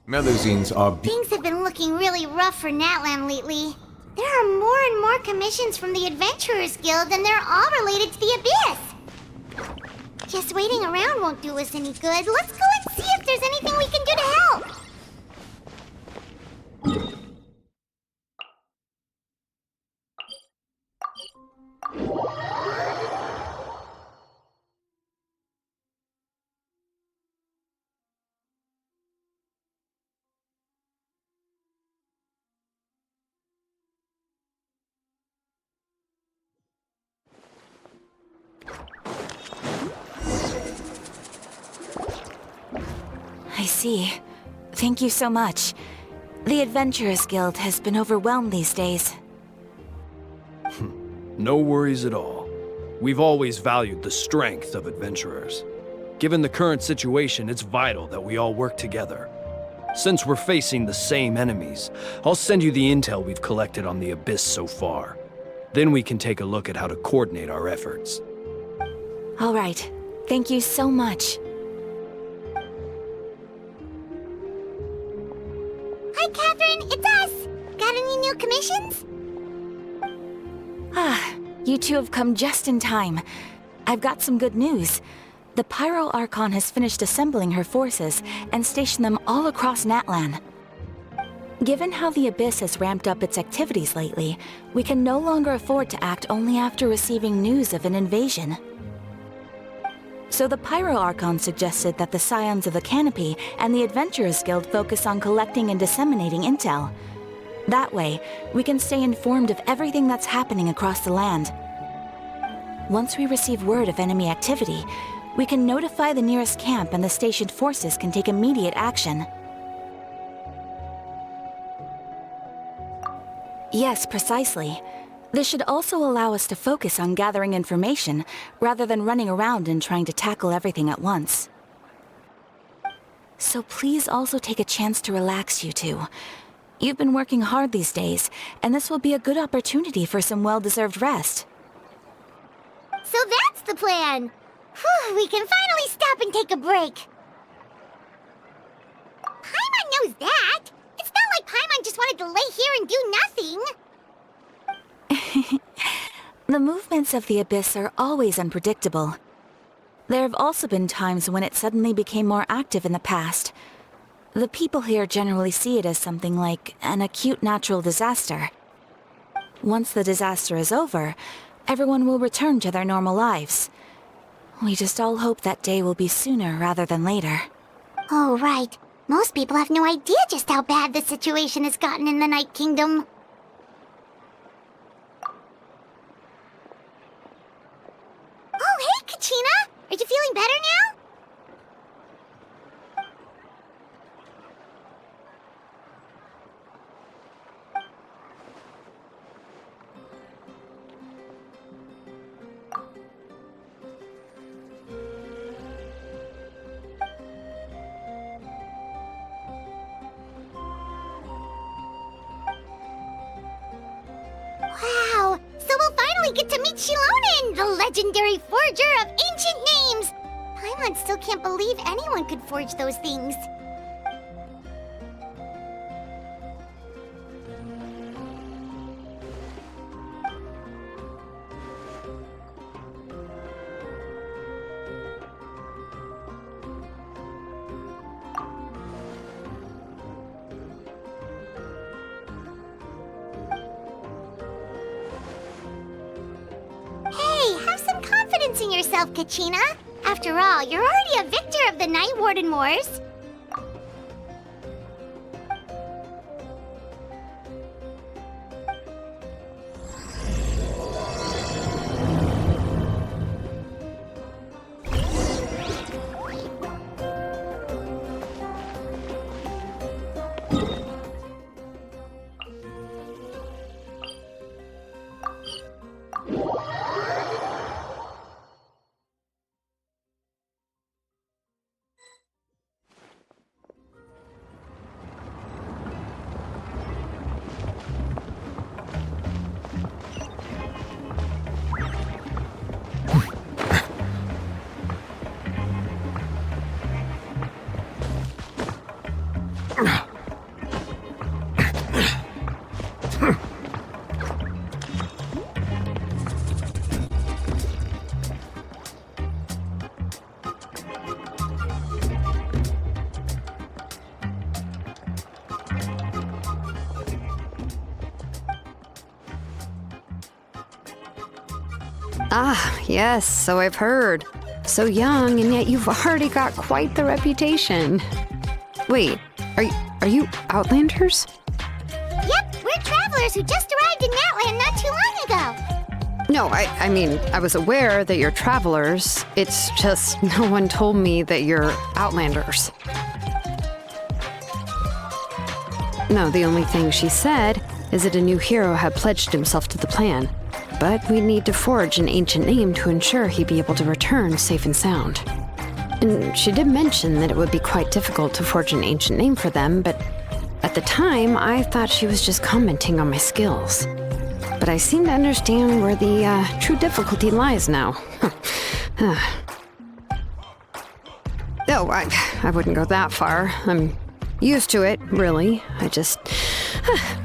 Melusines are Things have been looking really rough for Natlan lately. There are more and more commissions from the Adventurers Guild, and they're all related to the Abyss. Just waiting around won't do us any good. Let's go and see if there's anything we can do to help. I see. Thank you so much. The Adventurers Guild has been overwhelmed these days. No worries at all. We've always valued the strength of adventurers. Given the current situation, it's vital that we all work together. Since we're facing the same enemies, I'll send you the intel we've collected on the Abyss so far. Then we can take a look at how to coordinate our efforts. All right. Thank you so much. Hi, Catherine. It's us. Got any new commissions? You two have come just in time. I've got some good news. The Pyro Archon has finished assembling her forces and stationed them all across Natlan. Given how the Abyss has ramped up its activities lately, we can no longer afford to act only after receiving news of an invasion. So the Pyro Archon suggested that the Scions of the Canopy and the Adventurers Guild focus on collecting and disseminating intel. That way, we can stay informed of everything that's happening across the land. Once we receive word of enemy activity, we can notify the nearest camp and the stationed forces can take immediate action. Yes, precisely. This should also allow us to focus on gathering information, rather than running around and trying to tackle everything at once. So please also take a chance to relax, you two. You've been working hard these days, and this will be a good opportunity for some well-deserved rest. So that's the plan. Whew, we can finally stop and take a break. Paimon knows that. It's not like Paimon just wanted to lay here and do nothing. The movements of the Abyss are always unpredictable. There have also been times when it suddenly became more active in the past. The people here generally see it as something like an acute natural disaster. Once the disaster is over, everyone will return to their normal lives. We just all hope that day will be sooner rather than later. Oh, right. Most people have no idea just how bad the situation has gotten in the Night Kingdom. Oh, hey, Kachina! Are you feeling better now? Wow! So we'll finally get to meet Shilonen, the legendary forger of ancient names! Paimon still can't believe anyone could forge those things. Hey, have some confidence in yourself, Kachina. After all, you're already a victor of the Night Warden Wars. Ah, yes, so I've heard. So young, and yet you've already got quite the reputation. Wait, are you Outlanders? Yep, we're travelers who just arrived in Natland not too long ago. No, I mean, I was aware that you're travelers. It's just no one told me that you're Outlanders. No, the only thing she said is that a new hero had pledged himself to the plan. But we'd need to forge an ancient name to ensure he'd be able to return safe and sound. And she did mention that it would be quite difficult to forge an ancient name for them, but at the time, I thought she was just commenting on my skills. But I seem to understand where the true difficulty lies now. Oh, I wouldn't go that far. I'm used to it, really. I just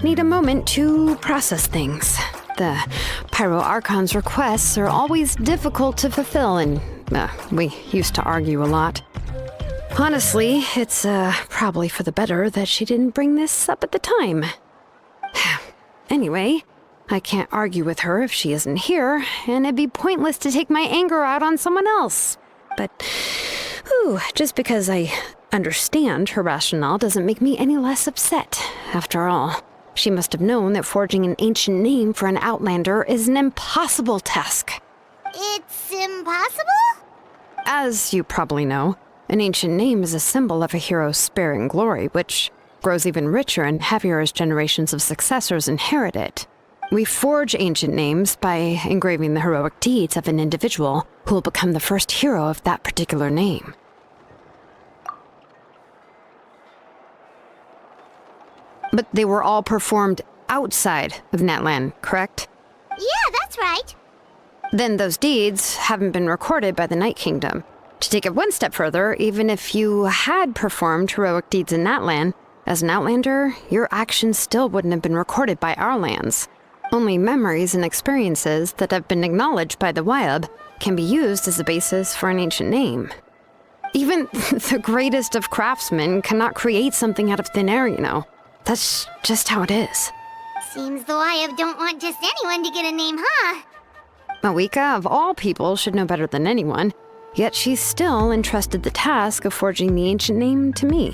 need a moment to process things. The Pyro-Archon's requests are always difficult to fulfill, and we used to argue a lot. Honestly, it's probably for the better that she didn't bring this up at the time. Anyway, I can't argue with her if she isn't here, and it'd be pointless to take my anger out on someone else. But, just because I understand her rationale doesn't make me any less upset. After all, she must have known that forging an ancient name for an Outlander is an impossible task. It's impossible? As you probably know, an ancient name is a symbol of a hero's spirit and glory, which grows even richer and heavier as generations of successors inherit it. We forge ancient names by engraving the heroic deeds of an individual who will become the first hero of that particular name. But they were all performed outside of Natland, correct? Yeah, that's right. Then those deeds haven't been recorded by the Night Kingdom. To take it one step further, even if you had performed heroic deeds in Natland, as an Outlander, your actions still wouldn't have been recorded by our lands. Only memories and experiences that have been acknowledged by the Wyab can be used as a basis for an ancient name. Even the greatest of craftsmen cannot create something out of thin air, you know. That's just how it is. Seems the Wyab don't want just anyone to get a name, huh? Mawika, of all people, should know better than anyone, yet she's still entrusted the task of forging the ancient name to me.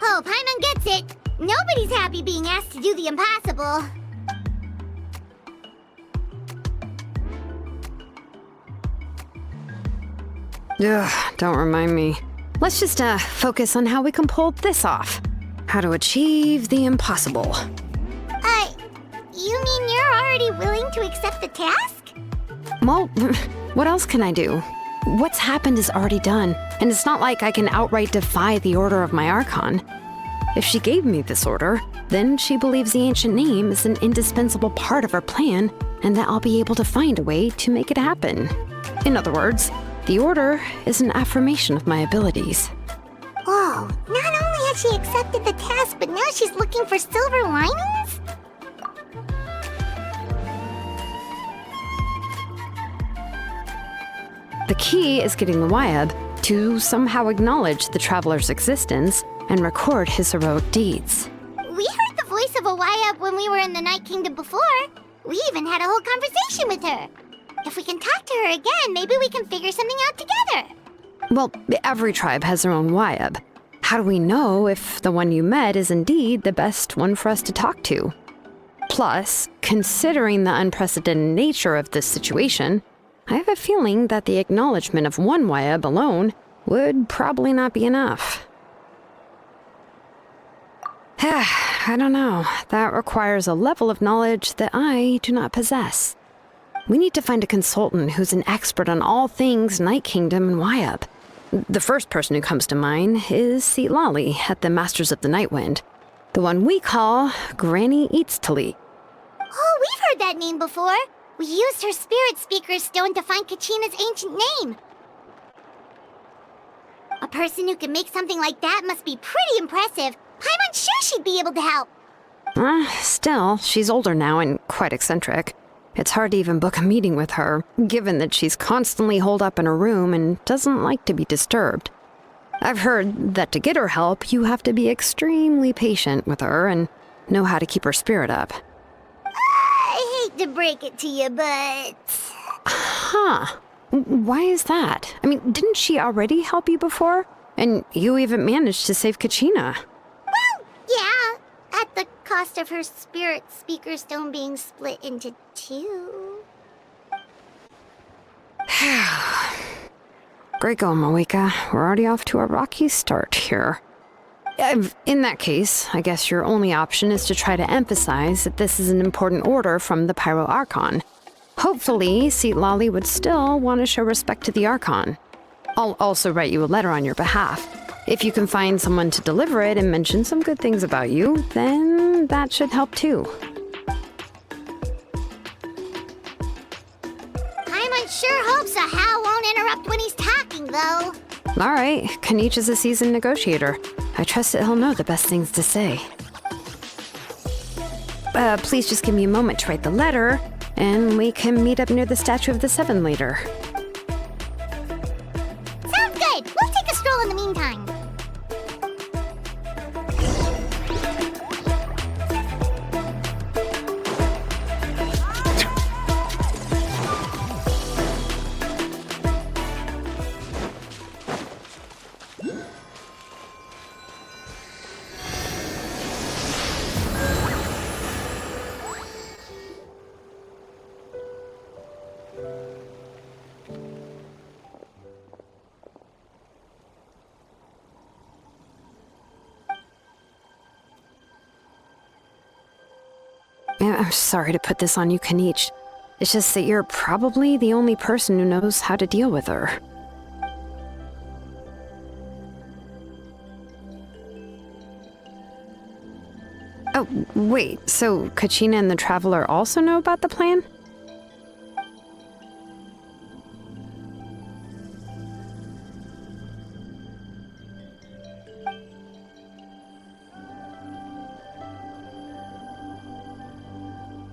Oh, Paimon gets it. Nobody's happy being asked to do the impossible. Ugh, don't remind me. Let's just focus on how we can pull this off. How to achieve the impossible. You mean you're already willing to accept the task? Well, what else can I do? What's happened is already done, and it's not like I can outright defy the order of my Archon. If she gave me this order, then she believes the ancient name is an indispensable part of her plan, and that I'll be able to find a way to make it happen. In other words, the order is an affirmation of my abilities. Whoa, not only has she accepted the task, but now she's looking for silver linings? The key is getting the Wyab to somehow acknowledge the traveler's existence and record his heroic deeds. We heard the voice of a Wyab when we were in the Night Kingdom before. We even had a whole conversation with her. If we can talk to her again, maybe we can figure something out together. Well, every tribe has their own Wyab. How do we know if the one you met is indeed the best one for us to talk to? Plus, considering the unprecedented nature of this situation, I have a feeling that the acknowledgement of one Wyab alone would probably not be enough. I don't know. That requires a level of knowledge that I do not possess. We need to find a consultant who's an expert on all things Night Kingdom and Wyab. The first person who comes to mind is Seatlali at the Masters of the Nightwind, the one we call Granny Eatstali. Oh, we've heard that name before. We used her Spirit Speaker's stone to find Kachina's ancient name. A person who can make something like that must be pretty impressive. I'm unsure she'd be able to help. Still, she's older now and quite eccentric. It's hard to even book a meeting with her, given that she's constantly holed up in her room and doesn't like to be disturbed. I've heard that to get her help, you have to be extremely patient with her and know how to keep her spirit up. I hate to break it to you, but Huh. Why is that? I mean, didn't she already help you before? And you even managed to save Kachina. Well, yeah, at the cost of her spirit speaker stone being split into two. Great going, Moeka. We're already off to a rocky start here. In that case, I guess your only option is to try to emphasize that this is an important order from the Pyro Archon. Hopefully, Seat Lolly would still want to show respect to the Archon. I'll also write you a letter on your behalf. If you can find someone to deliver it and mention some good things about you, then that should help too. Paimon sure hopes a Hal won't interrupt when he's talking, though. All right, Kanich is a seasoned negotiator. I trust that he'll know the best things to say. Please just give me a moment to write the letter, and we can meet up near the Statue of the Seven later. Sounds good. We'll take a stroll in the meantime. I'm sorry to put this on you, Kanich. It's just that you're probably the only person who knows how to deal with her. Oh, wait, so Kachina and the Traveler also know about the plan?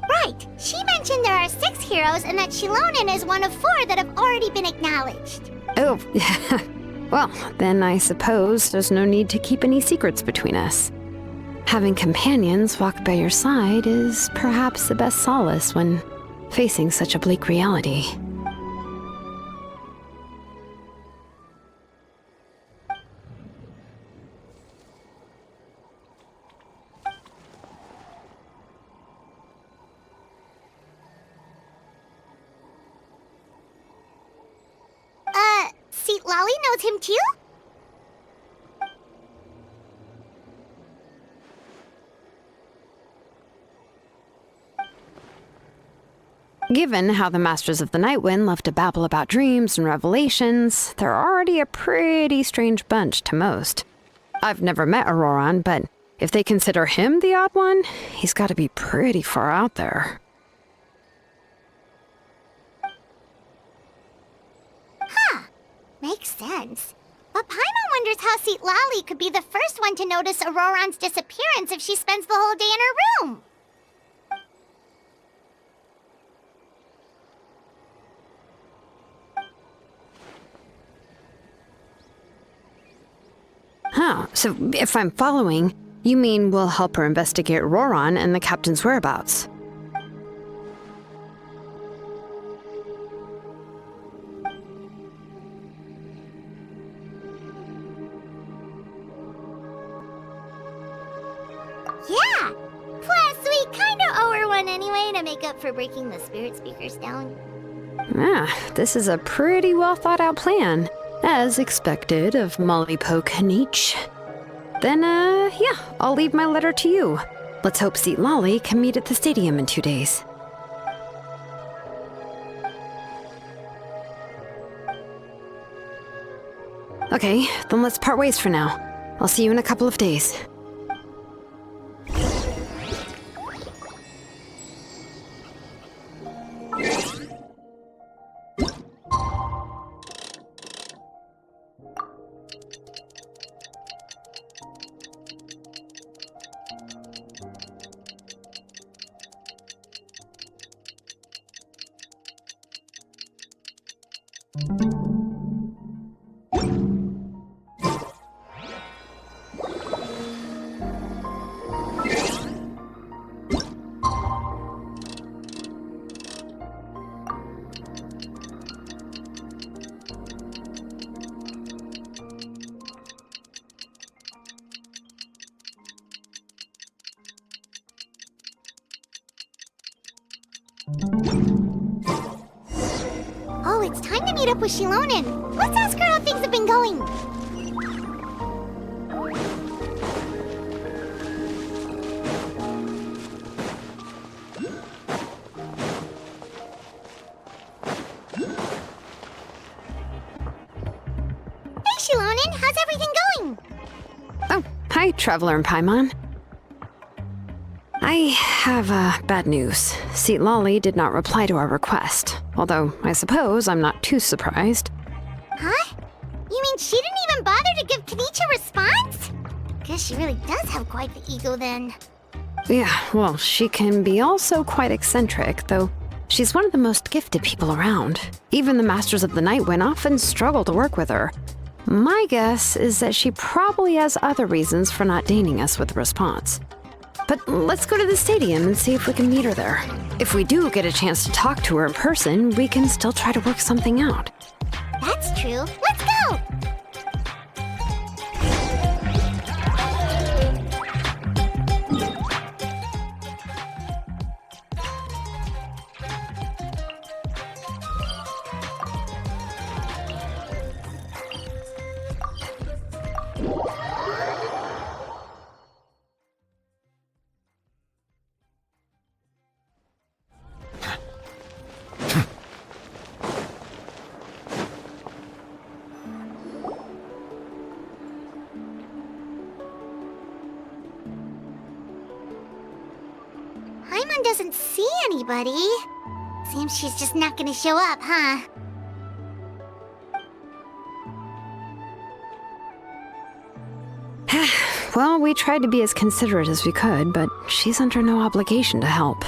Right. She mentioned there are 6 heroes and that Shilonen is one of 4 that have already been acknowledged. Oh, well, then I suppose there's no need to keep any secrets between us. Having companions walk by your side is perhaps the best solace when facing such a bleak reality. Seat Lolly knows him too? Given how the Masters of the Nightwind love to babble about dreams and revelations, they're already a pretty strange bunch to most. I've never met Auroran, but if they consider him the odd one, he's got to be pretty far out there. Makes sense. But Paimon wonders how Seat Lolly could be the first one to notice Auroran's disappearance if she spends the whole day in her room. Huh, so if I'm following, you mean we'll help her investigate Auroran and the captain's whereabouts? Yeah! Plus, we kinda owe her one anyway to make up for breaking the spirit speaker stone. This is a pretty well thought out plan, as expected of Mollypo Kanich. Then, yeah, I'll leave my letter to you. Let's hope Seat Lolly can meet at the stadium in 2 days. Okay, then let's part ways for now. I'll see you in a couple of days. Oh, it's time to meet up with Shilonen. Let's ask her how things have been going. Hey, Shilonen, how's everything going? Oh, hi, Traveler and Paimon. I have bad news. Lolly did not reply to our request, although I suppose I'm not too surprised. Huh? You mean she didn't even bother to give Kenichi a response? Guess she really does have quite the ego then. Yeah, well, she can be also quite eccentric, though she's one of the most gifted people around. Even the Masters of the Nightwind often struggle to work with her. My guess is that she probably has other reasons for not deigning us with a response. But let's go to the stadium and see if we can meet her there. If we do get a chance to talk to her in person, we can still try to work something out. That's true. Let's go! Paimon doesn't see anybody. Seems she's just not gonna show up, huh? Well, we tried to be as considerate as we could, but she's under no obligation to help.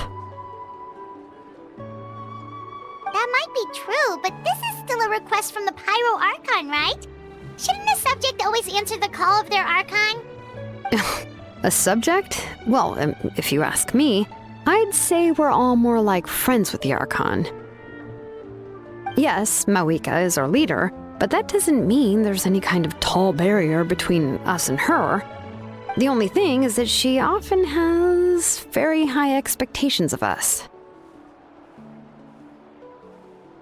That might be true, but this is still a request from the Pyro Archon, right? Shouldn't the subject always answer the call of their Archon? A subject? Well, if you ask me, I'd say we're all more like friends with the Archon. Yes, Mawika is our leader, but that doesn't mean there's any kind of tall barrier between us and her. The only thing is that she often has very high expectations of us.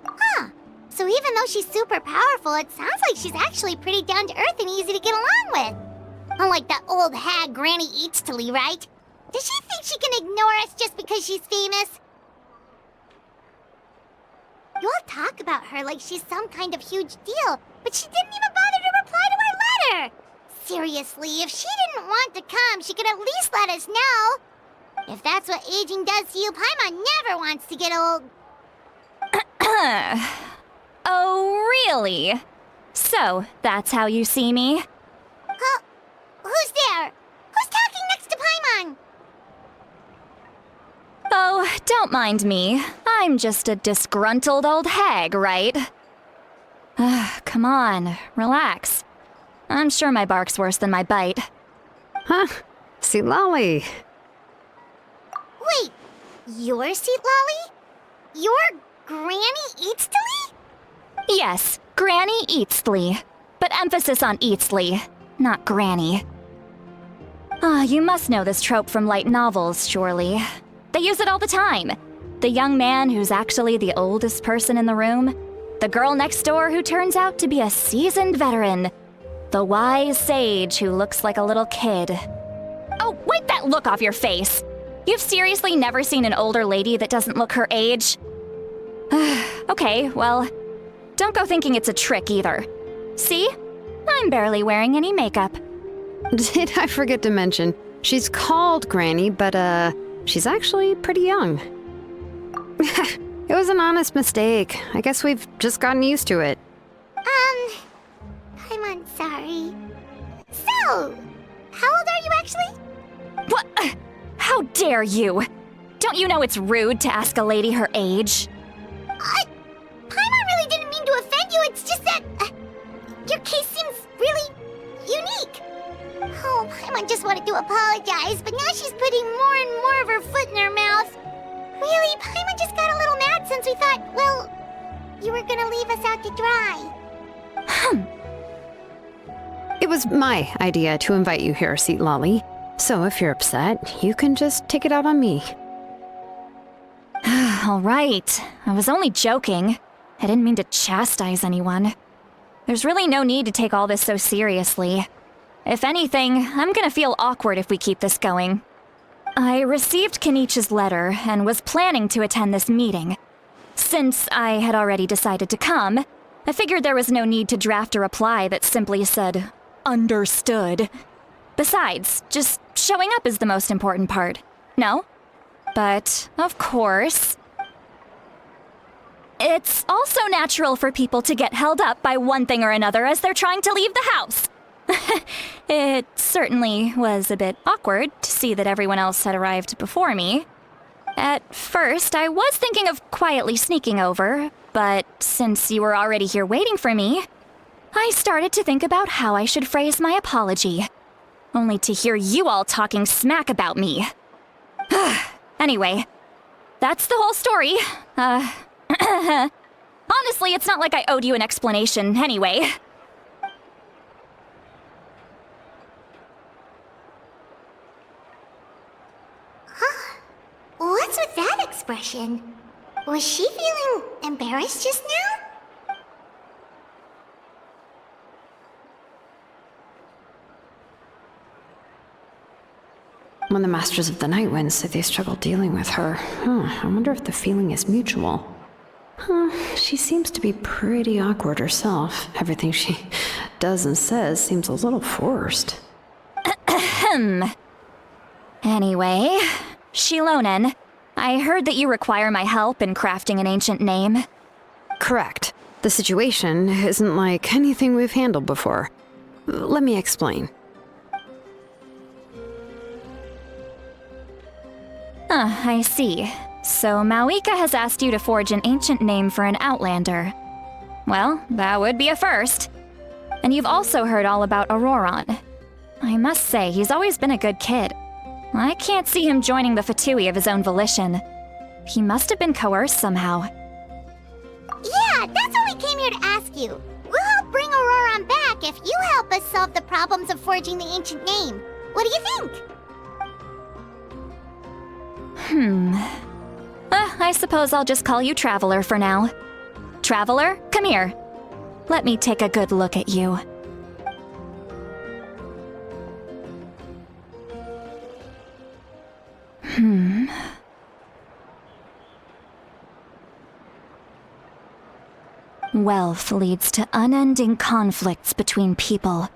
Huh. So even though she's super powerful, it sounds like she's actually pretty down to earth and easy to get along with. Unlike that old hag Granny Eatstily, right? Does she think she can ignore us just because she's famous? You all talk about her like she's some kind of huge deal, but she didn't even bother to reply to our letter! Seriously, if she didn't want to come, she could at least let us know. If that's what aging does to you, Paimon never wants to get old. Oh, really? So, that's how you see me? Huh? Who's there? Who's talking next to Paimon? Oh, don't mind me. I'm just a disgruntled old hag, right? Come on, relax. I'm sure my bark's worse than my bite. Huh? Lolly. Wait, you're Seat Lolly? You're Granny Eatstily? Yes, Granny Eatstly. But emphasis on Eatstly, not Granny. You must know this trope from light novels, surely. They use it all the time. The young man who's actually the oldest person in the room. The girl next door who turns out to be a seasoned veteran. The wise sage who looks like a little kid. Oh, wipe that look off your face! You've seriously never seen an older lady that doesn't look her age? Okay, well, don't go thinking it's a trick either. See? I'm barely wearing any makeup. Did I forget to mention, she's called Granny, but she's actually pretty young. It was an honest mistake. I guess we've just gotten used to it. I'm sorry. So, how old are you actually? What? How dare you? Don't you know it's rude to ask a lady her age? Paimon really didn't mean to offend you, it's just that your case seems really unique. Oh, Paimon just wanted to apologize, but now she's putting more and more of her foot in her mouth. Really, Paimon just got a little mad since we thought, well, you were gonna leave us out to dry. It was my idea to invite you here, Seat Lolly. So if you're upset, you can just take it out on me. All right. I was only joking. I didn't mean to chastise anyone. There's really no need to take all this so seriously. If anything, I'm gonna feel awkward if we keep this going. I received Kenichi's letter and was planning to attend this meeting. Since I had already decided to come, I figured there was no need to draft a reply that simply said, "Understood." Besides, just showing up is the most important part. No? But, of course, it's also natural for people to get held up by one thing or another as they're trying to leave the house. It certainly was a bit awkward to see that everyone else had arrived before me. At first, I was thinking of quietly sneaking over, but since you were already here waiting for me, I started to think about how I should phrase my apology, only to hear you all talking smack about me. Anyway, that's the whole story. Honestly, it's not like I owed you an explanation anyway. What's with that expression? Was she feeling embarrassed just now? When the Masters of the Night Wind say they struggle dealing with her, I wonder if the feeling is mutual. She seems to be pretty awkward herself. Everything she does and says seems a little forced. Anyway, Shilonen, I heard that you require my help in crafting an ancient name. Correct. The situation isn't like anything we've handled before. Let me explain. I see. So Mawika has asked you to forge an ancient name for an Outlander. Well, that would be a first. And you've also heard all about Auroron. I must say, he's always been a good kid. I can't see him joining the Fatui of his own volition. He must have been coerced somehow. Yeah, that's why we came here to ask you. We'll help bring Auroron back if you help us solve the problems of forging the ancient name. What do you think? I suppose I'll just call you Traveler for now. Traveler, come here. Let me take a good look at you. Wealth leads to unending conflicts between people.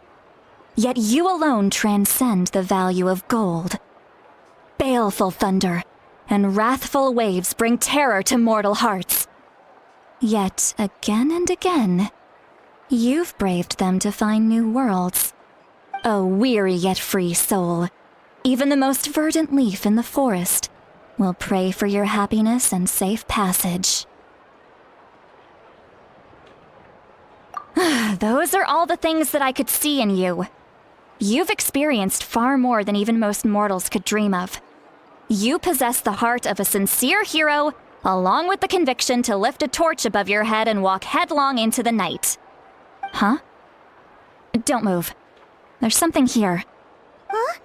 Yet you alone transcend the value of gold. Baleful thunder and wrathful waves bring terror to mortal hearts. Yet again and again, you've braved them to find new worlds. O weary yet free soul, even the most verdant leaf in the forest will pray for your happiness and safe passage. Those are all the things that I could see in you. You've experienced far more than even most mortals could dream of. You possess the heart of a sincere hero, along with the conviction to lift a torch above your head and walk headlong into the night. Huh? Don't move. There's something here. Huh?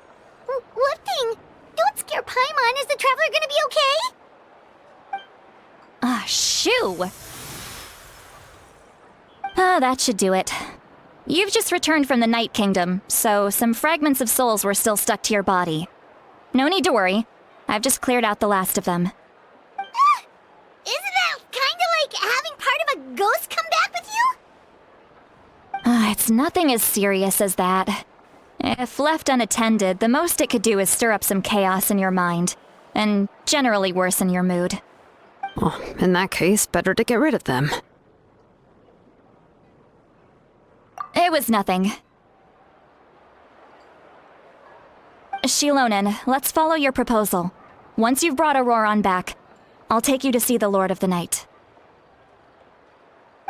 What thing? Don't scare Paimon. Is the Traveler gonna be okay? Shoo! That should do it. You've just returned from the Night Kingdom, so some fragments of souls were still stuck to your body. No need to worry. I've just cleared out the last of them. Isn't that kinda like having part of a ghost come back with you? It's nothing as serious as that. If left unattended, the most it could do is stir up some chaos in your mind, and generally worsen your mood. Well, in that case, better to get rid of them. It was nothing. Shilonen, let's follow your proposal. Once you've brought Auroron back, I'll take you to see the Lord of the Night.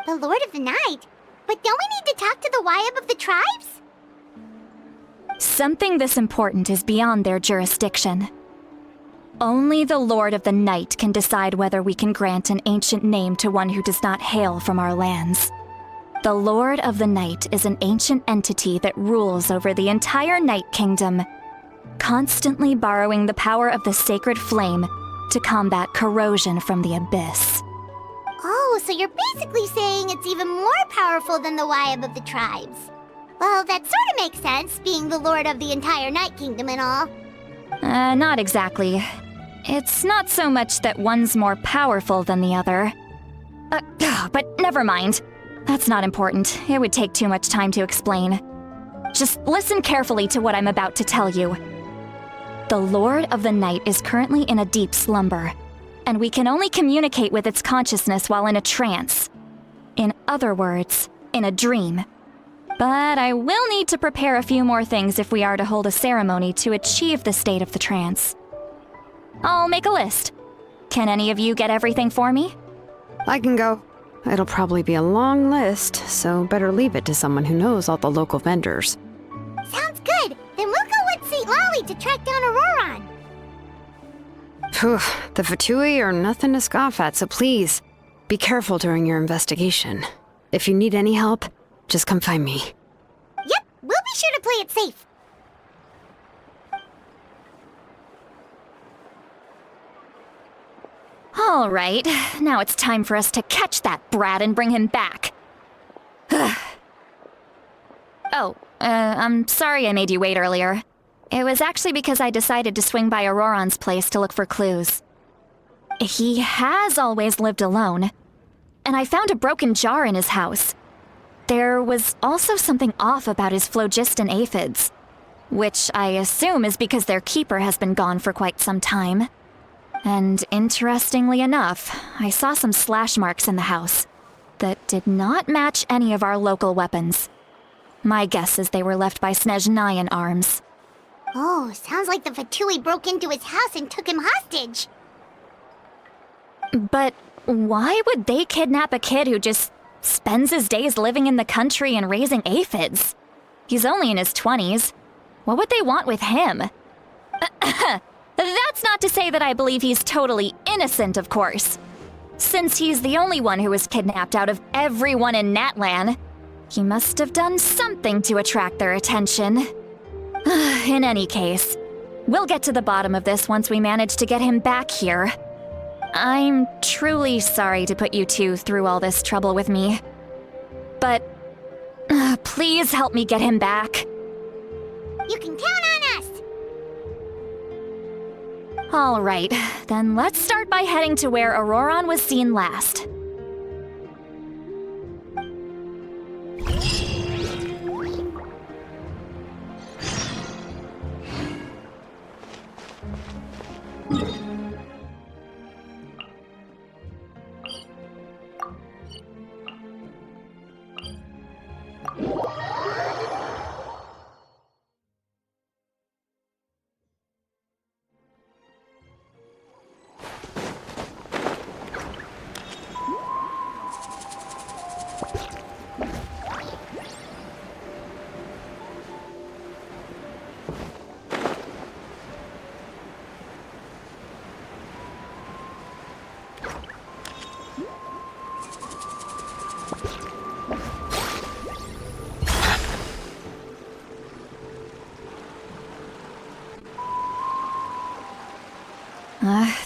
The Lord of the Night? But don't we need to talk to the Wayab of the tribes? Something this important is beyond their jurisdiction. Only the Lord of the Night can decide whether we can grant an ancient name to one who does not hail from our lands. The Lord of the Night is an ancient entity that rules over the entire Night Kingdom, constantly borrowing the power of the sacred flame to combat corrosion from the abyss. Oh, so you're basically saying it's even more powerful than the Wyab of the tribes. Well, that sort of makes sense, being the lord of the entire Night Kingdom and all. Not exactly. It's not so much that one's more powerful than the other. But never mind. That's not important. It would take too much time to explain. Just listen carefully to what I'm about to tell you. The Lord of the Night is currently in a deep slumber, and we can only communicate with its consciousness while in a trance. In other words, in a dream. But I will need to prepare a few more things if we are to hold a ceremony to achieve the state of the trance. I'll make a list. Can any of you get everything for me? I can go. It'll probably be a long list, so better leave it to someone who knows all the local vendors. Sounds good. Then we'll go with St. Lolly to track down Auroron. Phew, the Fatui are nothing to scoff at, so please, be careful during your investigation. If you need any help, just come find me. Yep, we'll be sure to play it safe. All right, now it's time for us to catch that brat and bring him back. I'm sorry I made you wait earlier. It was actually because I decided to swing by Auroron's place to look for clues. He has always lived alone, and I found a broken jar in his house. There was also something off about his phlogiston aphids, which I assume is because their keeper has been gone for quite some time. And interestingly enough, I saw some slash marks in the house that did not match any of our local weapons. My guess is they were left by Snezhnayan arms. Oh, sounds like the Fatui broke into his house and took him hostage. But why would they kidnap a kid who just spends his days living in the country and raising aphids? He's only in his 20s. What would they want with him? That's not to say that I believe he's totally innocent, of course. Since he's the only one who was kidnapped out of everyone in Natlan, he must have done something to attract their attention. In any case, we'll get to the bottom of this once we manage to get him back here. I'm truly sorry to put you two through all this trouble with me. But please help me get him back. You can count on us! All right, then let's start by heading to where Auroron was seen last.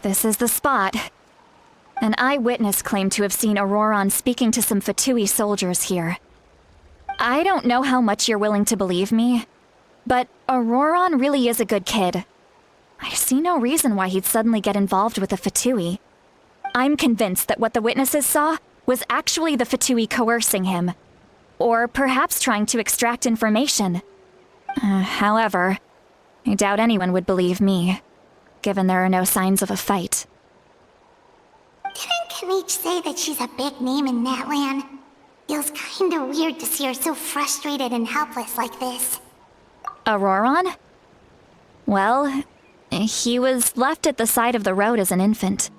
This is the spot. An eyewitness claimed to have seen Auroron speaking to some Fatui soldiers here. I don't know how much you're willing to believe me, but Auroron really is a good kid. I see no reason why he'd suddenly get involved with the Fatui. I'm convinced that what the witnesses saw was actually the Fatui coercing him, or perhaps trying to extract information. However, I doubt anyone would believe me, given there are no signs of a fight. Didn't Kanich say that she's a big name in Natlan? Feels kinda weird to see her so frustrated and helpless like this. Auroron? Well, he was left at the side of the road as an infant,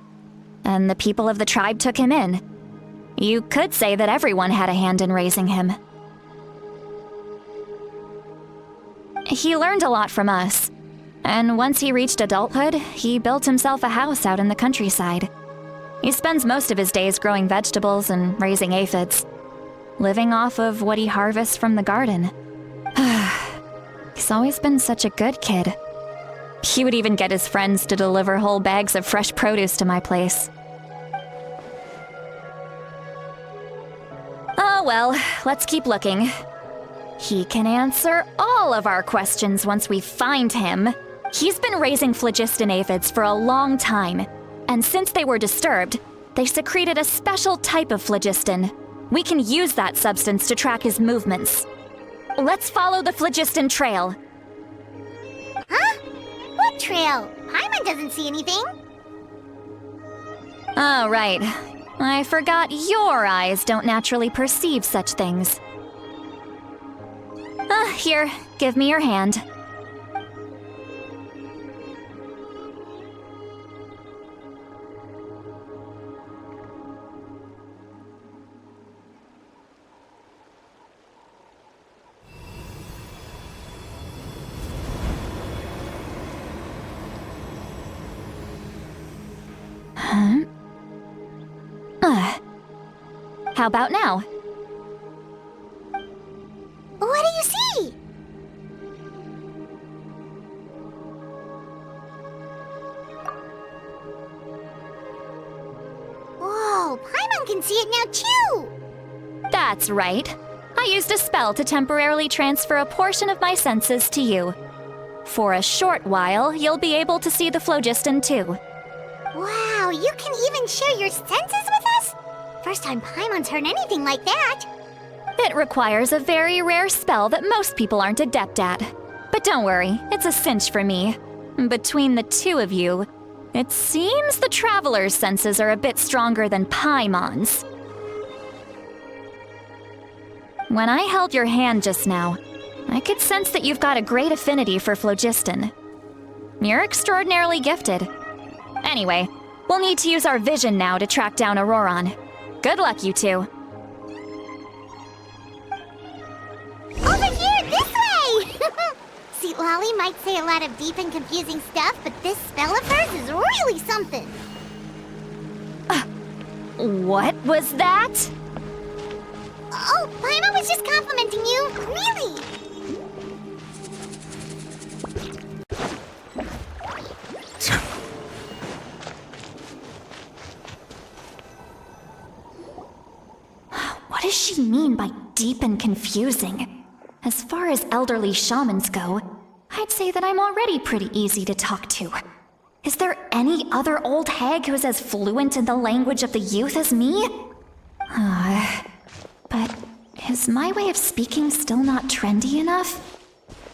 and the people of the tribe took him in. You could say that everyone had a hand in raising him. He learned a lot from us, and once he reached adulthood, he built himself a house out in the countryside. He spends most of his days growing vegetables and raising aphids, living off of what he harvests from the garden. He's always been such a good kid. He would even get his friends to deliver whole bags of fresh produce to my place. Oh well, let's keep looking. He can answer all of our questions once we find him. He's been raising phlogiston aphids for a long time, and since they were disturbed, they secreted a special type of phlogiston. We can use that substance to track his movements. Let's follow the phlogiston trail. Huh? What trail? Paimon doesn't see anything. Oh, right. I forgot your eyes don't naturally perceive such things. Here, give me your hand. How about now? What do you see? Whoa, Paimon can see it now too! That's right. I used a spell to temporarily transfer a portion of my senses to you. For a short while, you'll be able to see the phlogiston too. Wow, you can even share your senses with us? First time Paimon's heard anything like that. It requires a very rare spell that most people aren't adept at. But don't worry, it's a cinch for me. Between the two of you, it seems the Traveler's senses are a bit stronger than Paimon's. When I held your hand just now, I could sense that you've got a great affinity for phlogiston. You're extraordinarily gifted. Anyway, we'll need to use our vision now to track down Auroron. Good luck, you two. Over here, this way! See, Lolly might say a lot of deep and confusing stuff, but this spell of hers is really something. What was that? Oh, Paimon was just complimenting you. Really? What does she mean by deep and confusing? As far as elderly shamans go, I'd say that I'm already pretty easy to talk to. Is there any other old hag who's as fluent in the language of the youth as me? But is my way of speaking still not trendy enough?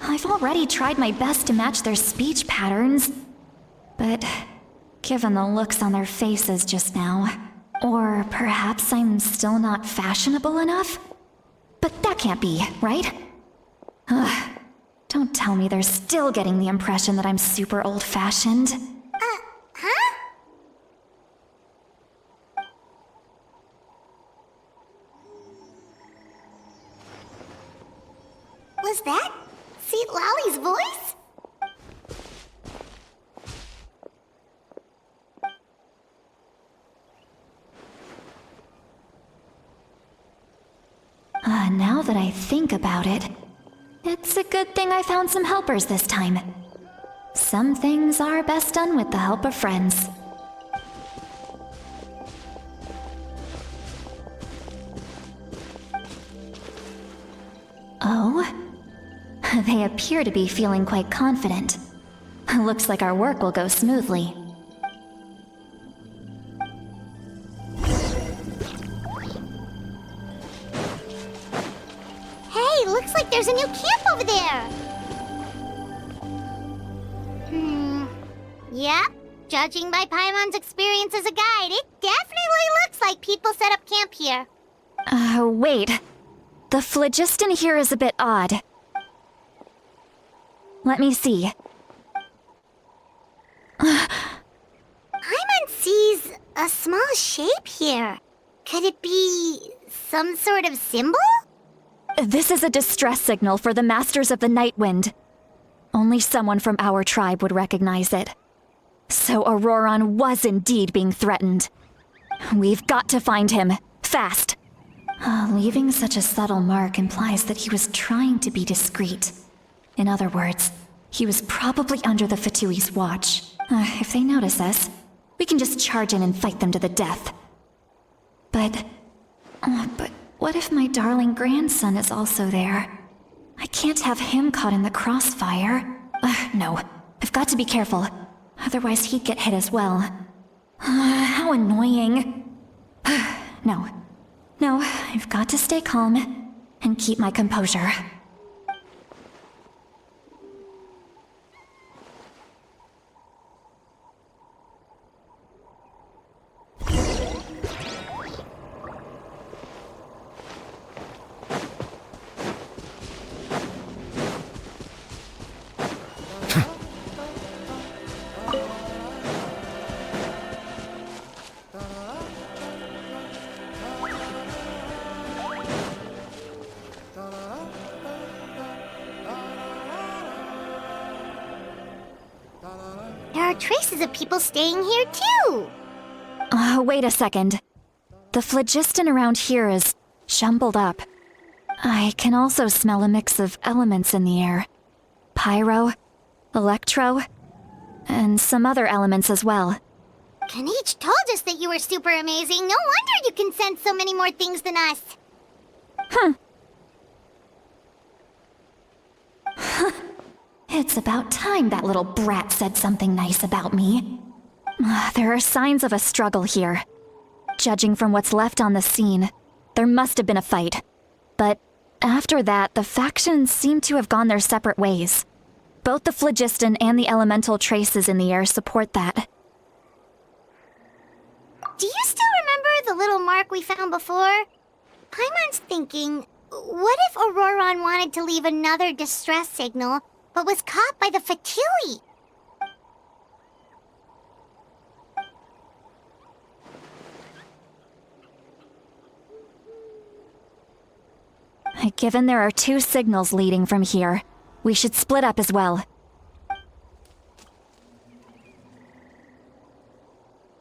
I've already tried my best to match their speech patterns. But given the looks on their faces just now, or perhaps I'm still not fashionable enough? But that can't be, right? Don't tell me they're still getting the impression that I'm super old-fashioned. Huh? Was that Seat Lolly's voice? Now that I think about it, it's a good thing I found some helpers this time. Some things are best done with the help of friends. Oh? They appear to be feeling quite confident. Looks like our work will go smoothly. Hey, looks like there's a new camp over there. Yep. Judging by Paimon's experience as a guide, it definitely looks like people set up camp here. Wait. The phlogiston here is a bit odd. Let me see. Paimon sees a small shape here. Could it be some sort of symbol? This is a distress signal for the Masters of the Night Wind. Only someone from our tribe would recognize it. So Auroron was indeed being threatened. We've got to find him, fast. Leaving such a subtle mark implies that he was trying to be discreet. In other words, He was probably under the Fatui's watch. If they notice us, we can just charge in and fight them to the death. But what if my darling grandson is also there? I can't have him caught in the crossfire. No, I've got to be careful. Otherwise he'd get hit as well. How annoying. No, I've got to stay calm and keep my composure. There are traces of people staying here too! Wait a second. The phlogiston around here is jumbled up. I can also smell a mix of elements in the air. Pyro, electro, and some other elements as well. Kanich told us that you were super amazing. No wonder you can sense so many more things than us. It's about time that little brat said something nice about me. There are signs of a struggle here. Judging from what's left on the scene, there must have been a fight. But after that, the factions seem to have gone their separate ways. Both the phlogiston and the elemental traces in the air support that. Do you still remember the little mark we found before? Paimon's thinking, what if Auroron wanted to leave another distress signal, but was caught by the Fatui? Given there are 2 signals leading from here, we should split up as well.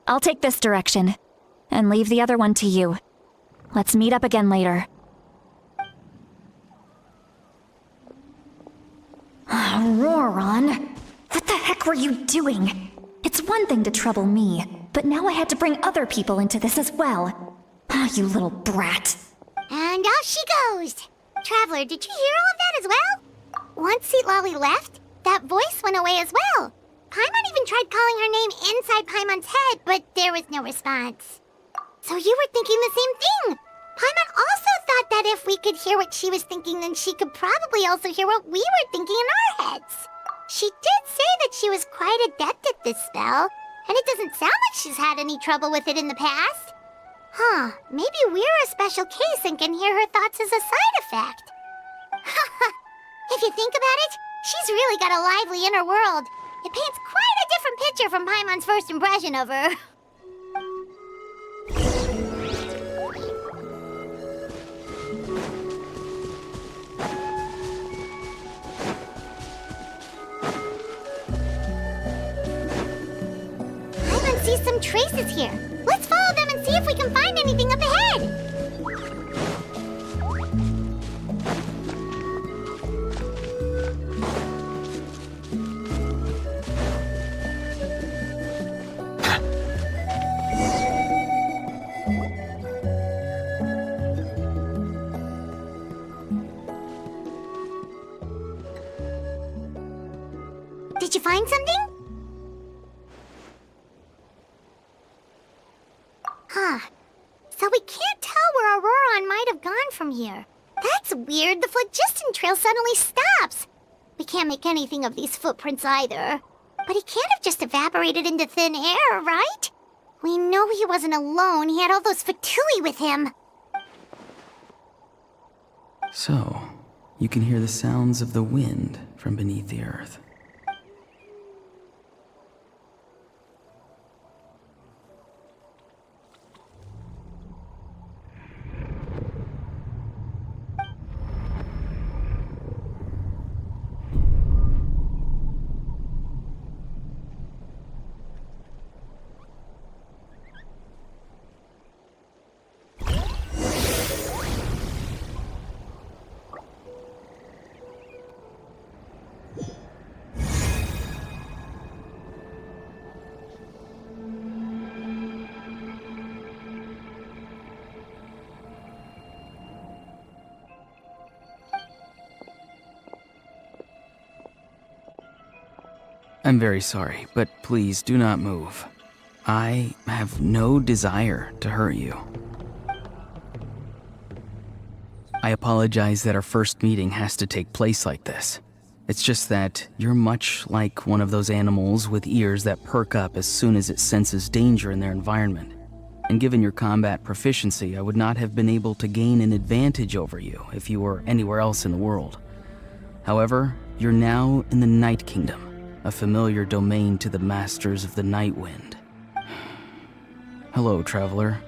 I'll take this direction, and leave the other one to you. Let's meet up again later. Auroron! What the heck were you doing? It's one thing to trouble me, but now I had to bring other people into this as well. You little brat. And off she goes! Traveler, did you hear all of that as well? Once Seatlolly left, that voice went away as well. Paimon even tried calling her name inside Paimon's head, but there was no response. So you were thinking the same thing! Paimon also thought that if we could hear what she was thinking, then she could probably also hear what we were thinking in our heads. She did say that she was quite adept at this spell, and it doesn't sound like she's had any trouble with it in the past. Maybe we're a special case and can hear her thoughts as a side effect. If you think about it, she's really got a lively inner world. It paints quite a different picture from Paimon's first impression of her. Paimon sees some traces here. Let's follow them and see if we can find anything up ahead. Did you find something? So we can't tell where Auroron might have gone from here. That's weird. The phlogiston trail suddenly stops. We can't make anything of these footprints either. But he can't have just evaporated into thin air, right? We know he wasn't alone. He had all those Fatui with him. So, you can hear the sounds of the wind from beneath the earth. I'm very sorry, but please do not move. I have no desire to hurt you. I apologize that our first meeting has to take place like this. It's just that you're much like one of those animals with ears that perk up as soon as it senses danger in their environment. And given your combat proficiency, I would not have been able to gain an advantage over you if you were anywhere else in the world. However, you're now in the Night Kingdom, a familiar domain to the Masters of the Night Wind. Hello, traveler.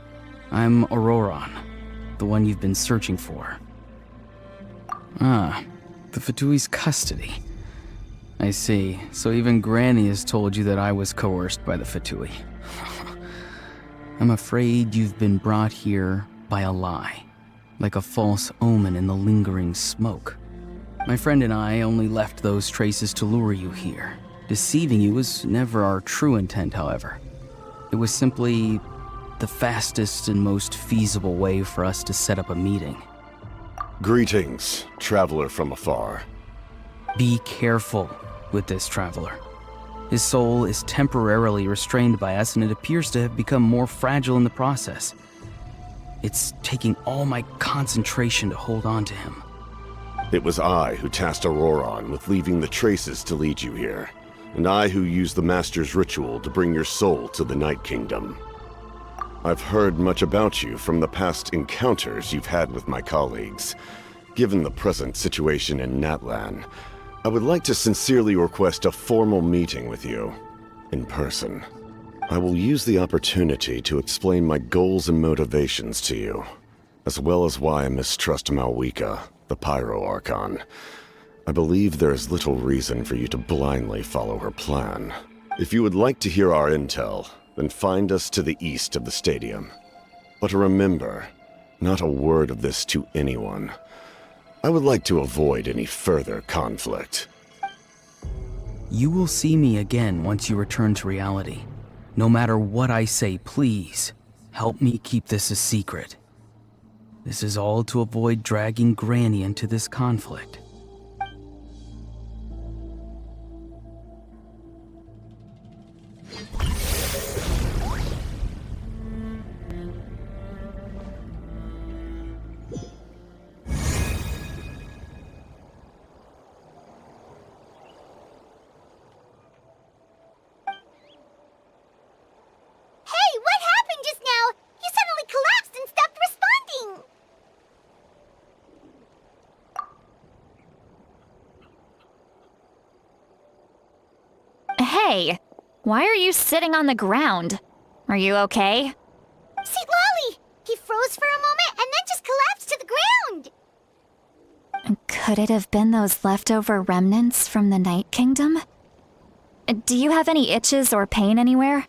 I'm Auroron, the one you've been searching for. Ah, the Fatui's custody. I see. So even Granny has told you that I was coerced by the Fatui. I'm afraid you've been brought here by a lie, like a false omen in the lingering smoke. My friend and I only left those traces to lure you here. Deceiving you was never our true intent, however. It was simply the fastest and most feasible way for us to set up a meeting. Greetings, traveler from afar. Be careful with this traveler. His soul is temporarily restrained by us, and it appears to have become more fragile in the process. It's taking all my concentration to hold on to him. It was I who tasked Auroron with leaving the traces to lead you here, and I who used the Master's ritual to bring your soul to the Night Kingdom. I've heard much about you from the past encounters you've had with my colleagues. Given the present situation in Natlan, I would like to sincerely request a formal meeting with you, in person. I will use the opportunity to explain my goals and motivations to you, as well as why I mistrust Malwika, the Pyro Archon. I believe there is little reason for you to blindly follow her plan. If you would like to hear our intel, then find us to the east of the stadium. But remember, not a word of this to anyone. I would like to avoid any further conflict. You will see me again once you return to reality. No matter what I say, please, help me keep this a secret. This is all to avoid dragging Granny into this conflict. Hey, why are you sitting on the ground? Are you okay? See, Lolly! He froze for a moment and then just collapsed to the ground! Could it have been those leftover remnants from the Night Kingdom? Do you have any itches or pain anywhere?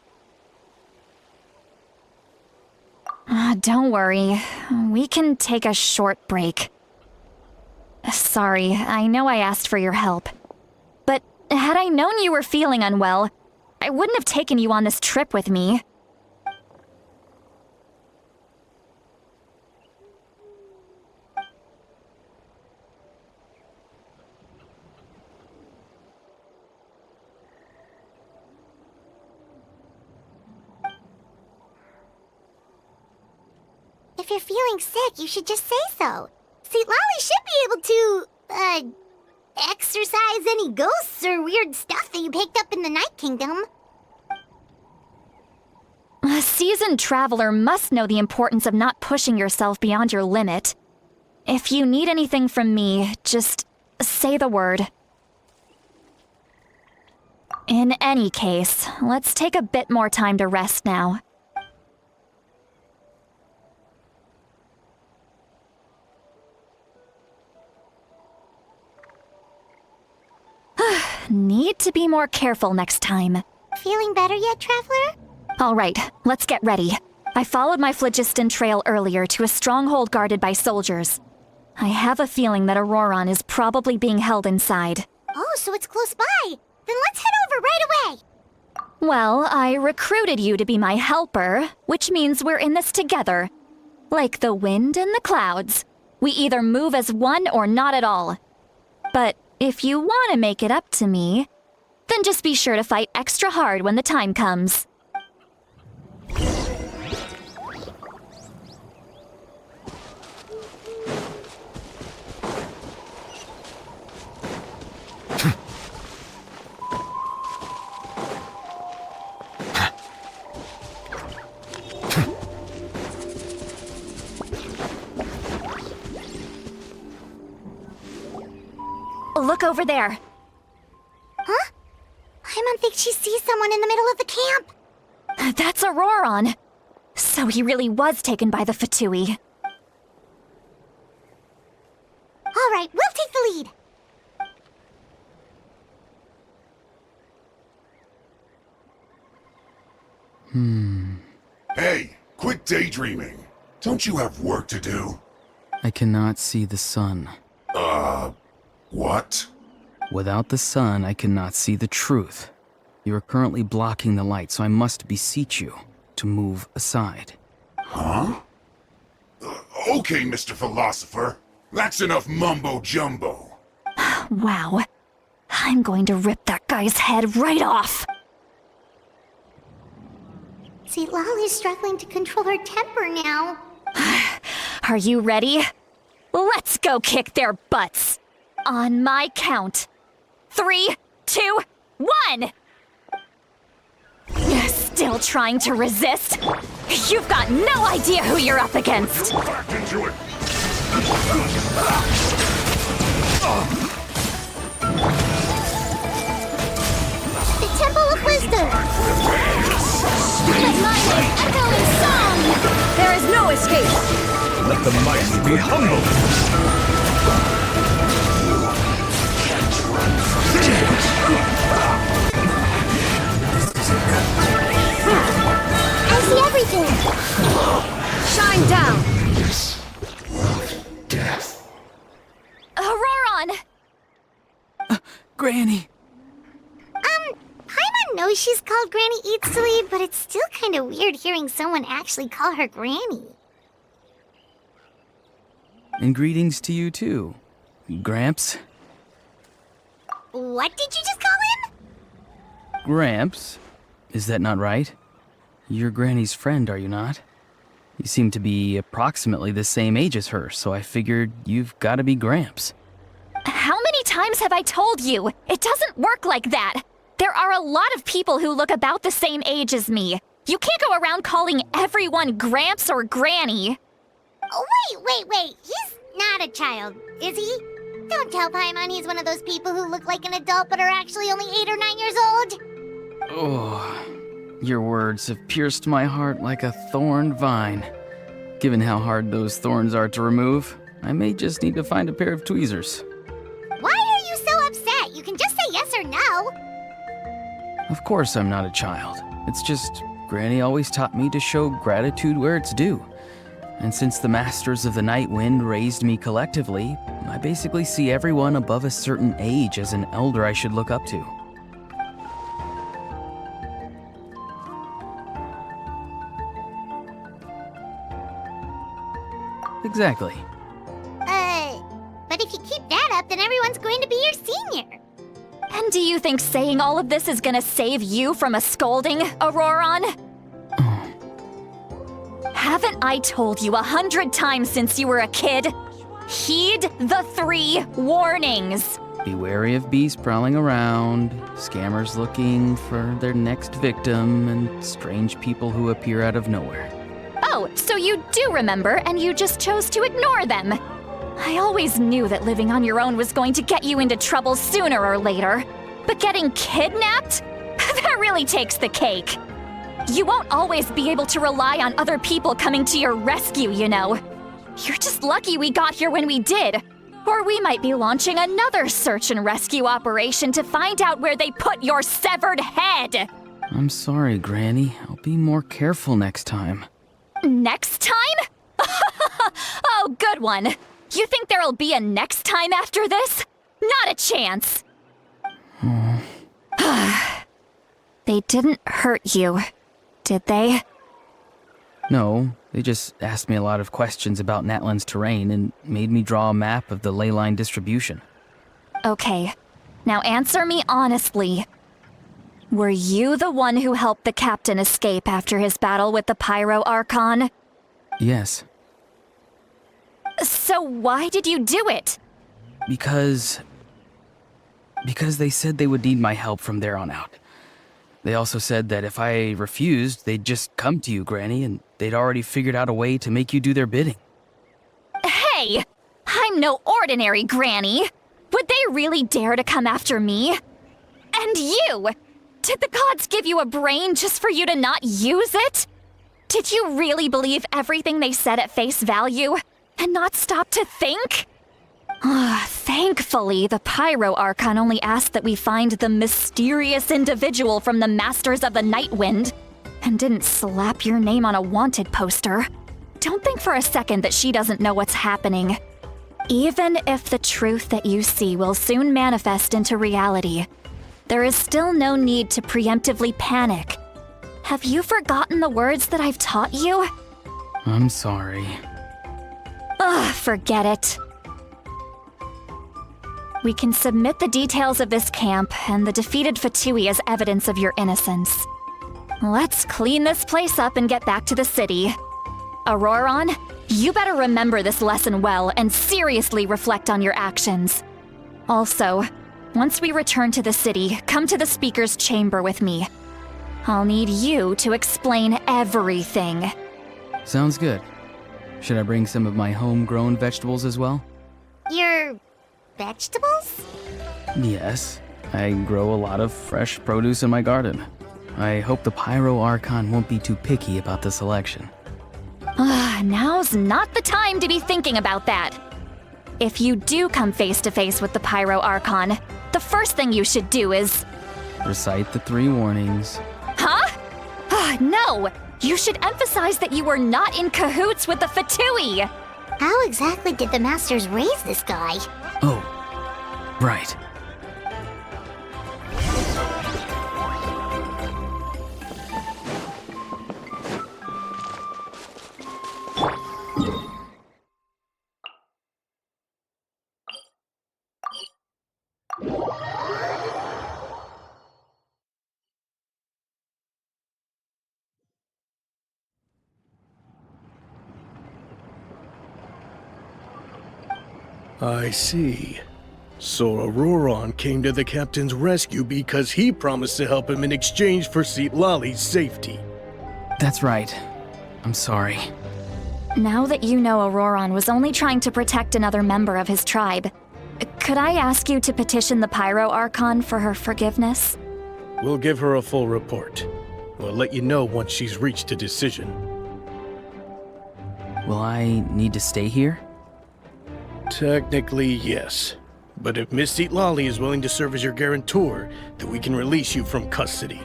Don't worry. We can take a short break. Sorry, I know I asked for your help. But had I known you were feeling unwell, I wouldn't have taken you on this trip with me. If you're feeling sick, you should just say so. See, Lolly should be able to, exorcise any ghosts or weird stuff that you picked up in the Night Kingdom. A seasoned traveler must know the importance of not pushing yourself beyond your limit. If you need anything from me, just say the word. In any case, let's take a bit more time to rest now. Need to be more careful next time. Feeling better yet, Traveler? All right, let's get ready. I followed my phlogiston trail earlier to a stronghold guarded by soldiers. I have a feeling that Auroron is probably being held inside. Oh, so it's close by. Then let's head over right away. Well, I recruited you to be my helper, which means we're in this together. Like the wind and the clouds. We either move as one or not at all. But if you want to make it up to me, Then just be sure to fight extra hard when the time comes. Look over there. Huh? Paimon thinks she sees someone in the middle of the camp. That's Auroron. So he really was taken by the Fatui. All right, we'll take the lead. Hey, quit daydreaming. Don't you have work to do? I cannot see the sun. What? Without the sun, I cannot see the truth. You are currently blocking the light, so I must beseech you to move aside. Huh? Okay, Mr. Philosopher. That's enough mumbo-jumbo. Wow. I'm going to rip that guy's head right off. See, Lolly's struggling to control her temper now. Are you ready? Let's go kick their butts. On my count. 3, 2, 1! Still trying to resist? You've got no idea who you're up against. Back into it. The Temple of Wisdom! Let my name echo in song! There is no escape! Let the mighty be humble. I see everything! Shine down! Auroron! Granny! Paimon knows she's called Granny Eatsley, but it's still kind of weird hearing someone actually call her Granny. And greetings to you too, Gramps. What did you just call him? Gramps? Is that not right? You're Granny's friend, are you not? You seem to be approximately the same age as her, so I figured you've got to be Gramps. How many times have I told you? It doesn't work like that. There are a lot of people who look about the same age as me. You can't go around calling everyone Gramps or Granny. Oh, wait. He's not a child, is he? Don't tell Paimon he's one of those people who look like an adult but are actually only 8 or 9 years old. Oh, your words have pierced my heart like a thorn vine. Given how hard those thorns are to remove, I may just need to find a pair of tweezers. Why are you so upset? You can just say yes or no. Of course I'm not a child. It's just Granny always taught me to show gratitude where it's due. And since the Masters of the Night Wind raised me collectively, I basically see everyone above a certain age as an elder I should look up to. Exactly. But if you keep that up, then everyone's going to be your senior. And do you think saying all of this is gonna save you from a scolding, Auroron? Haven't I told you 100 times since you were a kid? Heed the 3 warnings. Be wary of beasts prowling around, scammers looking for their next victim, and strange people who appear out of nowhere. Oh, so you do remember, and you just chose to ignore them. I always knew that living on your own was going to get you into trouble sooner or later. But getting kidnapped? That really takes the cake. You won't always be able to rely on other people coming to your rescue, you know. You're just lucky we got here when we did. Or we might be launching another search and rescue operation to find out where they put your severed head. I'm sorry, Granny. I'll be more careful next time. Next time? Oh, good one. You think there'll be a next time after this? Not a chance. They didn't hurt you, did they? No, they just asked me a lot of questions about Natlan's terrain and made me draw a map of the ley line distribution. Okay. Now answer me honestly. Were you the one who helped the captain escape after his battle with the Pyro Archon? Yes, So why did you do it? because they said they would need my help from there on out. They also said that if I refused, they'd just come to you, Granny, and they'd already figured out a way to make you do their bidding. Hey! I'm no ordinary Granny! Would they really dare to come after me? And you! Did the gods give you a brain just for you to not use it? Did you really believe everything they said at face value, and not stop to think? Thankfully, the Pyro Archon only asked that we find the mysterious individual from the Masters of the Night Wind, and didn't slap your name on a wanted poster. Don't think for a second that she doesn't know what's happening. Even if the truth that you see will soon manifest into reality, there is still no need to preemptively panic. Have you forgotten the words that I've taught you? I'm sorry. Forget it. We can submit the details of this camp and the defeated Fatui as evidence of your innocence. Let's clean this place up and get back to the city. Auroron, you better remember this lesson well and seriously reflect on your actions. Also, once we return to the city, come to the speaker's chamber with me. I'll need you to explain everything. Sounds good. Should I bring some of my homegrown vegetables as well? Your vegetables? Yes, I grow a lot of fresh produce in my garden. I hope the Pyro Archon won't be too picky about the selection. Now's not the time to be thinking about that. If you do come face to face with the Pyro Archon, the first thing you should do is... Recite the 3 warnings. Huh? No! You should emphasize that you were not in cahoots with the Fatui! How exactly did the Masters raise this guy? Oh, right. I see. So Auroron came to the captain's rescue because he promised to help him in exchange for Citlali's safety. That's right. I'm sorry. Now that you know Auroron was only trying to protect another member of his tribe, could I ask you to petition the Pyro Archon for her forgiveness? We'll give her a full report. We'll let you know once she's reached a decision. Will I need to stay here? Technically, yes. But if Miss Citlali is willing to serve as your guarantor, then we can release you from custody.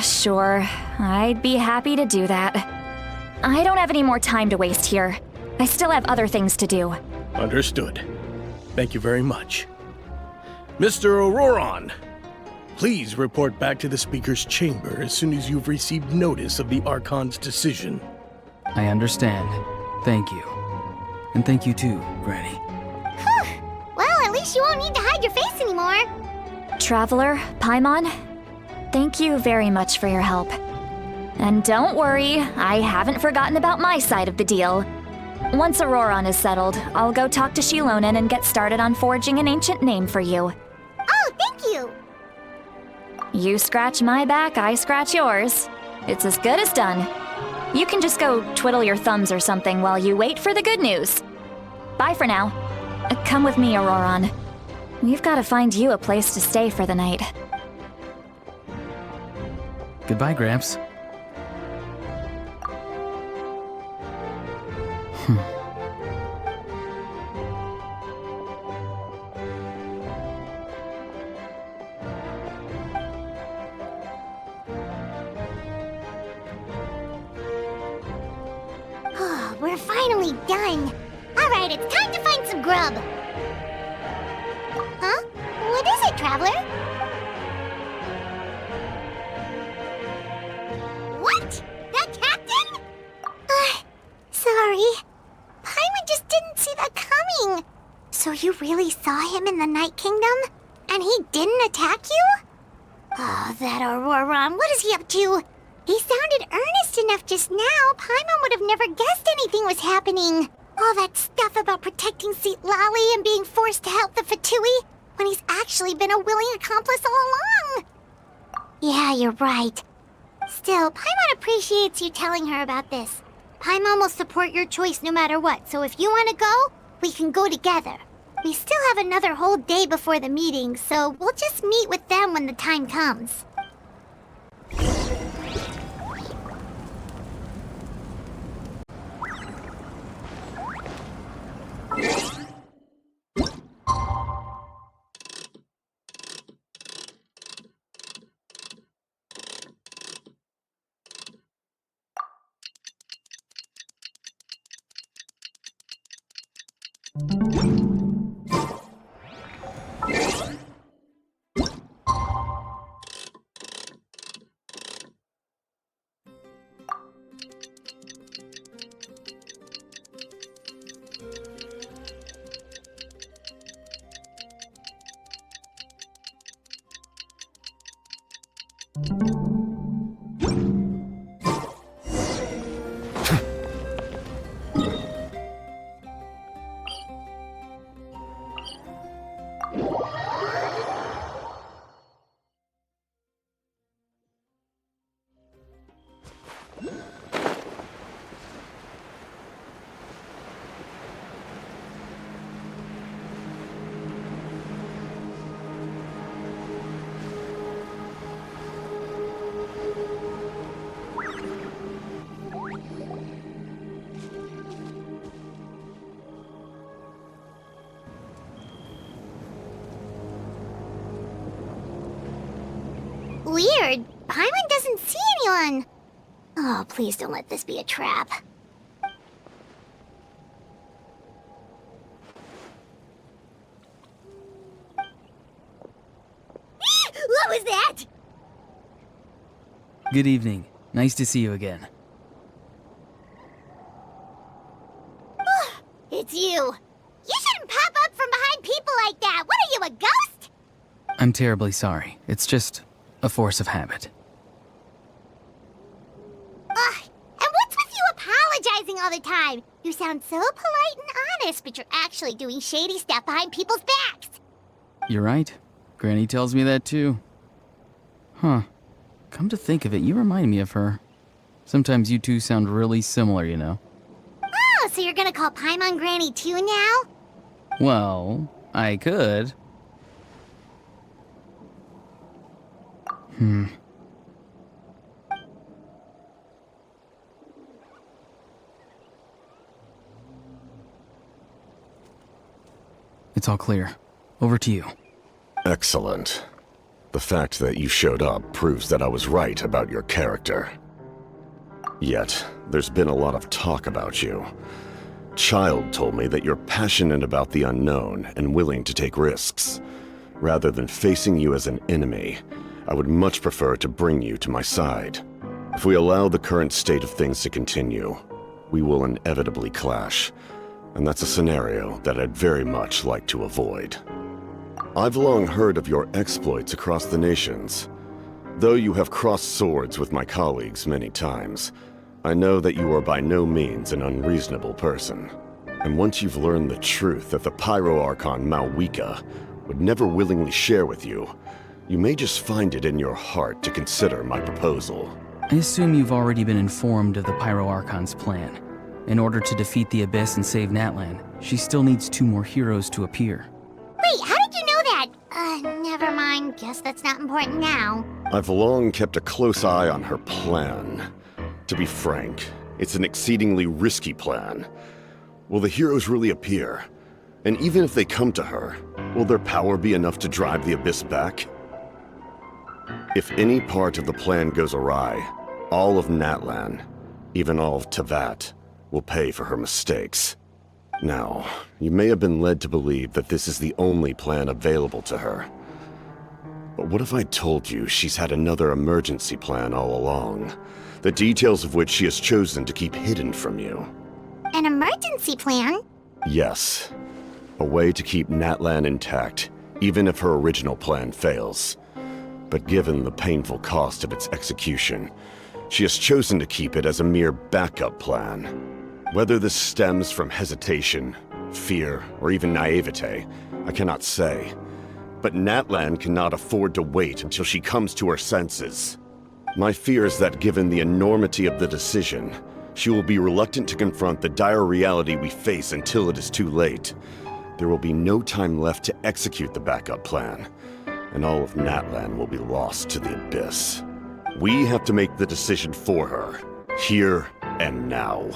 Sure. I'd be happy to do that. I don't have any more time to waste here. I still have other things to do. Understood. Thank you very much. Mr. Auroron, please report back to the Speaker's chamber as soon as you've received notice of the Archon's decision. I understand. Thank you. And thank you too, Granny. Well, at least you won't need to hide your face anymore. Traveler, Paimon, thank you very much for your help. And don't worry, I haven't forgotten about my side of the deal. Once Auroron is settled, I'll go talk to Shilonen and get started on forging an ancient name for you. Oh, thank you. You scratch my back, I scratch yours. It's as good as done. You can just go twiddle your thumbs or something while you wait for the good news. Bye for now. Come with me, Auroron. We've got to find you a place to stay for the night. Goodbye, Gramps. We're finally done. All right, it's time to find some grub. Huh? What is it, Traveler? What? That captain? Sorry. Paimon just didn't see that coming. So you really saw him in the Night Kingdom? And he didn't attack you? Oh, that Auroron, what is he up to? He sounded earnest enough just now. Paimon would have never guessed anything was happening. All that stuff about protecting Seat Lally and being forced to help the Fatui, when he's actually been a willing accomplice all along. Yeah, you're right. Still, Paimon appreciates you telling her about this. Paimon will support your choice no matter what, so if you want to go, we can go together. We still have another whole day before the meeting, so we'll just meet with them when the time comes. Weird. Paimon doesn't see anyone. Oh, please don't let this be a trap. What was that? Good evening. Nice to see you again. It's you. You shouldn't pop up from behind people like that. What are you, a ghost? I'm terribly sorry. It's just a force of habit. Ugh, and what's with you apologizing all the time? You sound so polite and honest, but you're actually doing shady stuff behind people's backs. You're right. Granny tells me that too. Huh. Come to think of it, you remind me of her. Sometimes you two sound really similar, you know. Oh, so you're gonna call Paimon Granny too now? Well, I could. It's all clear. Over to you. Excellent. The fact that you showed up proves that I was right about your character. Yet, there's been a lot of talk about you. Child told me that you're passionate about the unknown and willing to take risks. Rather than facing you as an enemy, I would much prefer to bring you to my side. If we allow the current state of things to continue, we will inevitably clash, and that's a scenario that I'd very much like to avoid. I've long heard of your exploits across the nations. Though you have crossed swords with my colleagues many times, I know that you are by no means an unreasonable person. And once you've learned the truth that the Pyro-Archon Malwika would never willingly share with you, you may just find it in your heart to consider my proposal. I assume you've already been informed of the Pyro-Archon's plan. In order to defeat the Abyss and save Natlan, she still needs 2 more heroes to appear. Wait, how did you know that? Never mind. Guess that's not important now. I've long kept a close eye on her plan. To be frank, it's an exceedingly risky plan. Will the heroes really appear? And even if they come to her, will their power be enough to drive the Abyss back? If any part of the plan goes awry, all of Natlan, even all of Teyvat, will pay for her mistakes. Now, you may have been led to believe that this is the only plan available to her. But what if I told you she's had another emergency plan all along, the details of which she has chosen to keep hidden from you? An emergency plan? Yes. A way to keep Natlan intact, even if her original plan fails. But given the painful cost of its execution, she has chosen to keep it as a mere backup plan. Whether this stems from hesitation, fear, or even naivete, I cannot say. But Natlan cannot afford to wait until she comes to her senses. My fear is that given the enormity of the decision, she will be reluctant to confront the dire reality we face until it is too late. There will be no time left to execute the backup plan, and all of Natlan will be lost to the abyss. We have to make the decision for her, here and now.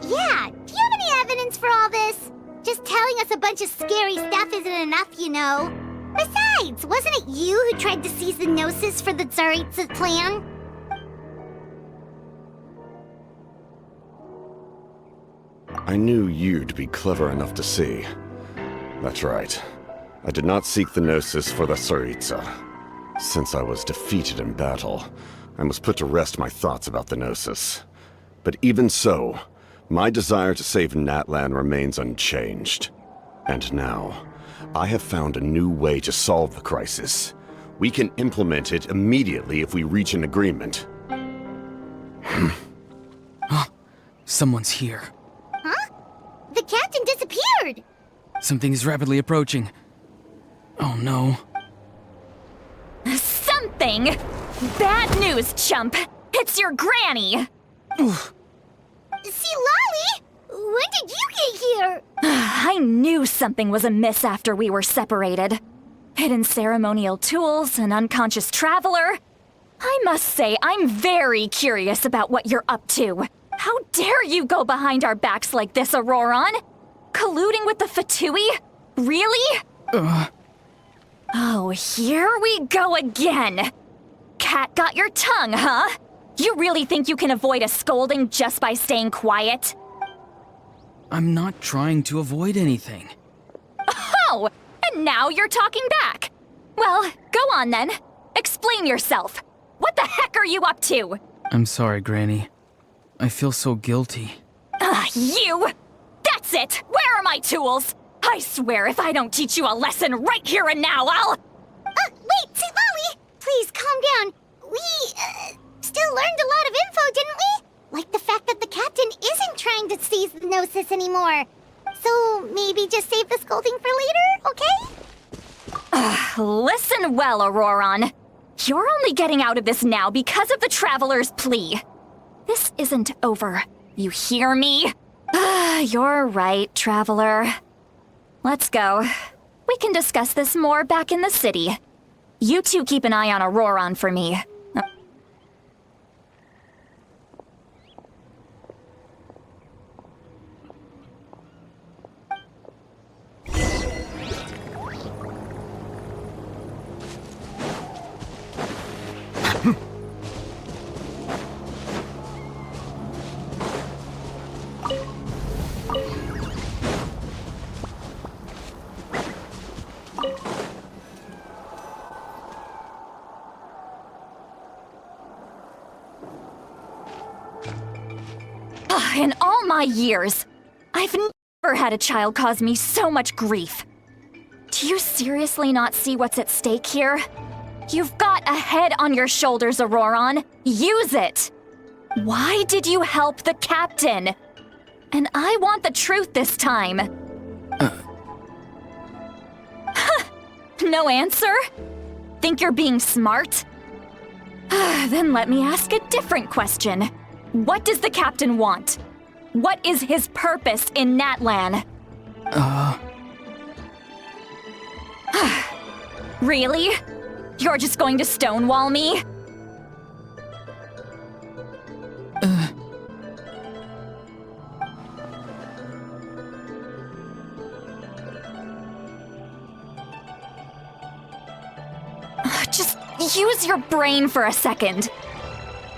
Yeah, do you have any evidence for all this? Just telling us a bunch of scary stuff isn't enough, you know. Besides, wasn't it you who tried to seize the Gnosis for the Tsaritsa plan? I knew you'd be clever enough to see. That's right. I did not seek the Gnosis for the Tsaritsa. Since I was defeated in battle, I must put to rest my thoughts about the Gnosis. But even so, my desire to save Natlan remains unchanged. And now, I have found a new way to solve the crisis. We can implement it immediately if we reach an agreement. Someone's here. Huh? The captain disappeared! Something is rapidly approaching. Oh no. Something? Bad news, chump! It's your granny! See, Lolly? When did you get here? I knew something was amiss after we were separated. Hidden ceremonial tools, an unconscious traveler. I must say, I'm very curious about what you're up to. How dare you go behind our backs like this, Auroron? Colluding with the Fatui? Really? Oh, here we go again. Cat got your tongue, huh? You really think you can avoid a scolding just by staying quiet? I'm not trying to avoid anything. Oh, and now you're talking back. Well, go on then. Explain yourself. What the heck are you up to? I'm sorry, Granny. I feel so guilty. You! That's it! Where are my tools? I swear if I don't teach you a lesson right here and now, I'll... Wait, see, Lolly! Please, calm down. We, still learned a lot of info, didn't we? Like the fact that the captain isn't trying to seize the Gnosis anymore. So, maybe just save the scolding for later, okay? Listen well, Auroron. You're only getting out of this now because of the Traveler's plea. This isn't over. You hear me? You're right, Traveler. Let's go. We can discuss this more back in the city. You two keep an eye on Auroron for me. In all my years, I've never had a child cause me so much grief. Do you seriously not see what's at stake here? You've got a head on your shoulders, Auroron. Use it! Why did you help the captain? And I want the truth this time. No answer? Think you're being smart? Then let me ask a different question. What does the captain want? What is his purpose in Natlan? Really? You're just going to stonewall me? Just use your brain for a second.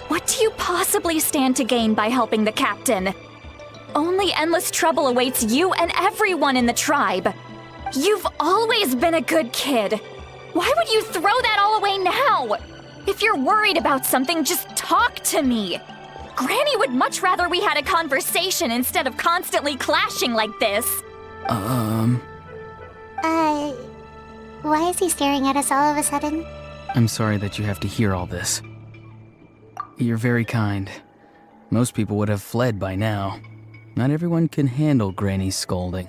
What do you possibly stand to gain by helping the captain? Only endless trouble awaits you and everyone in the tribe. You've always been a good kid. Why would you throw that all away now? If you're worried about something, just talk to me. Granny would much rather we had a conversation instead of constantly clashing like this. Why is he staring at us all of a sudden? I'm sorry that you have to hear all this. You're very kind. Most people would have fled by now. Not everyone can handle Granny's scolding.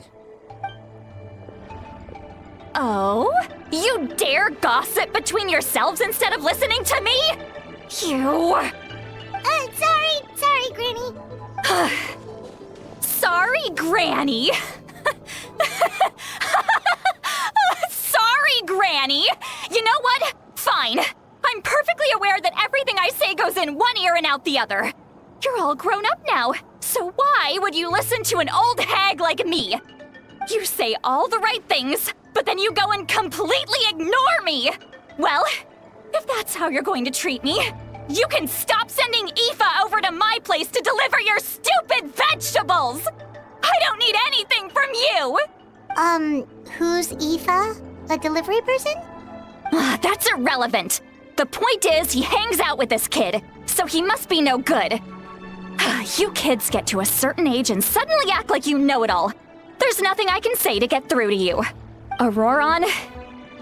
Oh? You dare gossip between yourselves instead of listening to me? You... Sorry, Granny. Sorry, Granny. Sorry, Granny. You know what? Fine. I'm perfectly aware that everything I say goes in one ear and out the other. You're all grown up now, so why would you listen to an old hag like me? You say all the right things, but then you go and completely ignore me. Well, if that's how you're going to treat me, you can stop sending Aoife over to my place to deliver your stupid vegetables! I don't need anything from you! Who's Aoife? A delivery person? That's irrelevant. The point is, he hangs out with this kid, so he must be no good. You kids get to a certain age and suddenly act like you know it all. There's nothing I can say to get through to you. Auroron,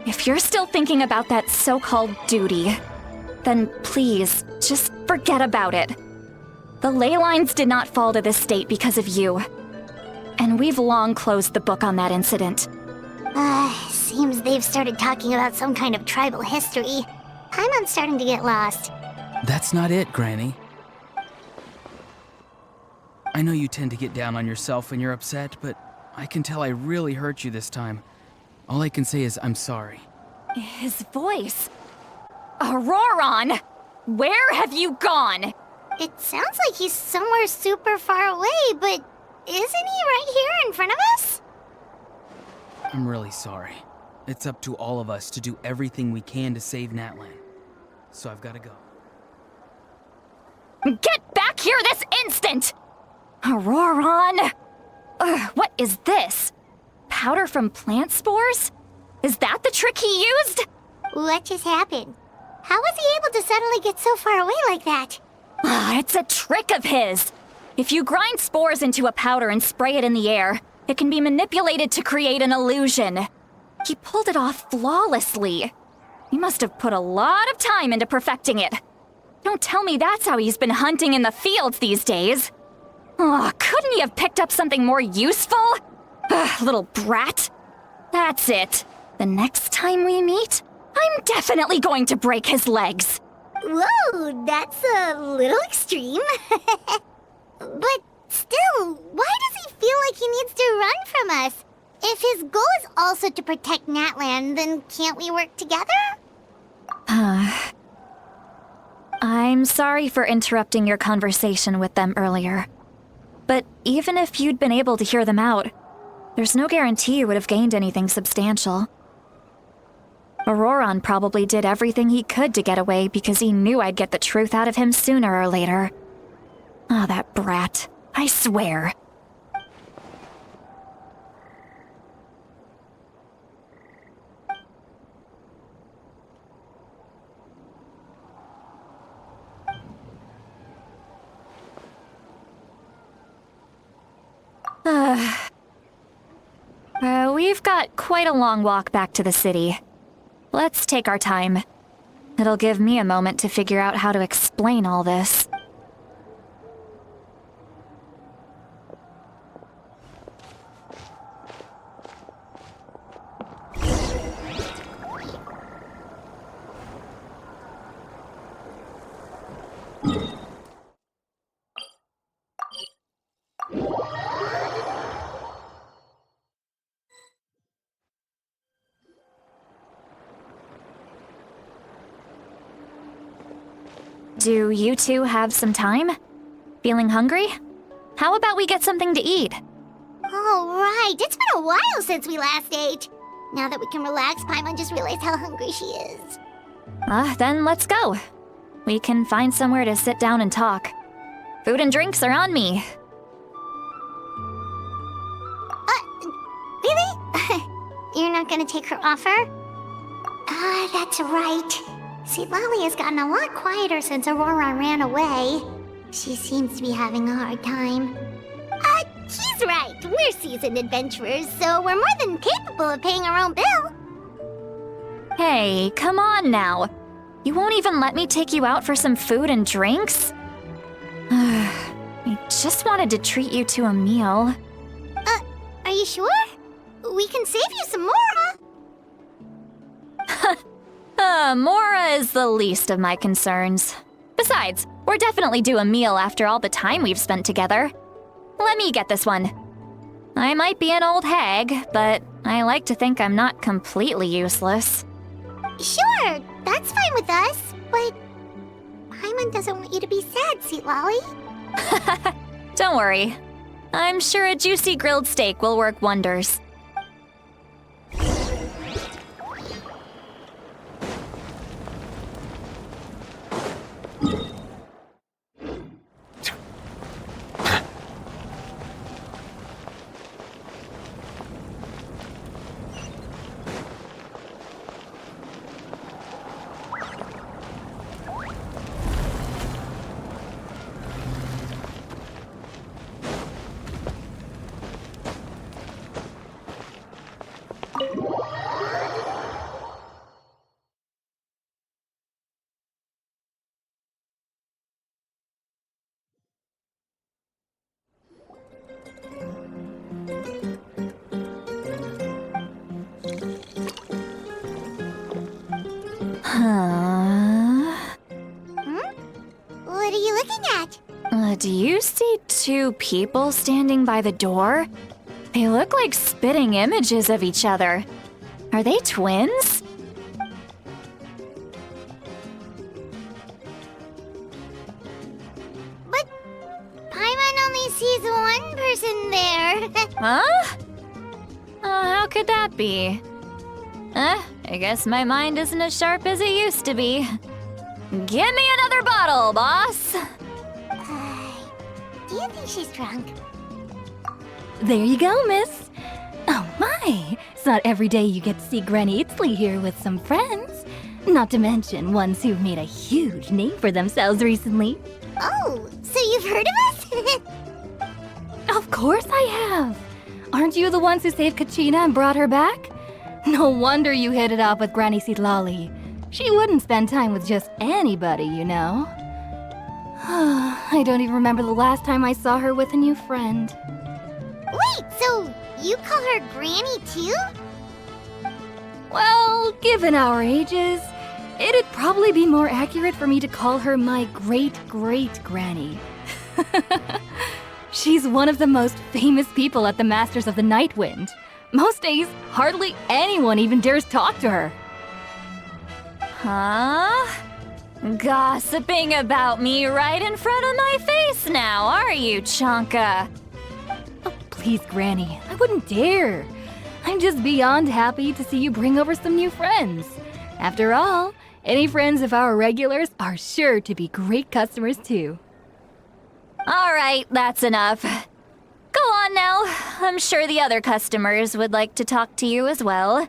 if you're still thinking about that so-called duty, then please, just forget about it. The ley lines did not fall to this state because of you. And we've long closed the book on that incident. Seems they've started talking about some kind of tribal history. I'm starting to get lost. That's not it, Granny. I know you tend to get down on yourself when you're upset, but I can tell I really hurt you this time. All I can say is I'm sorry. His voice. Auroron! Where have you gone? It sounds like he's somewhere super far away, but isn't he right here in front of us? I'm really sorry. It's up to all of us to do everything we can to save Natlan. So I've got to go. Get back here this instant! Auroron! What is this? Powder from plant spores? Is that the trick he used? What just happened? How was he able to suddenly get so far away like that? It's a trick of his. If you grind spores into a powder and spray it in the air, it can be manipulated to create an illusion. He pulled it off flawlessly. He must have put a lot of time into perfecting it. Don't tell me that's how he's been hunting in the fields these days. Oh, couldn't he have picked up something more useful? Little brat. That's it. The next time we meet, I'm definitely going to break his legs. Whoa, that's a little extreme. But still, why does he feel like he needs to run from us? If his goal is also to protect Natlan, then can't we work together? I'm sorry for interrupting your conversation with them earlier. But even if you'd been able to hear them out, there's no guarantee you would have gained anything substantial. Auroron probably did everything he could to get away because he knew I'd get the truth out of him sooner or later. Ah, that brat. I swear. We've got quite a long walk back to the city. Let's take our time. It'll give me a moment to figure out how to explain all this. Do you two have some time? Feeling hungry? How about we get something to eat? Oh, right. It's been a while since we last ate. Now that we can relax, Paimon just realized how hungry she is. Then let's go. We can find somewhere to sit down and talk. Food and drinks are on me. Really? You're not gonna take her offer? That's right. Citlali has gotten a lot quieter since Auroron ran away. She seems to be having a hard time. He's right. We're seasoned adventurers, so we're more than capable of paying our own bill. Hey, come on now. You won't even let me take you out for some food and drinks? I just wanted to treat you to a meal. Are you sure? We can save you some more. Mora is the least of my concerns. Besides, we're definitely due a meal after all the time we've spent together. Let me get this one. I might be an old hag, but I like to think I'm not completely useless. Sure, that's fine with us, but Paimon doesn't want you to be sad, Sweet Lolly. Don't worry. I'm sure a juicy grilled steak will work wonders. What are you looking at? Do you see two people standing by the door? They look like spitting images of each other. Are they twins? But Paimon only sees one person there. Huh? How could that be? I guess my mind isn't as sharp as it used to be. Give me another bottle, boss! Do you think she's drunk? There you go, miss. Oh my, it's not every day you get to see Granny Itzley here with some friends. Not to mention ones who've made a huge name for themselves recently. Oh, so you've heard of us? Of course I have. Aren't you the ones who saved Kachina and brought her back? No wonder you hit it off with Granny Sitlali. She wouldn't spend time with just anybody, you know. I don't even remember the last time I saw her with a new friend. Wait, so you call her Granny too? Well, given our ages, it'd probably be more accurate for me to call her my great-great-granny. She's one of the most famous people at the Masters of the Nightwind. Most days, hardly anyone even dares talk to her. Huh? Gossiping about me right in front of my face now, are you, Chonka? Oh, please, Granny, I wouldn't dare. I'm just beyond happy to see you bring over some new friends. After all, any friends of our regulars are sure to be great customers too. All right, that's enough. Go on now. I'm sure the other customers would like to talk to you as well.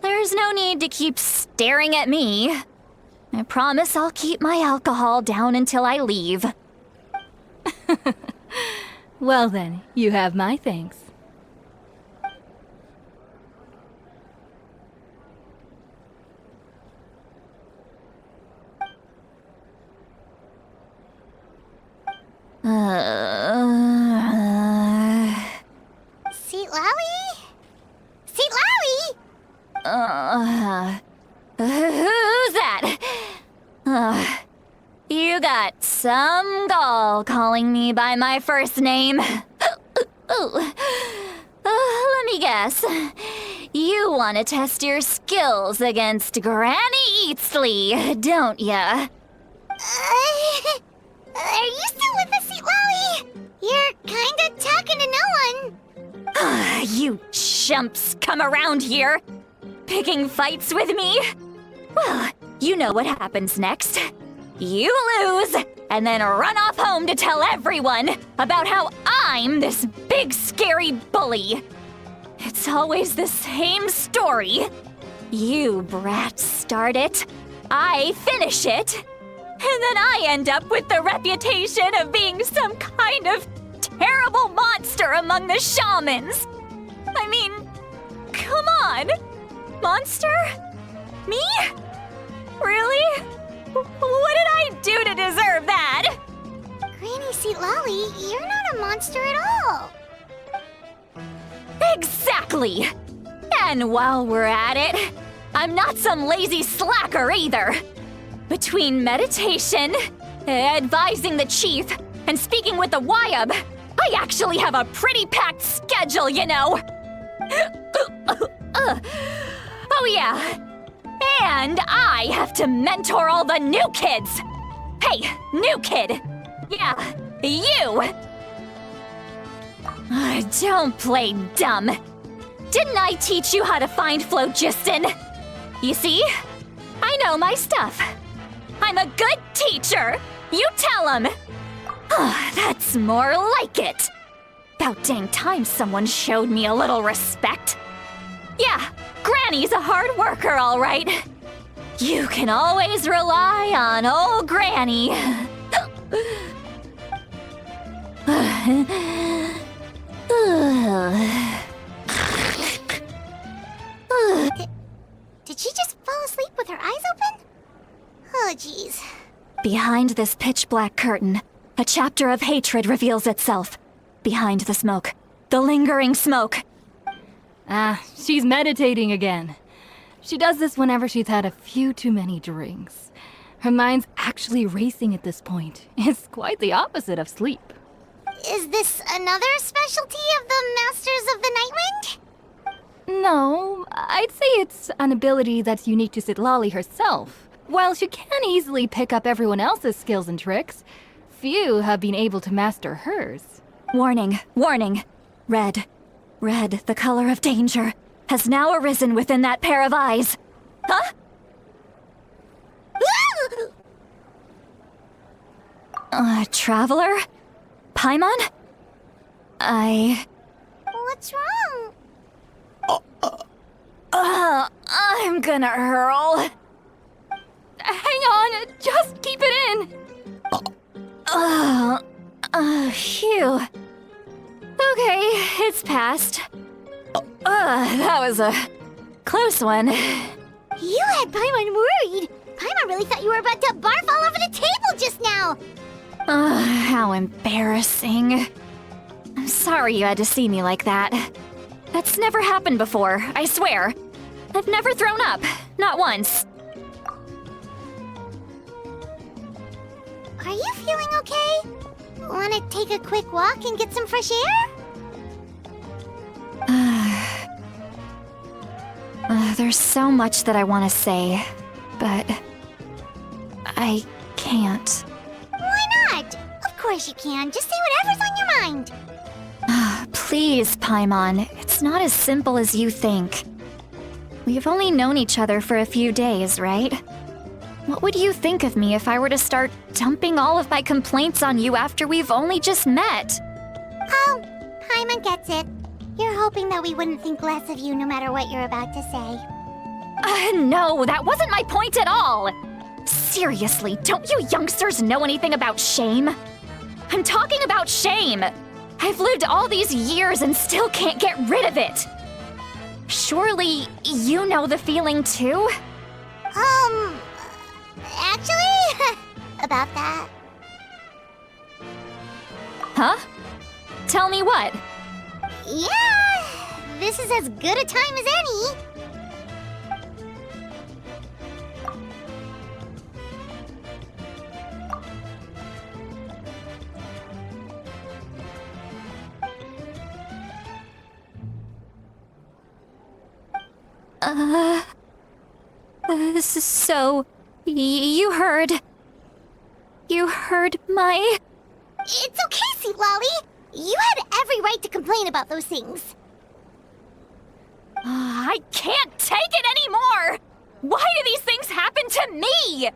There's no need to keep staring at me. I promise I'll keep my alcohol down until I leave. Well then, you have my thanks. Sitlali? Sitlali? Who's that? You got some gall calling me by my first name. Let me guess. You want to test your skills against Granny Eatsley, don't ya? Are you still with us, Sitlali? You're kinda talking to no one. You chumps come around here, picking fights with me? Well, you know what happens next. You lose, and then run off home to tell everyone about how I'm this big scary bully. It's always the same story. You brats start it, I finish it, and then I end up with the reputation of being some kind of terrible monster among the shamans. I mean, come on. Monster? Me? Really? What did I do to deserve that? Granny Seat Lolly, you're not a monster at all. Exactly! And while we're at it, I'm not some lazy slacker either. Between meditation, advising the chief, and speaking with the Wyab, I actually have a pretty packed schedule, you know. Oh yeah. And I have to mentor all the new kids. Hey, new kid. Yeah, you. Don't play dumb. Didn't I teach you how to find phlogiston? You see? I know my stuff. I'm a good teacher. You tell him. That's more like it. About dang time someone showed me a little respect. Yeah, Granny's a hard worker, all right. You can always rely on old Granny. Did she just fall asleep with her eyes open? Oh, jeez. Behind this pitch-black curtain, a chapter of hatred reveals itself. Behind the smoke, the lingering smoke. She's meditating again. She does this whenever she's had a few too many drinks. Her mind's actually racing at this point. It's quite the opposite of sleep. Is this another specialty of the Masters of the Nightwind? No, I'd say it's an ability that's unique to Citlali herself. While she can easily pick up everyone else's skills and tricks, few have been able to master hers. Warning, warning. Red, the color of danger, has now arisen within that pair of eyes. Huh? Traveler? Paimon? What's wrong? I'm gonna hurl. Hang on, just keep it in. Phew. Okay, it's passed. That was a close one. You had Paimon worried. Paimon really thought you were about to barf all over the table just now. How embarrassing. I'm sorry you had to see me like that. That's never happened before, I swear. I've never thrown up, not once. Are you feeling okay? Want to take a quick walk and get some fresh air? There's so much that I want to say, but I can't. Why not? Of course you can. Just say whatever's on your mind. Please, Paimon, it's not as simple as you think. We've only known each other for a few days, right? What would you think of me if I were to start dumping all of my complaints on you after we've only just met? Oh, Paimon gets it. You're hoping that we wouldn't think less of you no matter what you're about to say. No, that wasn't my point at all! Seriously, don't you youngsters know anything about shame? I'm talking about shame! I've lived all these years and still can't get rid of it! Surely, you know the feeling too? Actually, about that. Huh? Tell me what? Yeah, this is as good a time as any. So, you heard my... It's okay, Seat Lolly. You had every right to complain about those things. I can't take it anymore! Why do these things happen to me?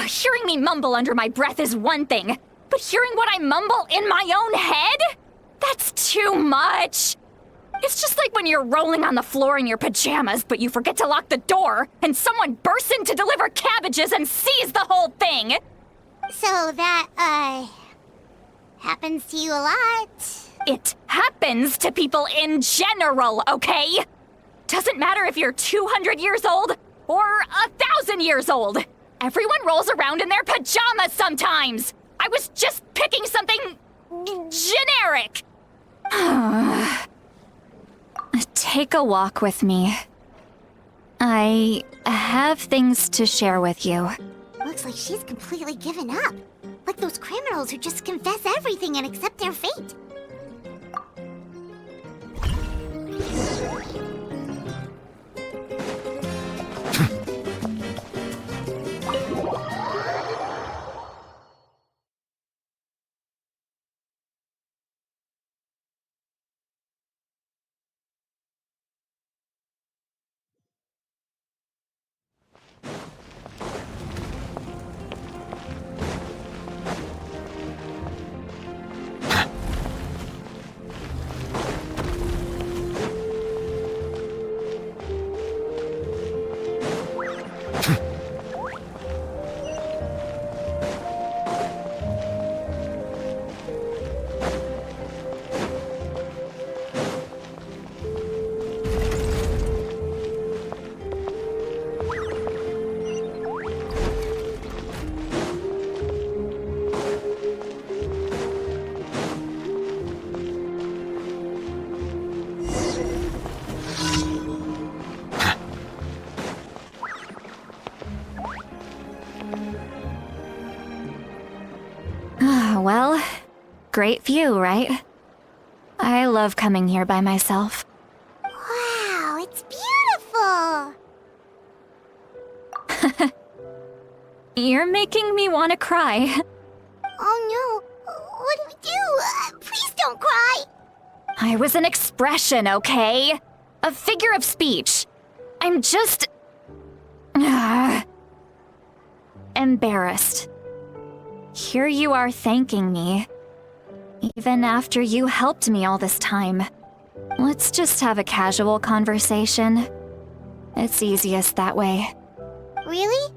Hearing me mumble under my breath is one thing, but hearing what I mumble in my own head? That's too much! It's just like when you're rolling on the floor in your pajamas, but you forget to lock the door, and someone bursts in to deliver cabbages and sees the whole thing! So that, happens to you a lot. It happens to people in general, okay? Doesn't matter if you're 200 years old Or 1,000 years old. Everyone rolls around in their pajamas sometimes. I was just picking something generic. Take a walk with me. I have things to share with you. Looks like she's completely given up. Like those criminals who just confess everything and accept their fate. Well, great view, right? I love coming here by myself. Wow, it's beautiful! You're making me want to cry. Oh no, what do we do? Please don't cry! I was an expression, okay? A figure of speech. I'm just... embarrassed. Here you are thanking me. Even after you helped me all this time. Let's just have a casual conversation. It's easiest that way. Really?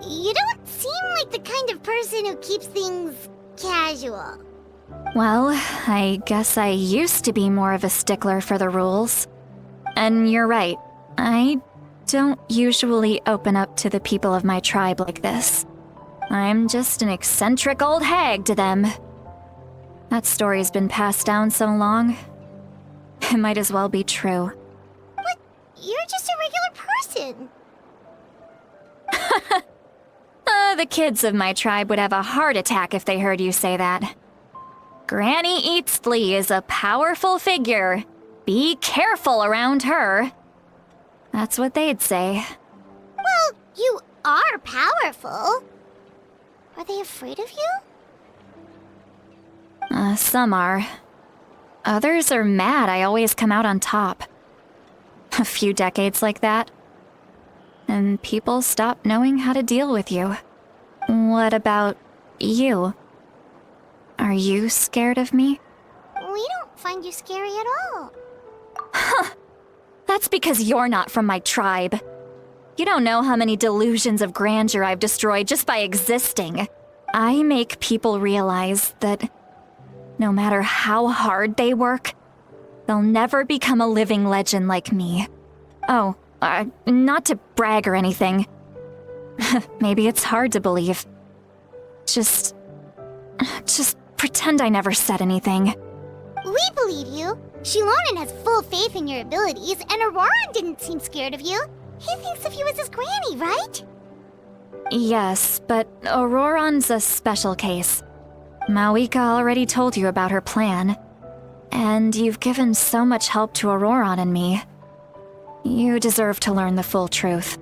You don't seem like the kind of person who keeps things casual. Well, I guess I used to be more of a stickler for the rules. And you're right, I don't usually open up to the people of my tribe like this. I'm just an eccentric old hag to them. That story's been passed down so long, it might as well be true. But you're just a regular person. The kids of my tribe would have a heart attack if they heard you say that. Granny Eatsley is a powerful figure. Be careful around her. That's what they'd say. Well, you are powerful. Are they afraid of you? Some are. Others are mad I always come out on top. A few decades like that, and people stop knowing how to deal with you. What about you? Are you scared of me? We don't find you scary at all. That's because you're not from my tribe. You don't know how many delusions of grandeur I've destroyed just by existing. I make people realize that no matter how hard they work, they'll never become a living legend like me. Oh, not to brag or anything. Maybe it's hard to believe. Just pretend I never said anything. We believe you. Shilonen has full faith in your abilities, and Auroran didn't seem scared of you. He thinks of you as his granny, right? Yes, but Auroran's a special case. Mawika already told you about her plan. And you've given so much help to Auroran and me. You deserve to learn the full truth.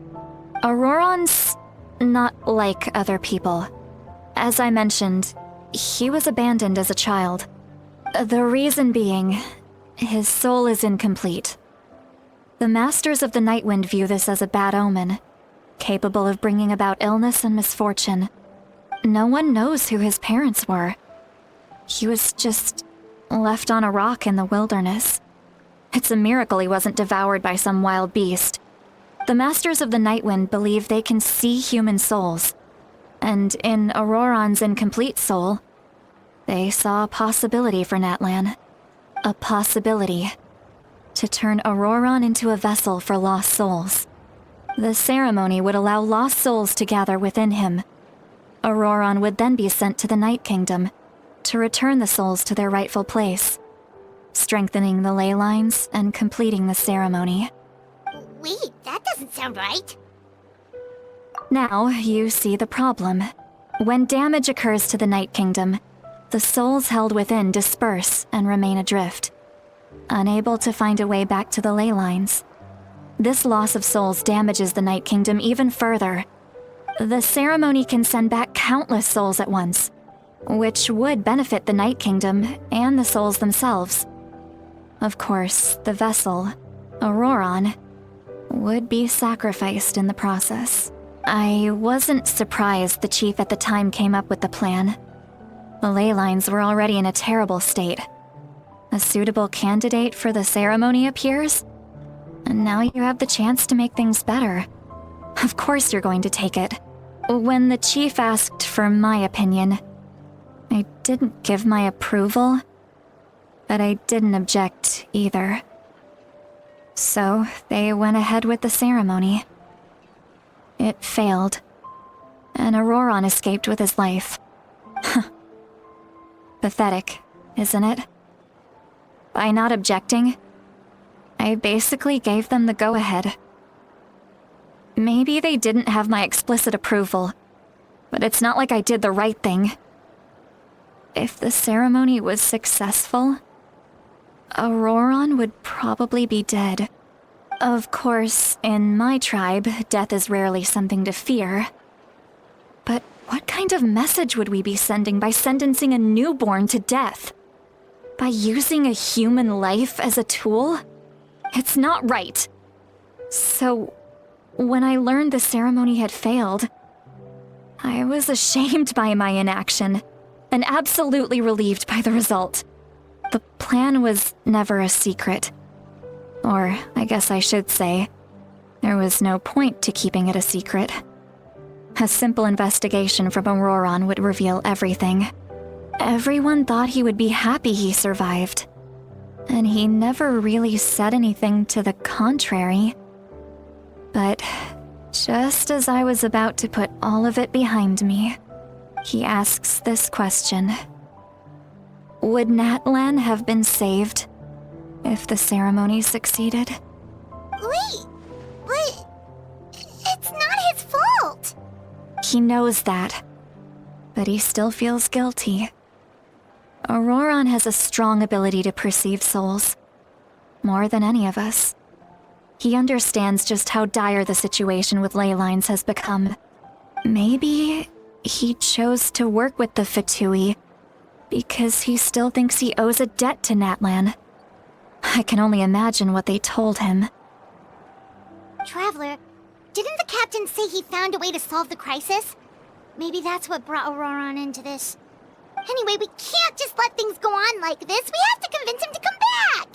Auroran's not like other people. As I mentioned, he was abandoned as a child. The reason being, his soul is incomplete. The Masters of the Nightwind view this as a bad omen, capable of bringing about illness and misfortune. No one knows who his parents were. He was just left on a rock in the wilderness. It's a miracle he wasn't devoured by some wild beast. The Masters of the Nightwind believe they can see human souls. And in Auroran's incomplete soul, they saw a possibility for Natlan. A possibility to turn Auroran into a vessel for lost souls. The ceremony would allow lost souls to gather within him. Auroron would then be sent to the Night Kingdom to return the souls to their rightful place, strengthening the ley lines and completing the ceremony. Wait, that doesn't sound right. Now you see the problem. When damage occurs to the Night Kingdom, the souls held within disperse and remain adrift, unable to find a way back to the ley lines. This loss of souls damages the Night Kingdom even further. The ceremony can send back countless souls at once, which would benefit the Night Kingdom and the souls themselves. Of course, the vessel, Auroron, would be sacrificed in the process. I wasn't surprised the chief at the time came up with the plan. The ley lines were already in a terrible state. A suitable candidate for the ceremony appears, and now you have the chance to make things better. Of course you're going to take it. When the chief asked for my opinion, I didn't give my approval, but I didn't object either. So they went ahead with the ceremony. It failed, and Auroron escaped with his life. Pathetic, isn't it? By not objecting, I basically gave them the go-ahead. Maybe they didn't have my explicit approval, but it's not like I did the right thing. If the ceremony was successful, Auroron would probably be dead. Of course, in my tribe, death is rarely something to fear. But what kind of message would we be sending by sentencing a newborn to death? By using a human life as a tool? It's not right. So, when I learned the ceremony had failed, I was ashamed by my inaction, and absolutely relieved by the result. The plan was never a secret. Or, I guess I should say, there was no point to keeping it a secret. A simple investigation from Auroron would reveal everything. Everyone thought he would be happy he survived, and he never really said anything to the contrary. But just as I was about to put all of it behind me, he asks this question. Would Natlan have been saved if the ceremony succeeded? Wait, but it's not his fault. He knows that, but he still feels guilty. Auroron has a strong ability to perceive souls, more than any of us. He understands just how dire the situation with ley lines has become. Maybe he chose to work with the Fatui because he still thinks he owes a debt to Natlan. I can only imagine what they told him. Traveler, didn't the captain say he found a way to solve the crisis? Maybe that's what brought Auroron into this. Anyway, we can't just let things go on like this. We have to convince him to come back.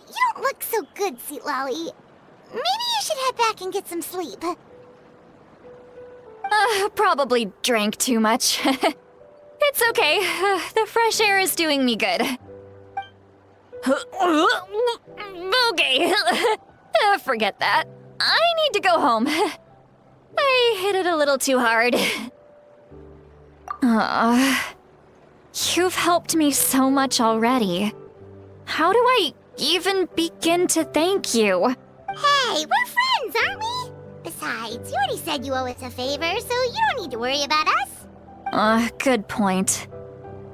You don't look so good, Sweet Lolly. Maybe you should head back and get some sleep. Probably drank too much. It's okay. The fresh air is doing me good. Okay. Forget that. I need to go home. I hit it a little too hard. You've helped me so much already. How do I even begin to thank you? Hey, we're friends, aren't we? Besides, you already said you owe us a favor, so you don't need to worry about us. Good point.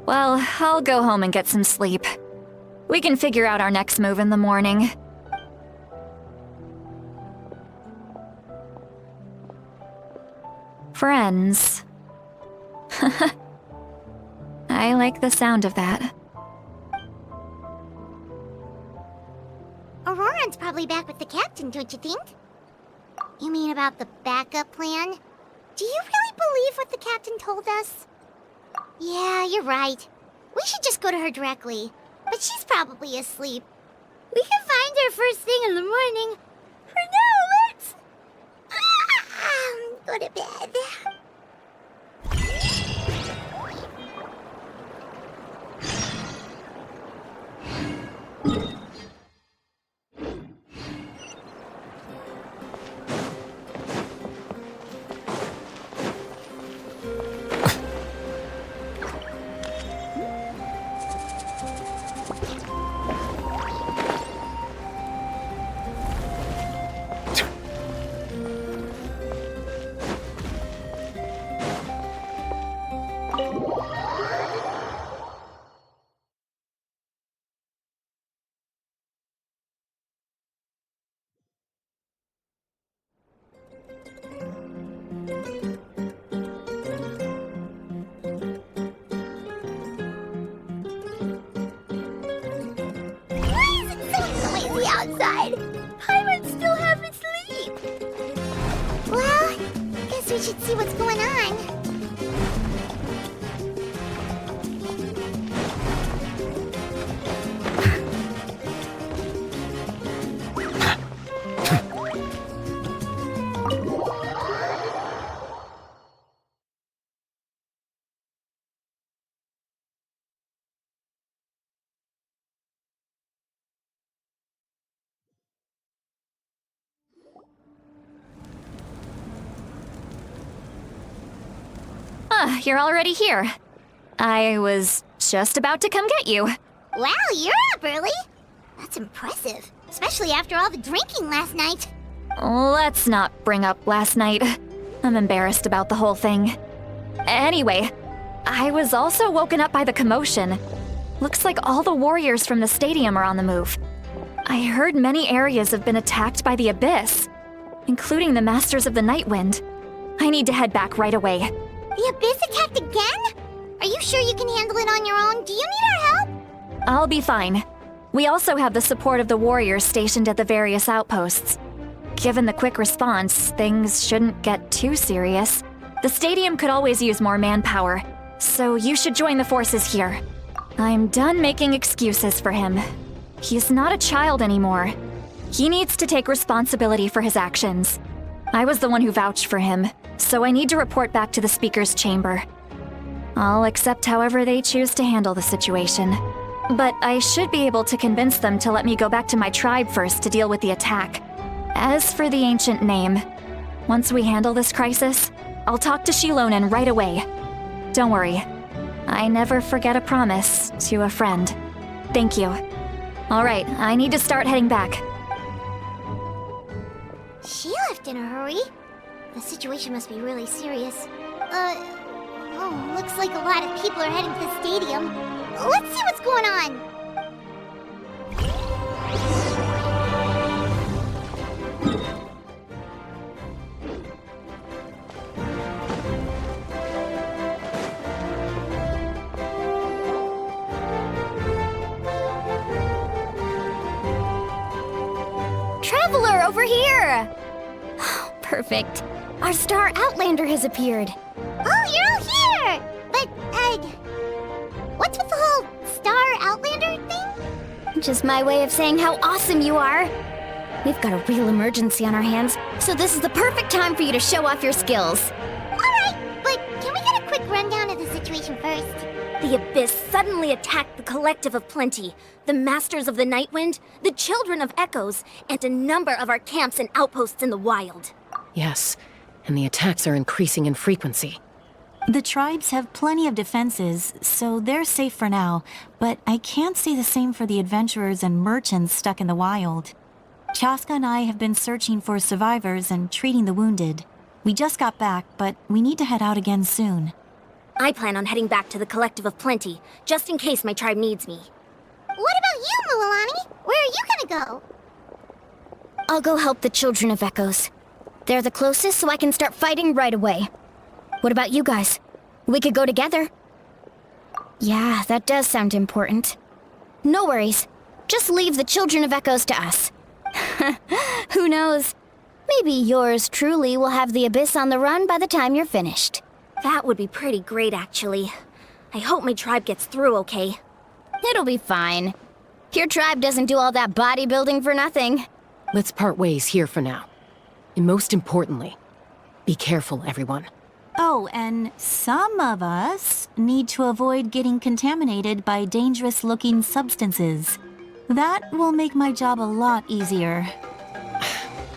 Well, I'll go home and get some sleep. We can figure out our next move in the morning. Friends. I like the sound of that. Auroron's probably back with the captain, don't you think? You mean about the backup plan? Do you really believe what the captain told us? Yeah, you're right. We should just go to her directly. But she's probably asleep. We can find her first thing in the morning. For now, let's... go to bed. outside. Pirates still haven't sleep. Well, guess we should see what's going on. You're already here. I was just about to come get you. Wow, you're up early. That's impressive, especially after all the drinking last night. Let's not bring up last night. I'm embarrassed about the whole thing. Anyway, I was also woken up by the commotion. Looks like all the warriors from the stadium are on the move. I heard many areas have been attacked by the Abyss, including the Masters of the Nightwind. I need to head back right away. The Abyss attacked again? Are you sure you can handle it on your own? Do you need our help? I'll be fine. We also have the support of the warriors stationed at the various outposts. Given the quick response, things shouldn't get too serious. The stadium could always use more manpower, so you should join the forces here. I'm done making excuses for him. He's not a child anymore. He needs to take responsibility for his actions. I was the one who vouched for him, so I need to report back to the Speaker's chamber. I'll accept however they choose to handle the situation. But I should be able to convince them to let me go back to my tribe first to deal with the attack. As for the ancient name, once we handle this crisis, I'll talk to Shilonen right away. Don't worry, I never forget a promise to a friend. Thank you. Alright, I need to start heading back. She left in a hurry. The situation must be really serious. Oh, looks like a lot of people are heading to the stadium. Let's see what's going on. Traveler, over here! Perfect. Our star Outlander has appeared. Oh, you're all here! But, what's with the whole Star Outlander thing? Just my way of saying how awesome you are. We've got a real emergency on our hands, so this is the perfect time for you to show off your skills. Alright, but can we get a quick rundown of the situation first? The Abyss suddenly attacked the Collective of Plenty, the Masters of the Nightwind, the Children of Echoes, and a number of our camps and outposts in the wild. Yes, and the attacks are increasing in frequency. The tribes have plenty of defenses, so they're safe for now, but I can't say the same for the adventurers and merchants stuck in the wild. Chaska and I have been searching for survivors and treating the wounded. We just got back, but we need to head out again soon. I plan on heading back to the Collective of Plenty, just in case my tribe needs me. What about you, Mualani? Where are you gonna go? I'll go help the Children of Echoes. They're the closest, so I can start fighting right away. What about you guys? We could go together. Yeah, that does sound important. No worries. Just leave the Children of Echoes to us. Who knows? Maybe yours truly will have the Abyss on the run by the time you're finished. That would be pretty great, actually. I hope my tribe gets through okay. It'll be fine. Your tribe doesn't do all that bodybuilding for nothing. Let's part ways here for now. And most importantly, be careful, everyone. Oh, and some of us need to avoid getting contaminated by dangerous-looking substances. That will make my job a lot easier.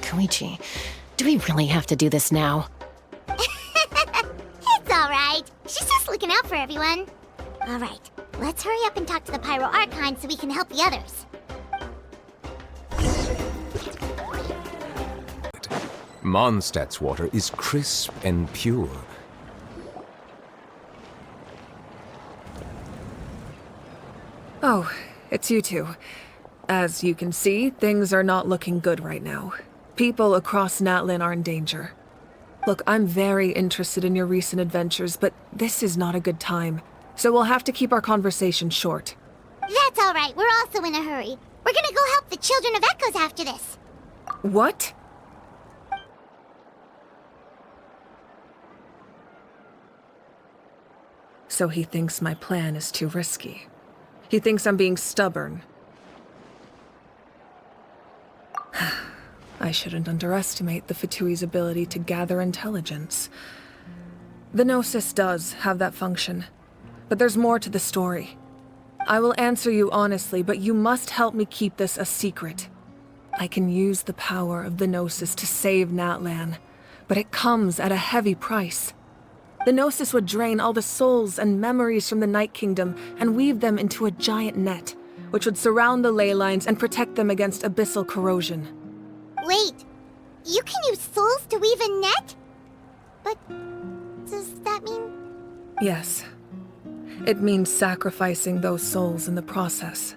Koichi, do we really have to do this now? It's alright. She's just looking out for everyone. Alright, let's hurry up and talk to the Pyro Archon so we can help the others. Mondstadt's water is crisp and pure. Oh, it's you two. As you can see, things are not looking good right now. People across Natlan are in danger. Look, I'm very interested in your recent adventures, but this is not a good time. So we'll have to keep our conversation short. That's alright, we're also in a hurry. We're gonna go help the Children of Echoes after this. What? So he thinks my plan is too risky. He thinks I'm being stubborn. I shouldn't underestimate the Fatui's ability to gather intelligence. The Gnosis does have that function, but there's more to the story. I will answer you honestly, but you must help me keep this a secret. I can use the power of the Gnosis to save Natlan, but it comes at a heavy price. The Gnosis would drain all the souls and memories from the Night Kingdom and weave them into a giant net, which would surround the ley lines and protect them against abyssal corrosion. Wait, you can use souls to weave a net? But does that mean... Yes. It means sacrificing those souls in the process.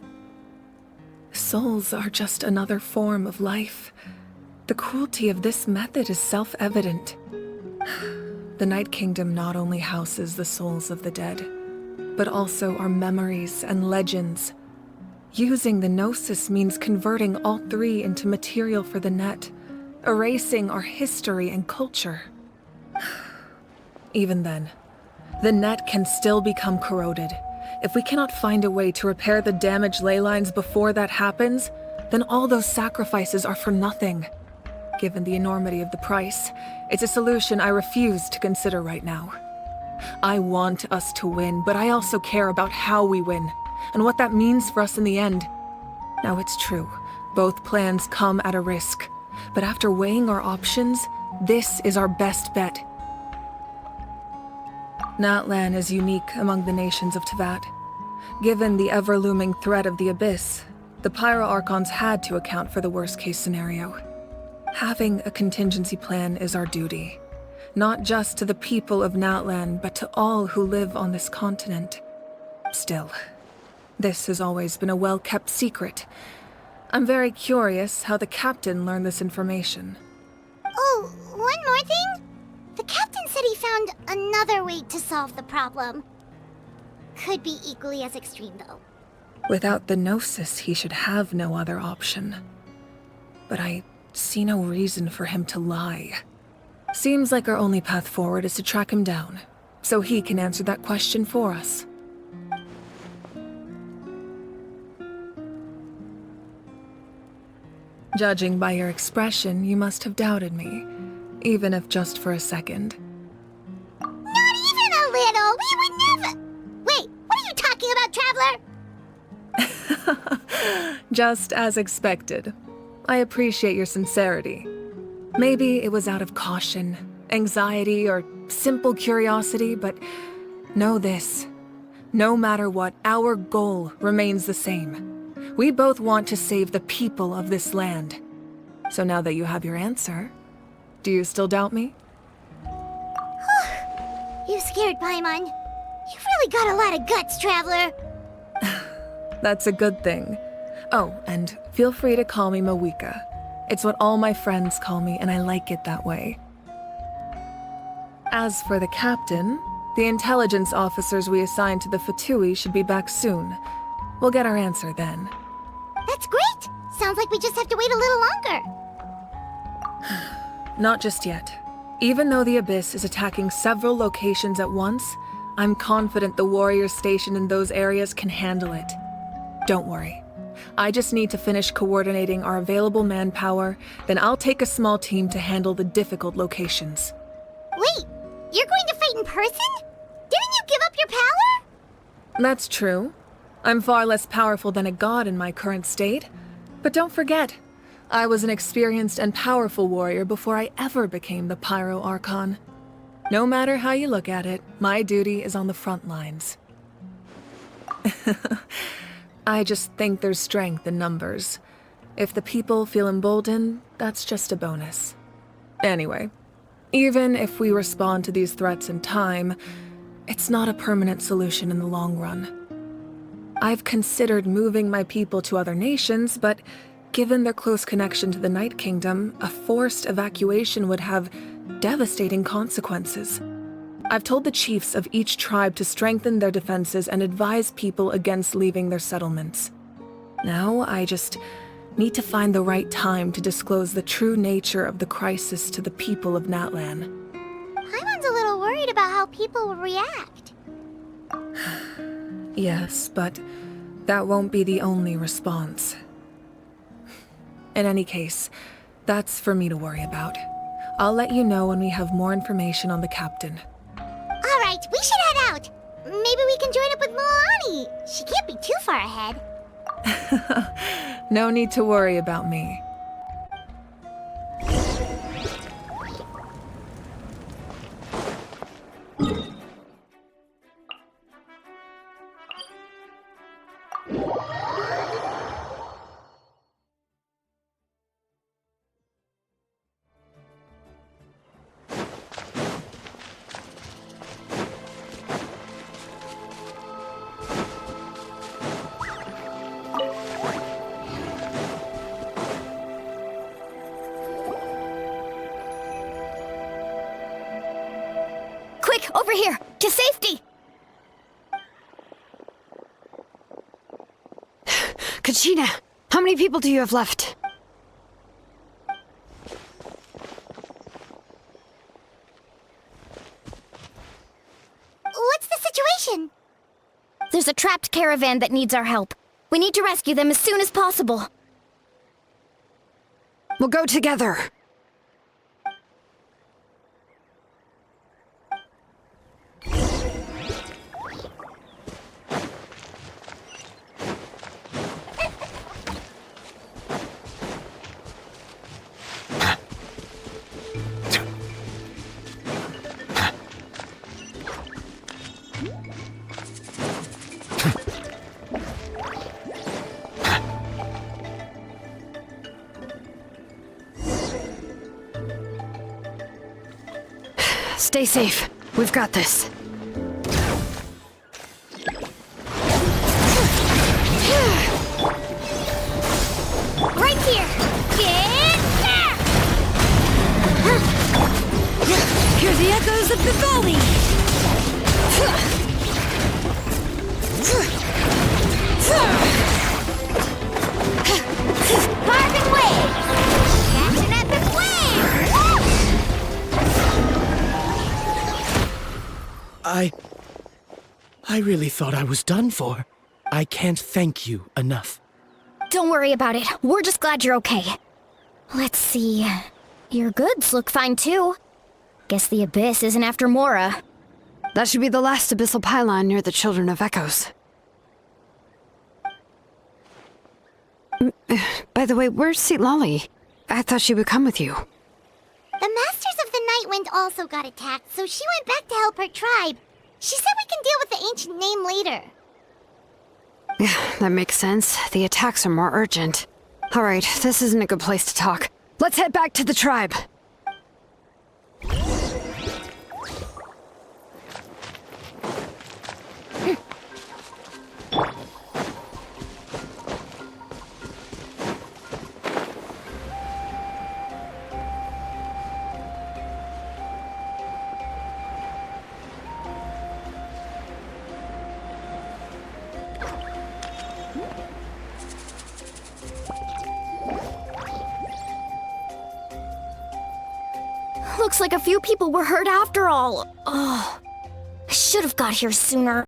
Souls are just another form of life. The cruelty of this method is self-evident. The Night Kingdom not only houses the souls of the dead, but also our memories and legends. Using the Gnosis means converting all three into material for the net, erasing our history and culture. Even then, the net can still become corroded. If we cannot find a way to repair the damaged ley lines before that happens, then all those sacrifices are for nothing. Given the enormity of the price, it's a solution I refuse to consider right now. I want us to win, but I also care about how we win, and what that means for us in the end. Now it's true, both plans come at a risk, but after weighing our options, this is our best bet. Natlan is unique among the nations of Teyvat. Given the ever-looming threat of the Abyss, the Pyro-Archons had to account for the worst-case scenario. Having a contingency plan is our duty, not just to the people of Natlan, but to all who live on this continent. Still, this has always been a well-kept secret. I'm very curious how the captain learned this information. Oh, one more thing? The captain said he found another way to solve the problem. Could be equally as extreme, though. Without the Gnosis, he should have no other option. But I see no reason for him to lie. Seems like our only path forward is to track him down, so he can answer that question for us. Judging by your expression, you must have doubted me, even if just for a second. Not even a little! We would never... Wait, what are you talking about, Traveler? Just as expected. I appreciate your sincerity. Maybe it was out of caution, anxiety, or simple curiosity, but know this. No matter what, our goal remains the same. We both want to save the people of this land. So now that you have your answer, do you still doubt me? You scared Paimon. You've really got a lot of guts, Traveler. That's a good thing. Oh, and feel free to call me Mawika. It's what all my friends call me, and I like it that way. As for the captain, the intelligence officers we assigned to the Fatui should be back soon. We'll get our answer then. That's great! Sounds like we just have to wait a little longer. Not just yet. Even though the Abyss is attacking several locations at once, I'm confident the warriors stationed in those areas can handle it. Don't worry. I just need to finish coordinating our available manpower, then I'll take a small team to handle the difficult locations. Wait, you're going to fight in person? Didn't you give up your power? That's true. I'm far less powerful than a god in my current state. But don't forget, I was an experienced and powerful warrior before I ever became the Pyro-Archon. No matter how you look at it, my duty is on the front lines. I just think there's strength in numbers. If the people feel emboldened, that's just a bonus. Anyway, even if we respond to these threats in time, it's not a permanent solution in the long run. I've considered moving my people to other nations, but given their close connection to the Night Kingdom, a forced evacuation would have devastating consequences. I've told the chiefs of each tribe to strengthen their defenses and advise people against leaving their settlements. Now I just need to find the right time to disclose the true nature of the crisis to the people of Natlan. Paimon's a little worried about how people will react. Yes, but that won't be the only response. In any case, that's for me to worry about. I'll let you know when we have more information on the captain. Alright, we should head out. Maybe we can join up with Milani. She can't be too far ahead. No need to worry about me. Quick, over here! To safety! Kachina, how many people do you have left? What's the situation? There's a trapped caravan that needs our help. We need to rescue them as soon as possible. We'll go together. Stay safe. We've got this. Right here! Get there! Hear the echoes of the valley! Carbon wave! Catch an epic wave! I really thought I was done for. I can't thank you enough. Don't worry about it. We're just glad you're okay. Let's see. Your goods look fine too. Guess the Abyss isn't after Mora. That should be the last abyssal pylon near the Children of Echoes. By the way, where's Lolly? I thought she would come with you. The Masters of the Night Wind also got attacked, so she went back to help her tribe. She said we can deal with the ancient name later. Yeah, that makes sense. The attacks are more urgent. Alright, this isn't a good place to talk. Let's head back to the tribe. Looks like a few people were hurt after all. Oh, I should have got here sooner.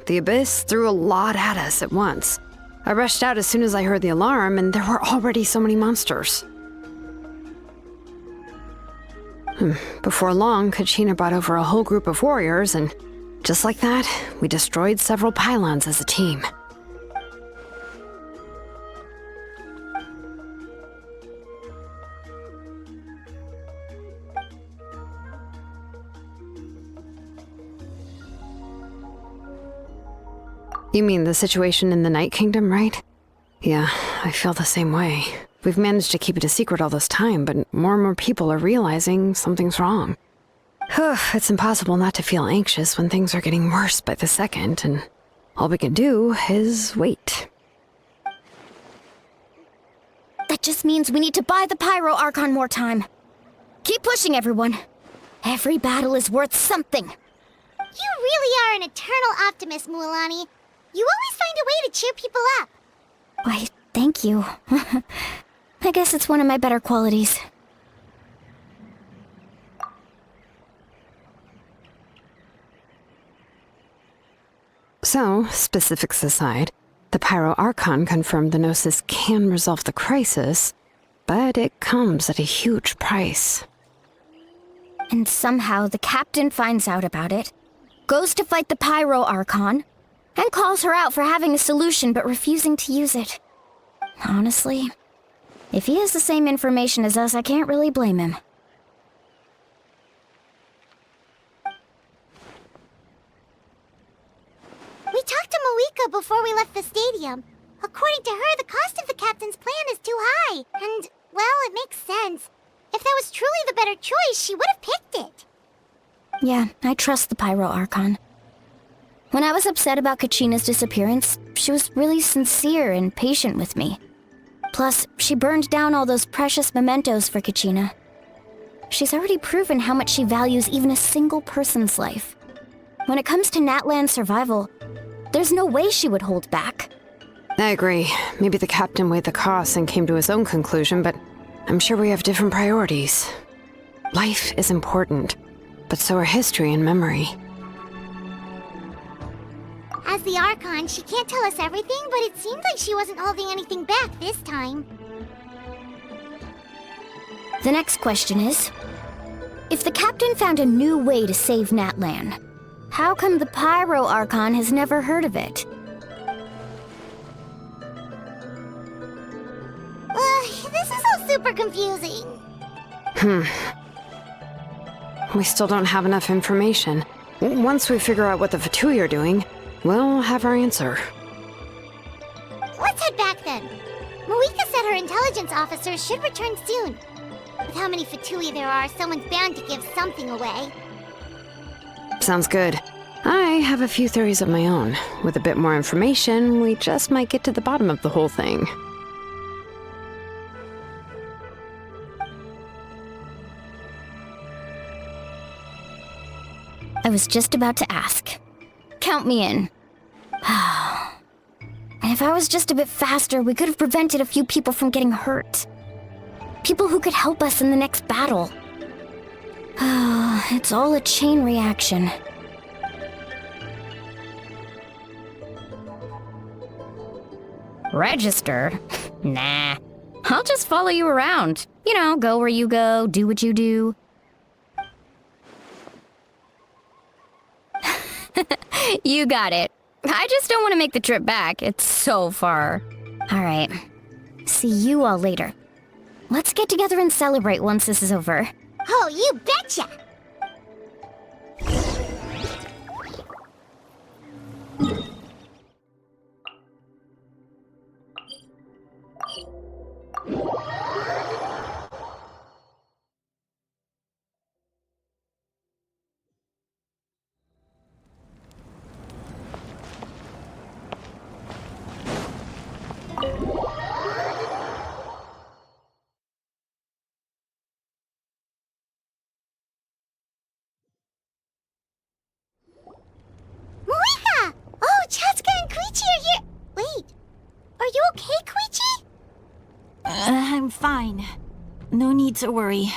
The Abyss threw a lot at us at once. I rushed out as soon as I heard the alarm, and there were already so many monsters. Before long, Kachina brought over a whole group of warriors, and just like that, we destroyed several pylons as a team. You mean the situation in the Night Kingdom, right? Yeah, I feel the same way. We've managed to keep it a secret all this time, but more and more people are realizing something's wrong. It's impossible not to feel anxious when things are getting worse by the second, and all we can do is wait. That just means we need to buy the Pyro Archon more time. Keep pushing, everyone. Every battle is worth something. You really are an eternal optimist, Mualani. You always find a way to cheer people up. Why, thank you. I guess it's one of my better qualities. So, specifics aside, the Pyro Archon confirmed the Gnosis can resolve the crisis, but it comes at a huge price. And somehow the captain finds out about it, goes to fight the Pyro Archon, and calls her out for having a solution but refusing to use it. Honestly, if he has the same information as us, I can't really blame him. We talked to Moika before we left the stadium. According to her, the cost of the captain's plan is too high. And, well, it makes sense. If that was truly the better choice, she would have picked it. Yeah, I trust the Pyro Archon. When I was upset about Kachina's disappearance, she was really sincere and patient with me. Plus, she burned down all those precious mementos for Kachina. She's already proven how much she values even a single person's life. When it comes to Natlan's survival, there's no way she would hold back. I agree. Maybe the captain weighed the costs and came to his own conclusion, but I'm sure we have different priorities. Life is important, but so are history and memory. As the Archon, she can't tell us everything, but it seemed like she wasn't holding anything back this time. The next question is, if the captain found a new way to save Natlan, how come the Pyro Archon has never heard of it? This is all super confusing. We still don't have enough information. Once we figure out what the Fatui are doing, we'll have our answer. Let's head back then. Moika said her intelligence officers should return soon. With how many Fatui there are, someone's bound to give something away. Sounds good. I have a few theories of my own. With a bit more information, we just might get to the bottom of the whole thing. I was just about to ask. Count me in. And if I was just a bit faster, we could have prevented a few people from getting hurt. People who could help us in the next battle. It's all a chain reaction. Register? Nah. I'll just follow you around. You know, go where you go, do what you do. You got it. I just don't want to make the trip back. It's so far. All right. See you all later. Let's get together and celebrate once this is over. Oh, you betcha! Moika! Oh, Chaska and Koichi are here! Wait, are you okay, Koichi? I'm fine. No need to worry.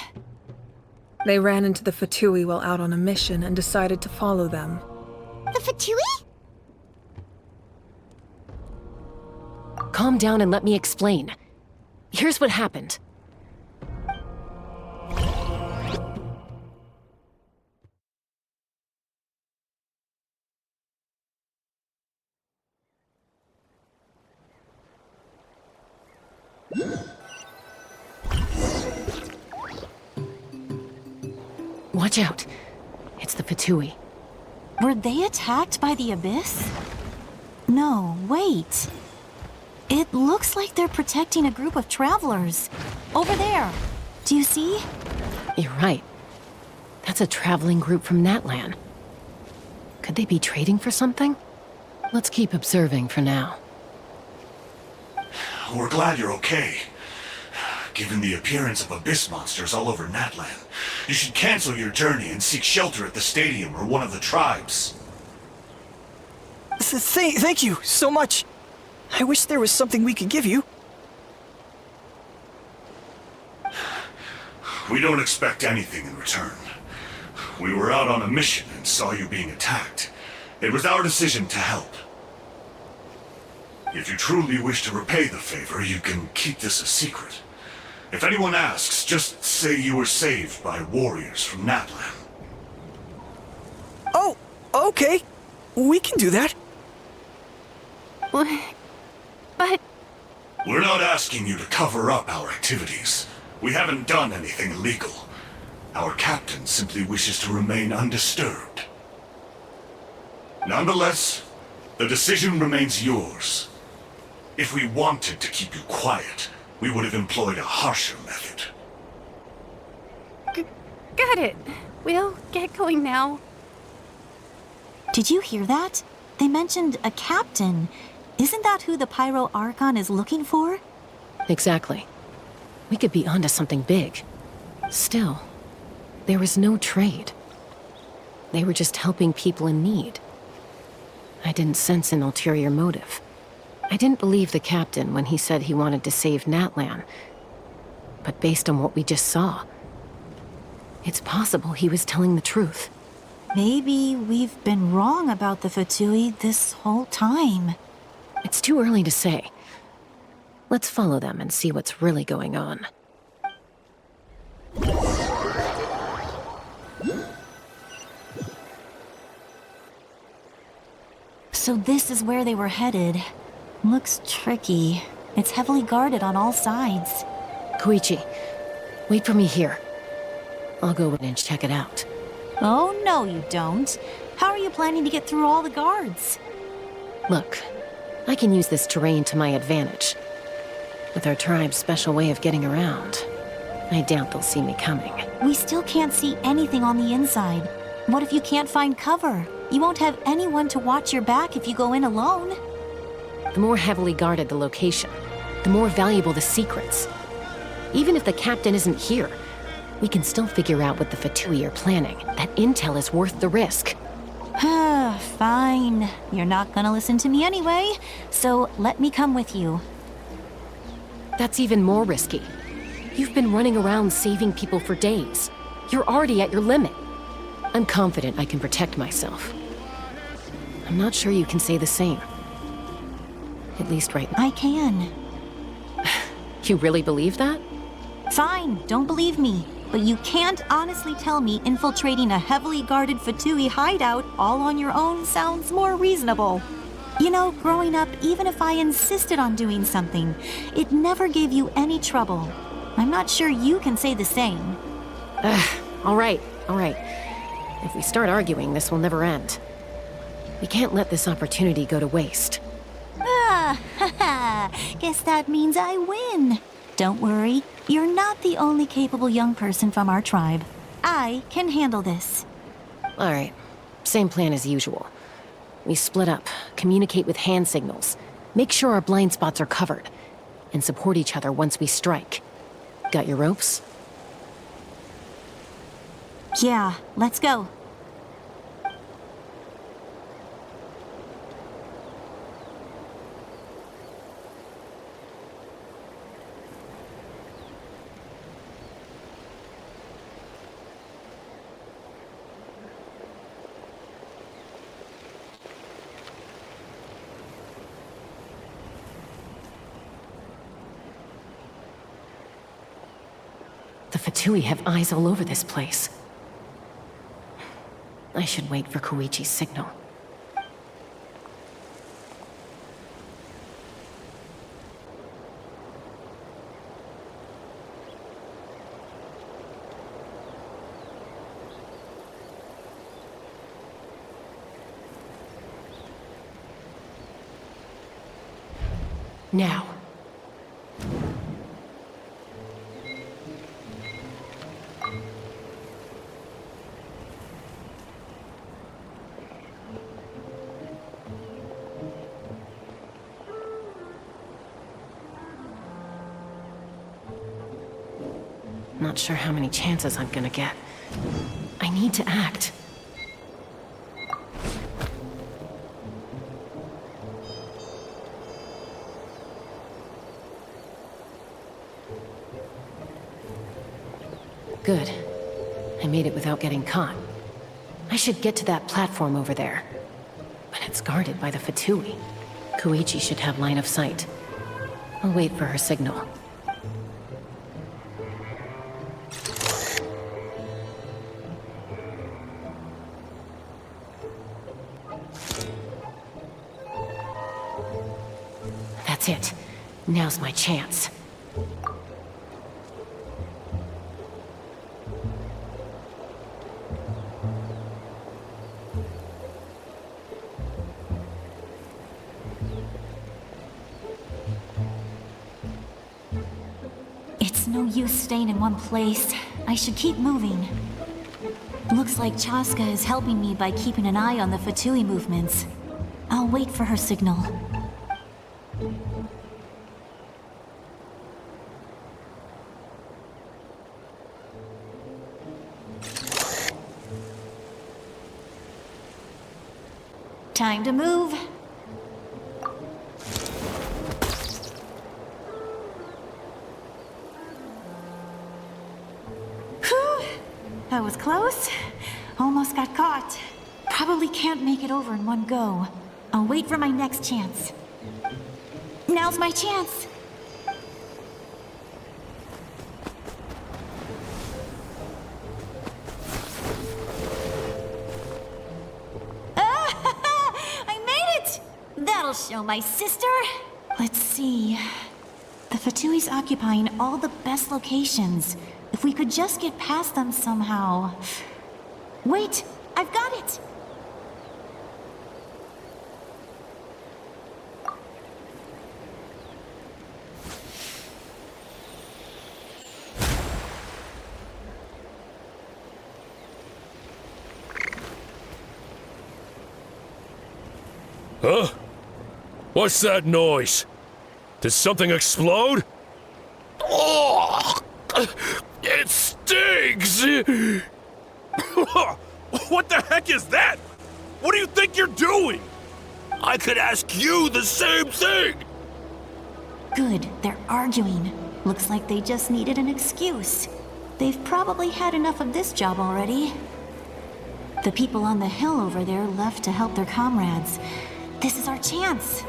They ran into the Fatui while out on a mission and decided to follow them. The Fatui? Calm down and let me explain. Here's what happened. Watch out. It's the Fatui. Were they attacked by the Abyss? No, wait. It looks like they're protecting a group of travelers. Over there. Do you see? You're right. That's a traveling group from Natlan. Could they be trading for something? Let's keep observing for now. We're glad you're okay. Given the appearance of abyss monsters all over Natlan, you should cancel your journey and seek shelter at the stadium or one of the tribes. Thank you so much. I wish there was something we could give you. We don't expect anything in return. We were out on a mission and saw you being attacked. It was our decision to help. If you truly wish to repay the favor, you can keep this a secret. If anyone asks, just say you were saved by warriors from Natlan. Oh, okay. We can do that. But... We're not asking you to cover up our activities. We haven't done anything illegal. Our captain simply wishes to remain undisturbed. Nonetheless, the decision remains yours. If we wanted to keep you quiet, we would have employed a harsher method. Got it. We'll get going now. Did you hear that? They mentioned a captain. Isn't that who the Pyro Archon is looking for? Exactly. We could be onto something big. Still, there was no trade. They were just helping people in need. I didn't sense an ulterior motive. I didn't believe the captain when he said he wanted to save Natlan. But based on what we just saw, it's possible he was telling the truth. Maybe we've been wrong about the Fatui this whole time. It's too early to say. Let's follow them and see what's really going on. So this is where they were headed. Looks tricky. It's heavily guarded on all sides. Koichi, wait for me here. I'll go in and check it out. Oh, no you don't. How are you planning to get through all the guards? Look, I can use this terrain to my advantage. With our tribe's special way of getting around, I doubt they'll see me coming. We still can't see anything on the inside. What if you can't find cover? You won't have anyone to watch your back if you go in alone. The more heavily guarded the location, the more valuable the secrets. Even if the captain isn't here, we can still figure out what the Fatui are planning. That intel is worth the risk. Fine. You're not gonna listen to me anyway, so let me come with you. That's even more risky. You've been running around saving people for days. You're already at your limit. I'm confident I can protect myself. I'm not sure you can say the same. At least right now. I can. You really believe that? Fine, don't believe me. But you can't honestly tell me infiltrating a heavily guarded Fatui hideout all on your own sounds more reasonable. You know, growing up, even if I insisted on doing something, it never gave you any trouble. I'm not sure you can say the same. All right. If we start arguing, this will never end. We can't let this opportunity go to waste. Guess that means I win. Don't worry, you're not the only capable young person from our tribe. I can handle this. All right, same plan as usual. We split up, communicate with hand signals, make sure our blind spots are covered, and support each other once we strike. Got your ropes? Yeah, let's go. The Fatui have eyes all over this place. I should wait for Koichi's signal. Now. Not sure how many chances I'm gonna get. I need to act. Good. I made it without getting caught. I should get to that platform over there. But it's guarded by the Fatui. Koichi should have line of sight. I'll wait for her signal. That's it. Now's my chance. It's no use staying in one place. I should keep moving. Looks like Chaska is helping me by keeping an eye on the Fatui movements. I'll wait for her signal. Time to move. Whew! That was close. Almost got caught. Probably can't make it over in one go. I'll wait for my next chance. Now's my chance. That'll show my sister. Let's see. The Fatui's occupying all the best locations. If we could just get past them somehow. Wait, I've got it! Huh? What's that noise? Did something explode? Oh! It stings! What the heck is that? What do you think you're doing? I could ask you the same thing! Good, they're arguing. Looks like they just needed an excuse. They've probably had enough of this job already. The people on the hill over there left to help their comrades. This is our chance.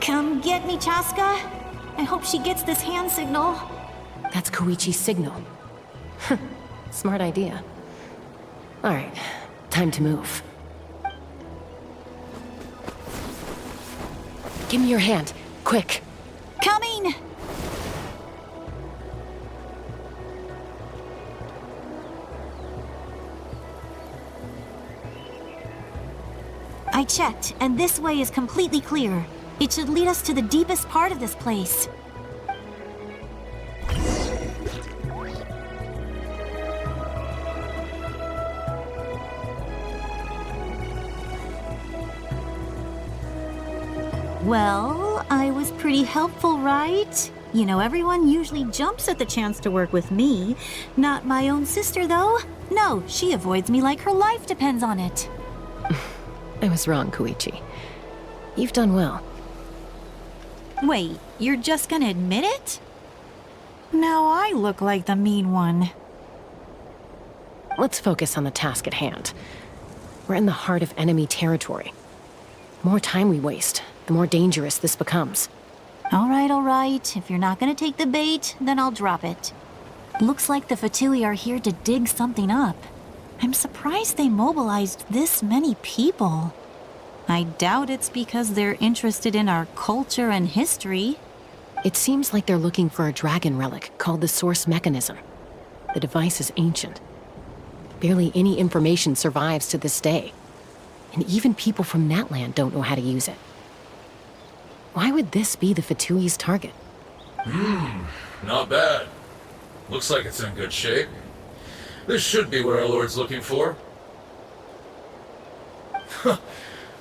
Come get me, Chaska. I hope she gets this hand signal. That's Koichi's signal. Smart idea. Alright, time to move. Give me your hand, quick. Coming! I checked, and this way is completely clear. It should lead us to the deepest part of this place. Well, I was pretty helpful, right? You know, everyone usually jumps at the chance to work with me. Not my own sister, though. No, she avoids me like her life depends on it. I was wrong, Koichi. You've done well. Wait, you're just gonna admit it? Now I look like the mean one. Let's focus on the task at hand. We're in the heart of enemy territory. The more time we waste, the more dangerous this becomes. All right. If you're not gonna take the bait, then I'll drop it. Looks like the Fatui are here to dig something up. I'm surprised they mobilized this many people. I doubt it's because they're interested in our culture and history. It seems like they're looking for a dragon relic called the Source Mechanism. The device is ancient. Barely any information survives to this day. And even people from Natland don't know how to use it. Why would this be the Fatui's target? Not bad. Looks like it's in good shape. This should be what our Lord's looking for.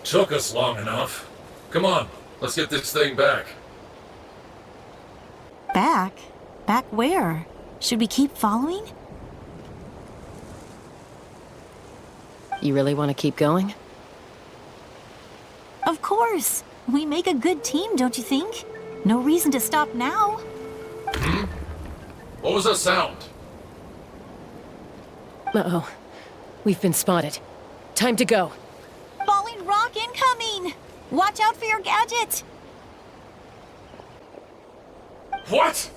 Took us long enough. Come on, let's get this thing back. Back? Back where? Should we keep following? You really want to keep going? Of course. We make a good team, don't you think? No reason to stop now. What was that sound? Uh-oh. We've been spotted. Time to go. Falling rock incoming! Watch out for your gadget! What?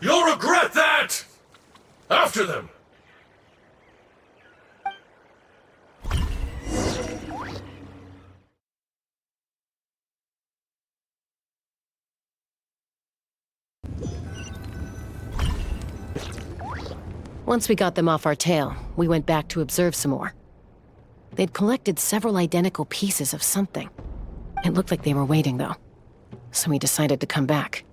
You'll regret that! After them! Once we got them off our tail, we went back to observe some more. They'd collected several identical pieces of something. It looked like they were waiting, though. So we decided to come back.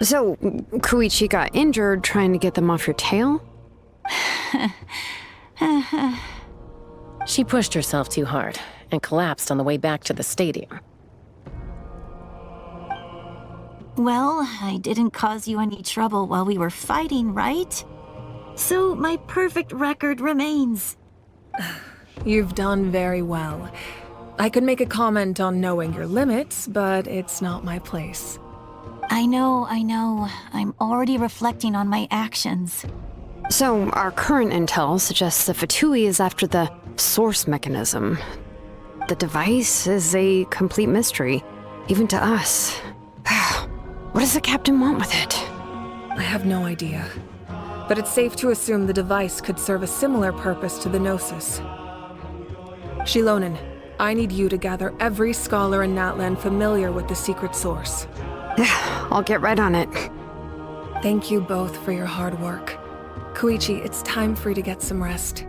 So, Koichi got injured trying to get them off your tail? She pushed herself too hard and collapsed on the way back to the stadium. Well, I didn't cause you any trouble while we were fighting, right? So my perfect record remains. You've done very well. I could make a comment on knowing your limits, but it's not my place. I know. I'm already reflecting on my actions. So, our current intel suggests the Fatui is after the source mechanism. The device is a complete mystery, even to us. What does the captain want with it? I have no idea. But it's safe to assume the device could serve a similar purpose to the Gnosis. Shilonen, I need you to gather every scholar in Natlan familiar with the secret source. I'll get right on it. Thank you both for your hard work. Koichi, it's time for you to get some rest.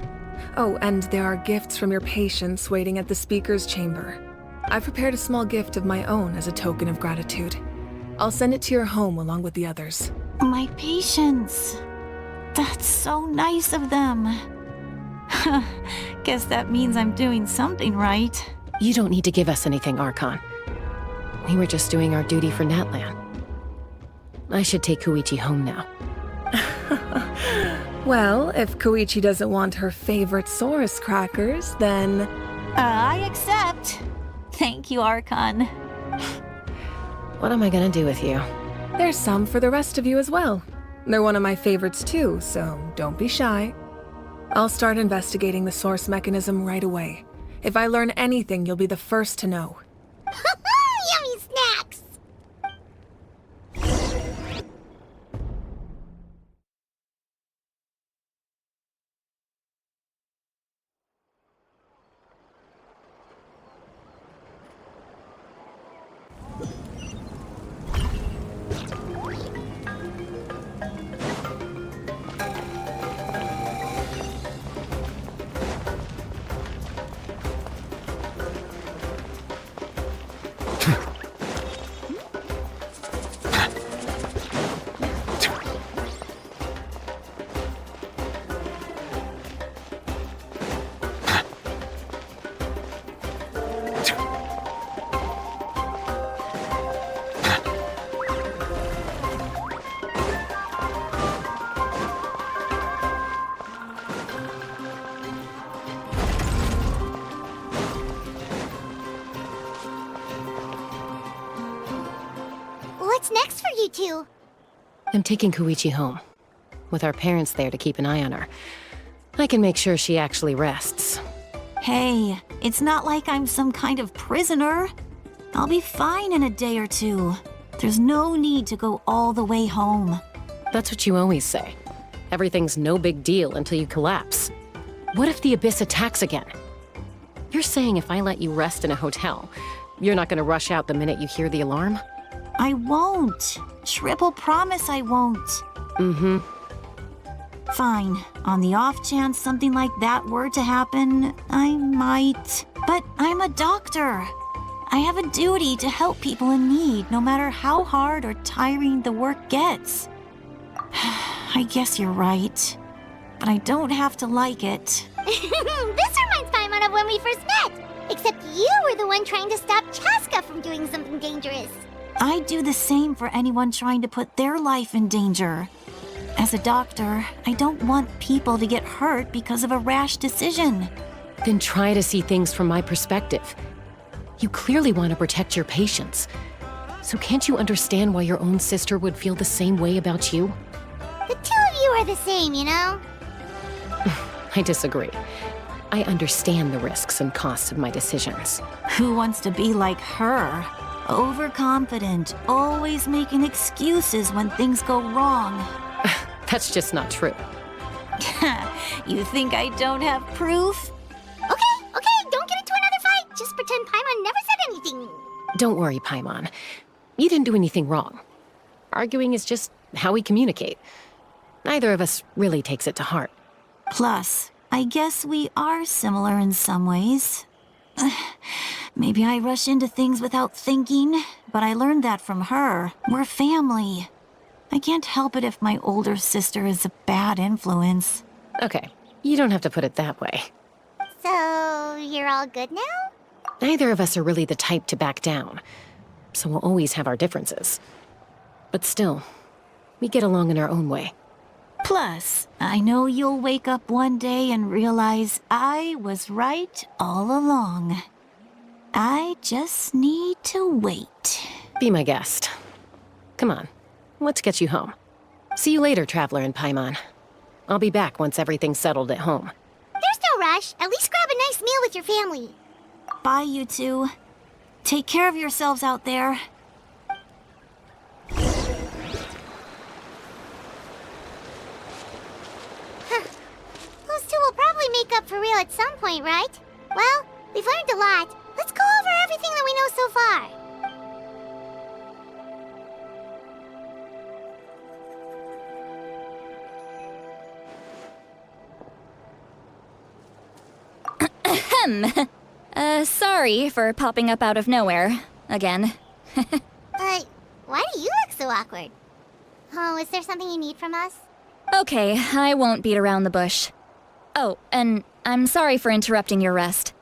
Oh, and there are gifts from your patients waiting at the speaker's chamber. I've prepared a small gift of my own as a token of gratitude. I'll send it to your home along with the others. My patients. That's so nice of them. Guess that means I'm doing something right. You don't need to give us anything, Archon. We were just doing our duty for Natlan. I should take Koichi home now. Well, if Koichi doesn't want her favorite Saurus crackers, then... I accept. Thank you, Archon. What am I gonna do with you? There's some for the rest of you as well. They're one of my favorites too, so don't be shy. I'll start investigating the source mechanism right away. If I learn anything, you'll be the first to know. Yummy snacks! What's next for you two? I'm taking Koichi home. With our parents there to keep an eye on her, I can make sure she actually rests. Hey, it's not like I'm some kind of prisoner. I'll be fine in a day or two. There's no need to go all the way home. That's what you always say. Everything's no big deal until you collapse. What if the Abyss attacks again? You're saying if I let you rest in a hotel, you're not gonna rush out the minute you hear the alarm? I won't. Triple promise I won't. Mm-hmm. Fine. On the off chance something like that were to happen, I might. But I'm a doctor. I have a duty to help people in need, no matter how hard or tiring the work gets. I guess you're right. But I don't have to like it. This reminds Paimon of when we first met. Except you were the one trying to stop Chaska from doing something dangerous. I'd do the same for anyone trying to put their life in danger. As a doctor, I don't want people to get hurt because of a rash decision. Then try to see things from my perspective. You clearly want to protect your patients. So can't you understand why your own sister would feel the same way about you? The two of you are the same, you know? I disagree. I understand the risks and costs of my decisions. Who wants to be like her? Overconfident, always making excuses when things go wrong. That's just not true. You think I don't have proof? Okay, don't get into another fight. Just pretend Paimon never said anything. Don't worry, Paimon. You didn't do anything wrong. Arguing is just how we communicate. Neither of us really takes it to heart. Plus, I guess we are similar in some ways. Maybe I rush into things without thinking, but I learned that from her. We're family. I can't help it if my older sister is a bad influence. Okay, you don't have to put it that way. So, you're all good now? Neither of us are really the type to back down, so we'll always have our differences. But still, we get along in our own way. Plus, I know you'll wake up one day and realize I was right all along. I just need to wait. Be my guest. Come on, let's get you home. See you later, Traveler and Paimon. I'll be back once everything's settled at home. There's no rush. At least grab a nice meal with your family. Bye, you two. Take care of yourselves out there. Those two will probably make up for real at some point, right? Well, we've learned a lot. Let's go over everything that we know so far. Sorry for popping up out of nowhere. Again. Why do you look so awkward? Oh, is there something you need from us? Okay, I won't beat around the bush. Oh, and I'm sorry for interrupting your rest.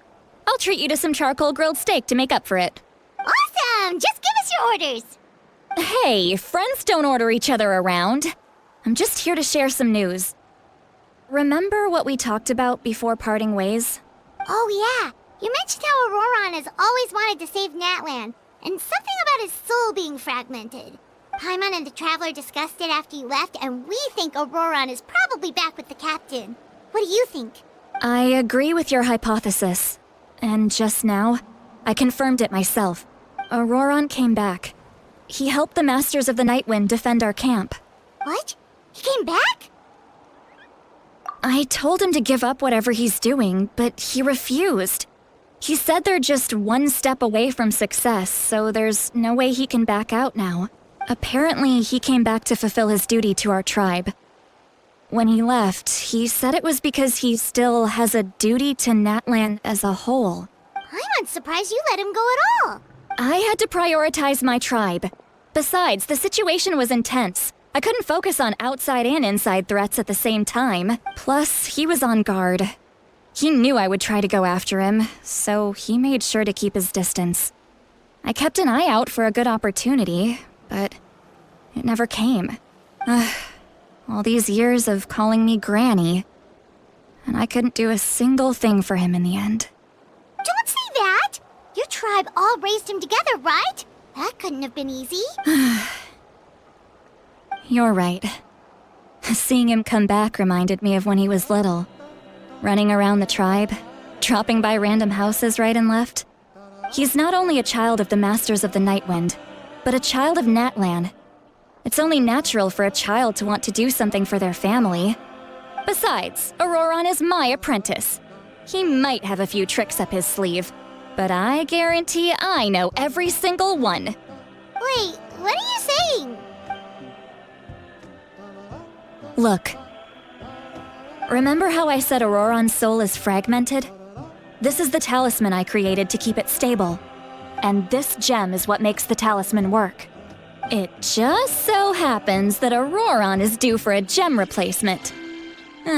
I'll treat you to some charcoal grilled steak to make up for it. Awesome! Just give us your orders! Hey, friends don't order each other around. I'm just here to share some news. Remember what we talked about before parting ways? Oh yeah, you mentioned how Auroron has always wanted to save Natlan, and something about his soul being fragmented. Paimon and the Traveler discussed it after you left, and we think Auroron is probably back with the Captain. What do you think? I agree with your hypothesis. And just now, I confirmed it myself. Auroron came back. He helped the Masters of the Nightwind defend our camp. What? He came back? I told him to give up whatever he's doing, but he refused. He said they're just one step away from success, so there's no way he can back out now. Apparently, he came back to fulfill his duty to our tribe. When he left, he said it was because he still has a duty to Natlan as a whole. I'm surprised you let him go at all. I had to prioritize my tribe. Besides, the situation was intense. I couldn't focus on outside and inside threats at the same time. Plus, he was on guard. He knew I would try to go after him, so he made sure to keep his distance. I kept an eye out for a good opportunity, but it never came. All these years of calling me Granny, and I couldn't do a single thing for him in the end. Don't say that! Your tribe all raised him together, right? That couldn't have been easy. You're right. Seeing him come back reminded me of when he was little. Running around the tribe, dropping by random houses right and left. He's not only a child of the Masters of the Nightwind, but a child of Natlan. It's only natural for a child to want to do something for their family. Besides, Auroron is my apprentice. He might have a few tricks up his sleeve, but I guarantee I know every single one. Wait, what are you saying? Look. Remember how I said Auroron's soul is fragmented? This is the talisman I created to keep it stable. And this gem is what makes the talisman work. It just so happens that Auroron is due for a gem replacement.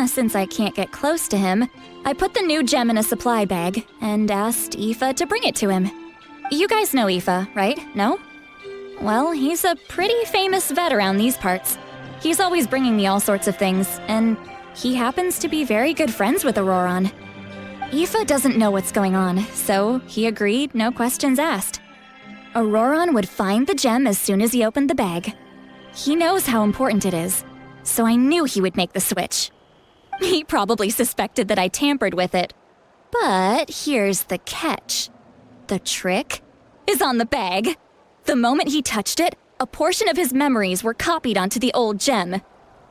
Since I can't get close to him, I put the new gem in a supply bag and asked Aoife to bring it to him. You guys know Aoife, right? No? Well, he's a pretty famous vet around these parts. He's always bringing me all sorts of things, and he happens to be very good friends with Auroron. Aoife doesn't know what's going on, so he agreed, no questions asked. Auroron would find the gem as soon as he opened the bag. He knows how important it is, so I knew he would make the switch. He probably suspected that I tampered with it. But here's the catch. The trick is on the bag. The moment he touched it, a portion of his memories were copied onto the old gem,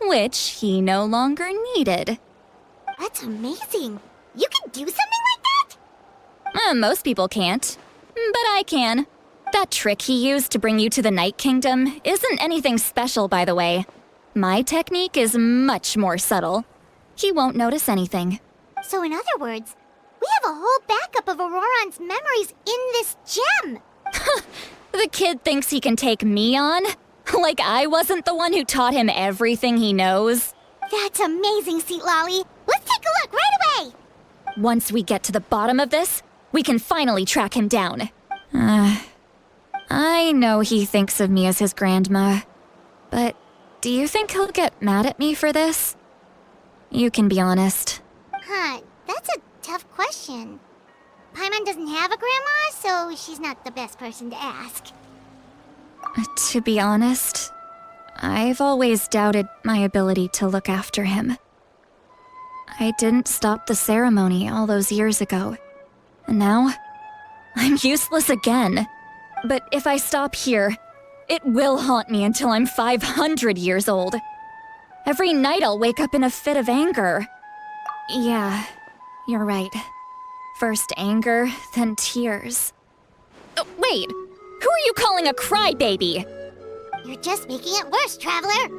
which he no longer needed. That's amazing. You can do something like that? Most people can't, but I can. That trick he used to bring you to the Night Kingdom isn't anything special, by the way. My technique is much more subtle. He won't notice anything. So in other words, we have a whole backup of Auroron's memories in this gem. The kid thinks he can take me on? Like I wasn't the one who taught him everything he knows? That's amazing, Sweet Lolly. Let's take a look right away. Once we get to the bottom of this, we can finally track him down. I know he thinks of me as his grandma, but do you think he'll get mad at me for this? You can be honest. That's a tough question. Paimon doesn't have a grandma, so she's not the best person to ask. To be honest, I've always doubted my ability to look after him. I didn't stop the ceremony all those years ago, and now I'm useless again. But if I stop here, it will haunt me until I'm 500 years old. Every night I'll wake up in a fit of anger. Yeah, you're right. First anger, then tears. Oh, wait, who are you calling a crybaby? You're just making it worse, Traveler.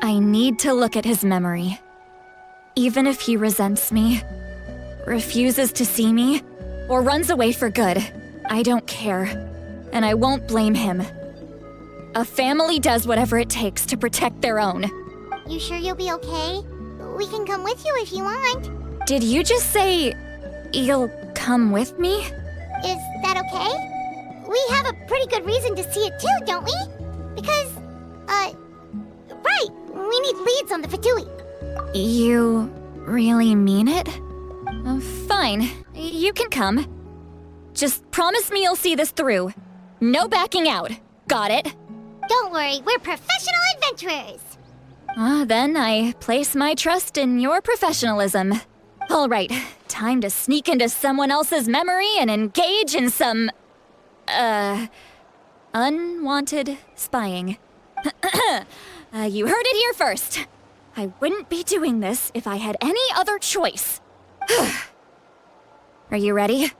I need to look at his memory. Even if he resents me, refuses to see me, or runs away for good, I don't care, and I won't blame him. A family does whatever it takes to protect their own. You sure you'll be okay? We can come with you if you want. Did you just say you'll come with me? Is that okay? We have a pretty good reason to see it too, don't we? Because, right, we need leads on the Fatui. You really mean it? Fine, you can come. Just promise me you'll see this through. No backing out. Got it? Don't worry, we're professional adventurers. Then I place my trust in your professionalism. All right, time to sneak into someone else's memory and engage in some, unwanted spying. You heard it here first. I wouldn't be doing this if I had any other choice. Are you ready?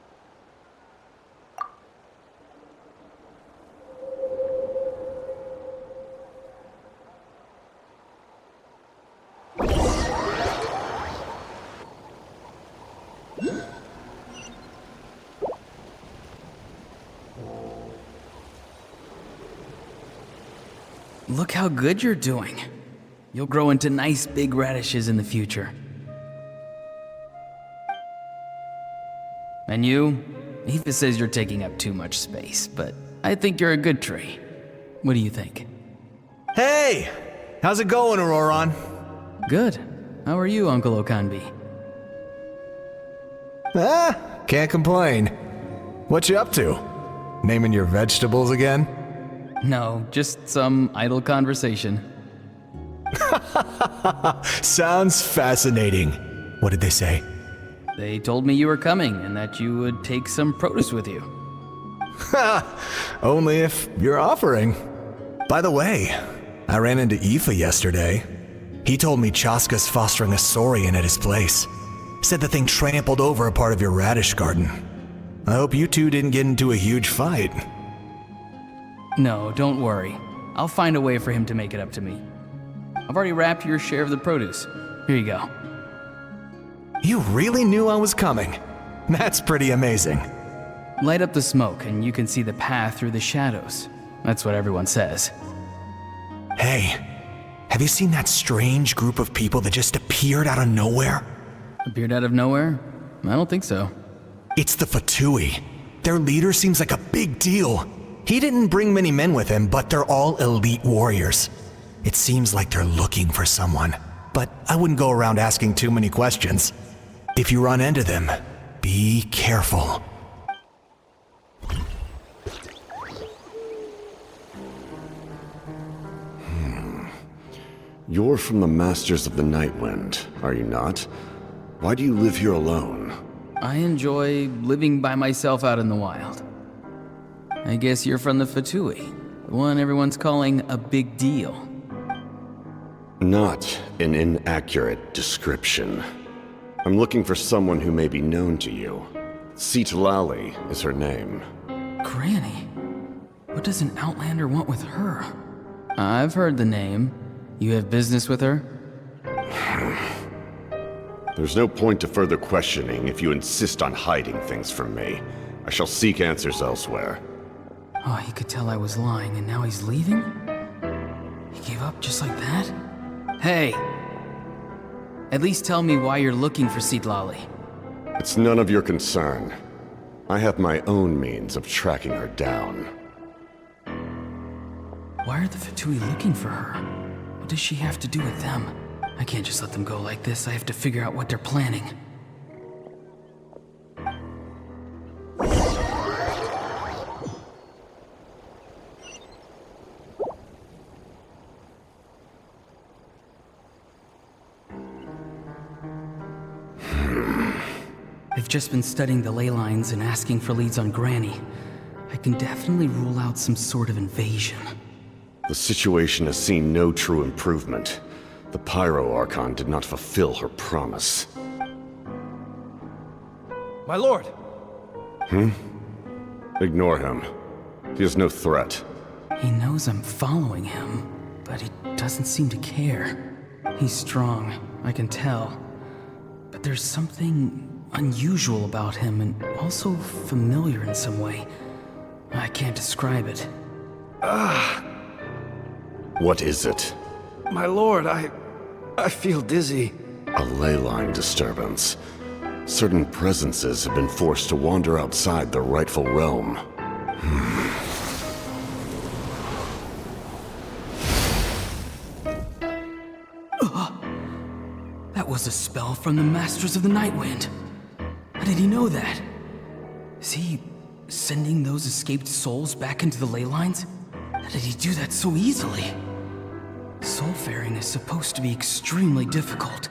Look how good you're doing. You'll grow into nice big radishes in the future. And you? Aoife says you're taking up too much space, but I think you're a good tree. What do you think? Hey! How's it going, Auroron? Good. How are you, Uncle Okanbi? Can't complain. What you up to? Naming your vegetables again? No, just some idle conversation. Sounds fascinating. What did they say? They told me you were coming and that you would take some produce with you. Only if you're offering. By the way, I ran into Aoife yesterday. He told me Chaska's fostering a saurian at his place. Said the thing trampled over a part of your radish garden. I hope you two didn't get into a huge fight. No, don't worry. I'll find a way for him to make it up to me. I've already wrapped your share of the produce. Here you go. You really knew I was coming. That's pretty amazing. Light up the smoke and you can see the path through the shadows. That's what everyone says. Hey, have you seen that strange group of people that just appeared out of nowhere? Appeared out of nowhere? I don't think so. It's the Fatui. Their leader seems like a big deal. He didn't bring many men with him, but they're all elite warriors. It seems like they're looking for someone, but I wouldn't go around asking too many questions. If you run into them, be careful. You're from the Masters of the Nightwind, are you not? Why do you live here alone? I enjoy living by myself out in the wild. I guess you're from the Fatui, the one everyone's calling a big deal. Not an inaccurate description. I'm looking for someone who may be known to you. Citlali is her name. Granny? What does an Outlander want with her? I've heard the name. You have business with her? There's no point to further questioning if you insist on hiding things from me. I shall seek answers elsewhere. Oh, he could tell I was lying, and now he's leaving? He gave up just like that? Hey! At least tell me why you're looking for Citlali. It's none of your concern. I have my own means of tracking her down. Why are the Fatui looking for her? What does she have to do with them? I can't just let them go like this. I have to figure out what they're planning. I've just been studying the ley lines and asking for leads on Granny. I can definitely rule out some sort of invasion. The situation has seen no true improvement. The Pyro Archon did not fulfill her promise. My lord! Ignore him. He is no threat. He knows I'm following him, but he doesn't seem to care. He's strong, I can tell. But there's something unusual about him and also familiar in some way. I can't describe it. What is it? My lord, I feel dizzy. A ley line disturbance. Certain presences have been forced to wander outside their rightful realm. That was a spell from the Masters of the Nightwind. How did he know that? Is he sending those escaped souls back into the ley lines? How did he do that so easily? Soulfaring is supposed to be extremely difficult.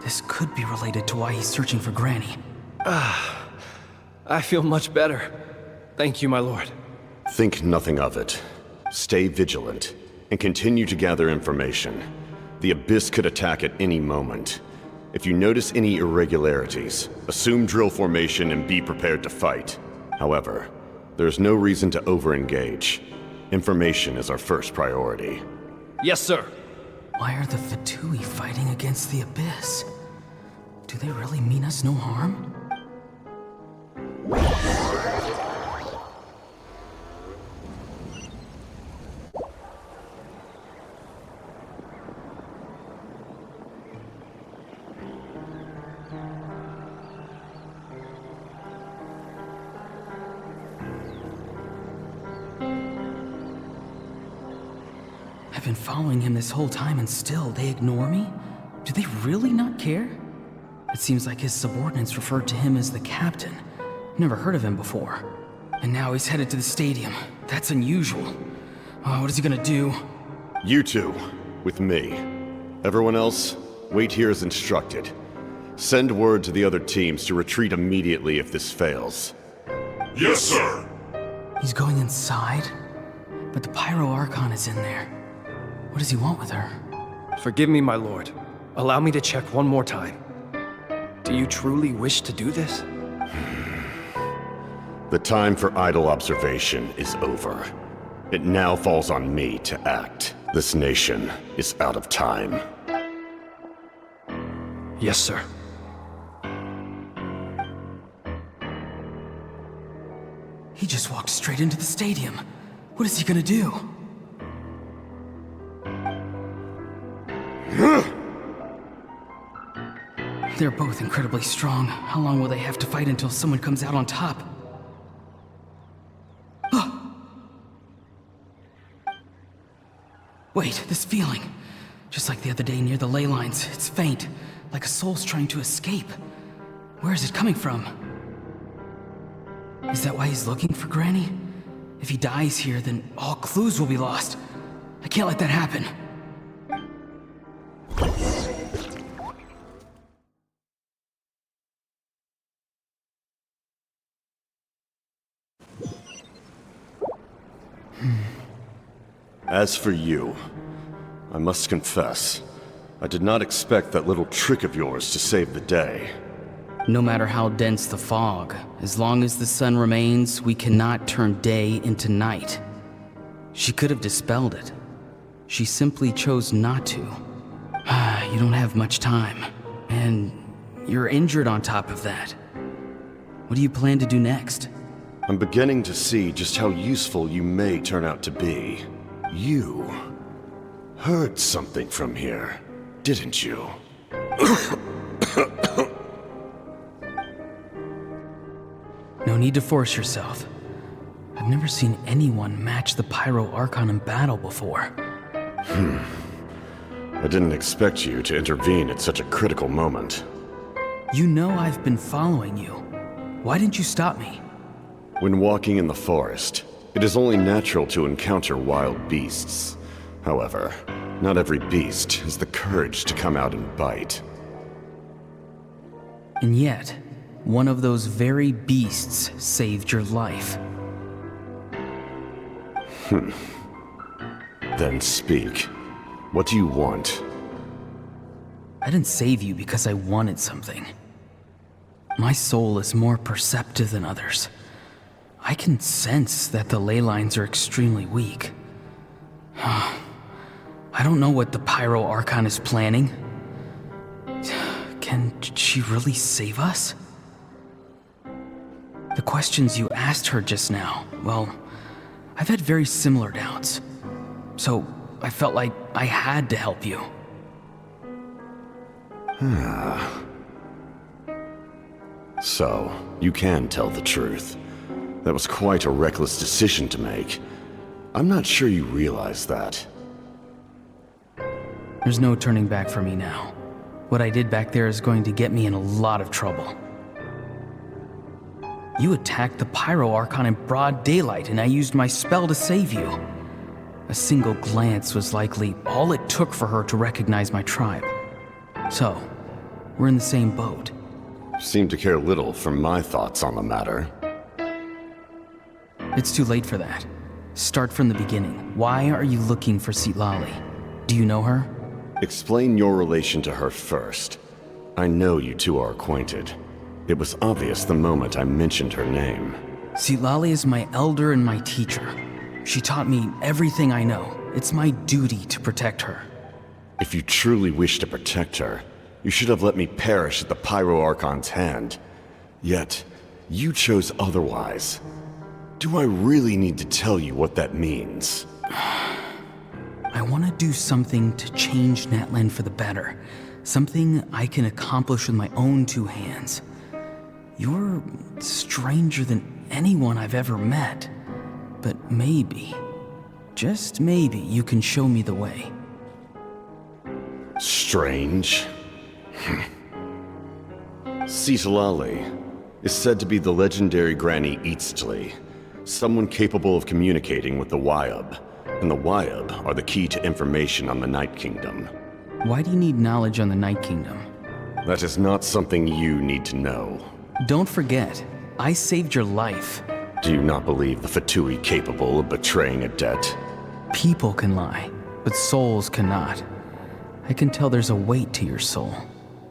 This could be related to why he's searching for Granny. I feel much better. Thank you, my lord. Think nothing of it. Stay vigilant, and continue to gather information. The Abyss could attack at any moment. If you notice any irregularities, assume drill formation and be prepared to fight. However, there's no reason to over-engage. Information is our first priority. Yes, sir. Why are the Fatui fighting against the Abyss? Do they really mean us no harm? I've been following him this whole time and still they ignore me? Do they really not care? It seems like his subordinates referred to him as the captain. Never heard of him before. And now he's headed to the stadium. That's unusual. Oh, what is he gonna do? You two, with me. Everyone else, wait here as instructed. Send word to the other teams to retreat immediately if this fails. Yes, sir. He's going inside? But the Pyro Archon is in there. What does he want with her? Forgive me, my lord. Allow me to check one more time. Do you truly wish to do this? The time for idle observation is over. It now falls on me to act. This nation is out of time. Yes, sir. He just walked straight into the stadium. What is he gonna do? They're both incredibly strong. How long will they have to fight until someone comes out on top? Wait, this feeling. Just like the other day near the ley lines, it's faint, like a soul's trying to escape. Where is it coming from? Is that why he's looking for Granny? If he dies here, then all clues will be lost. I can't let that happen. As for you, I must confess, I did not expect that little trick of yours to save the day. No matter how dense the fog, as long as the sun remains, we cannot turn day into night. She could have dispelled it. She simply chose not to. You don't have much time, and you're injured on top of that. What do you plan to do next? I'm beginning to see just how useful you may turn out to be. You heard something from here, didn't you? No need to force yourself. I've never seen anyone match the Pyro Archon in battle before. I didn't expect you to intervene at such a critical moment. You know I've been following you. Why didn't you stop me? When walking in the forest, it is only natural to encounter wild beasts. However, not every beast has the courage to come out and bite. And yet, one of those very beasts saved your life. Then speak. What do you want? I didn't save you because I wanted something. My soul is more perceptive than others. I can sense that the ley lines are extremely weak. I don't know what the Pyro Archon is planning. Can she really save us? The questions you asked her just now, well, I've had very similar doubts. So I felt like I had to help you. So, you can tell the truth. That was quite a reckless decision to make. I'm not sure you realize that. There's no turning back for me now. What I did back there is going to get me in a lot of trouble. You attacked the Pyro Archon in broad daylight, and I used my spell to save you. A single glance was likely all it took for her to recognize my tribe. So, we're in the same boat. Seem to care little for my thoughts on the matter. It's too late for that. Start from the beginning. Why are you looking for Citlali? Do you know her? Explain your relation to her first. I know you two are acquainted. It was obvious the moment I mentioned her name. Citlali is my elder and my teacher. She taught me everything I know. It's my duty to protect her. If you truly wish to protect her, you should have let me perish at the Pyro Archon's hand. Yet, you chose otherwise. Do I really need to tell you what that means? I want to do something to change Natlan for the better. Something I can accomplish with my own two hands. You're stranger than anyone I've ever met. But maybe, just maybe, you can show me the way. Strange? Citlali is said to be the legendary Granny Eastli, someone capable of communicating with the Wyub, and the Wyub are the key to information on the Night Kingdom. Why do you need knowledge on the Night Kingdom? That is not something you need to know. Don't forget, I saved your life. Do you not believe the Fatui capable of betraying a debt? People can lie, but souls cannot. I can tell there's a weight to your soul,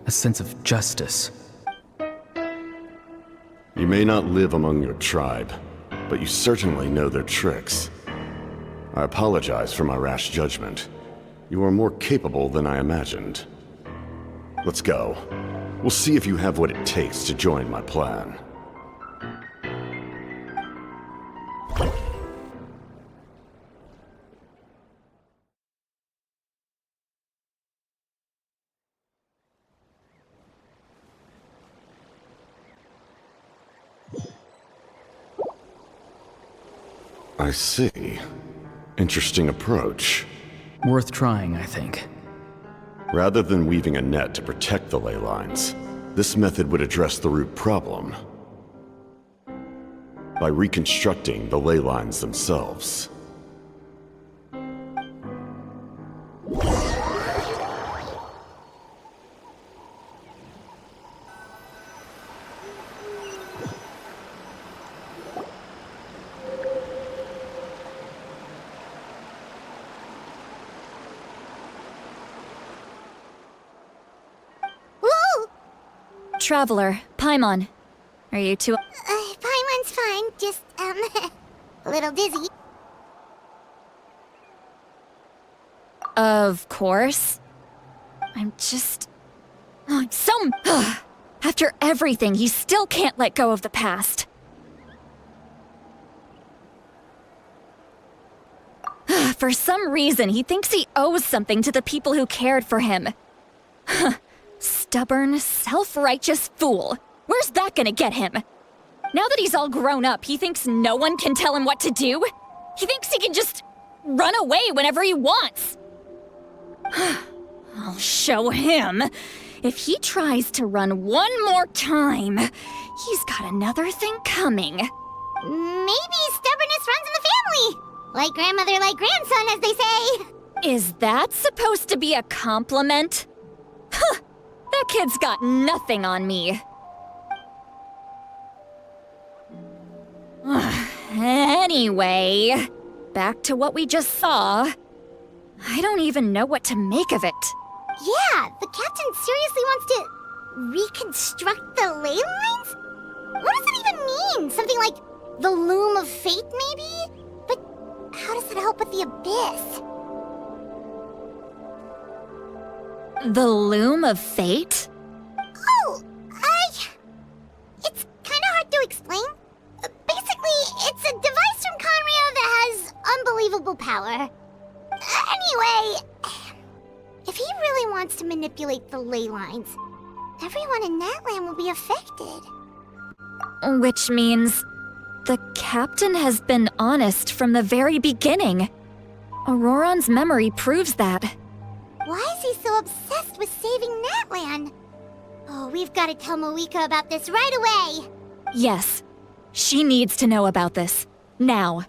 a sense of justice. You may not live among your tribe, but you certainly know their tricks. I apologize for my rash judgment. You are more capable than I imagined. Let's go. We'll see if you have what it takes to join my plan. I see. Interesting approach. Worth trying, I think. Rather than weaving a net to protect the ley lines, this method would address the root problem by reconstructing the ley lines themselves. Traveler, Paimon. Are you two? Paimon's fine, just, a little dizzy. Of course. I'm so... After everything, he still can't let go of the past. For some reason, he thinks he owes something to the people who cared for him. Stubborn, self-righteous fool. Where's that gonna get him? Now that he's all grown up, he thinks no one can tell him what to do? He thinks he can just run away whenever he wants. I'll show him. If he tries to run one more time, he's got another thing coming. Maybe stubbornness runs in the family. Like grandmother, like grandson, as they say. Is that supposed to be a compliment? Huh, that kid's got nothing on me. Anyway, back to what we just saw. I don't even know what to make of it. Yeah, the captain seriously wants to reconstruct the ley lines? What does it even mean? Something like the loom of fate, maybe? But how does that help with the abyss? The loom of fate? Oh, it's kind of hard to explain. Basically, it's a device from Conrio that has unbelievable power. Anyway, if he really wants to manipulate the ley lines, everyone in Natlan will be affected. Which means the captain has been honest from the very beginning. Auroron's memory proves that. Why is he so obsessed with saving Natlan? Oh, we've got to tell Moeka about this right away. Yes, she needs to know about this. Now.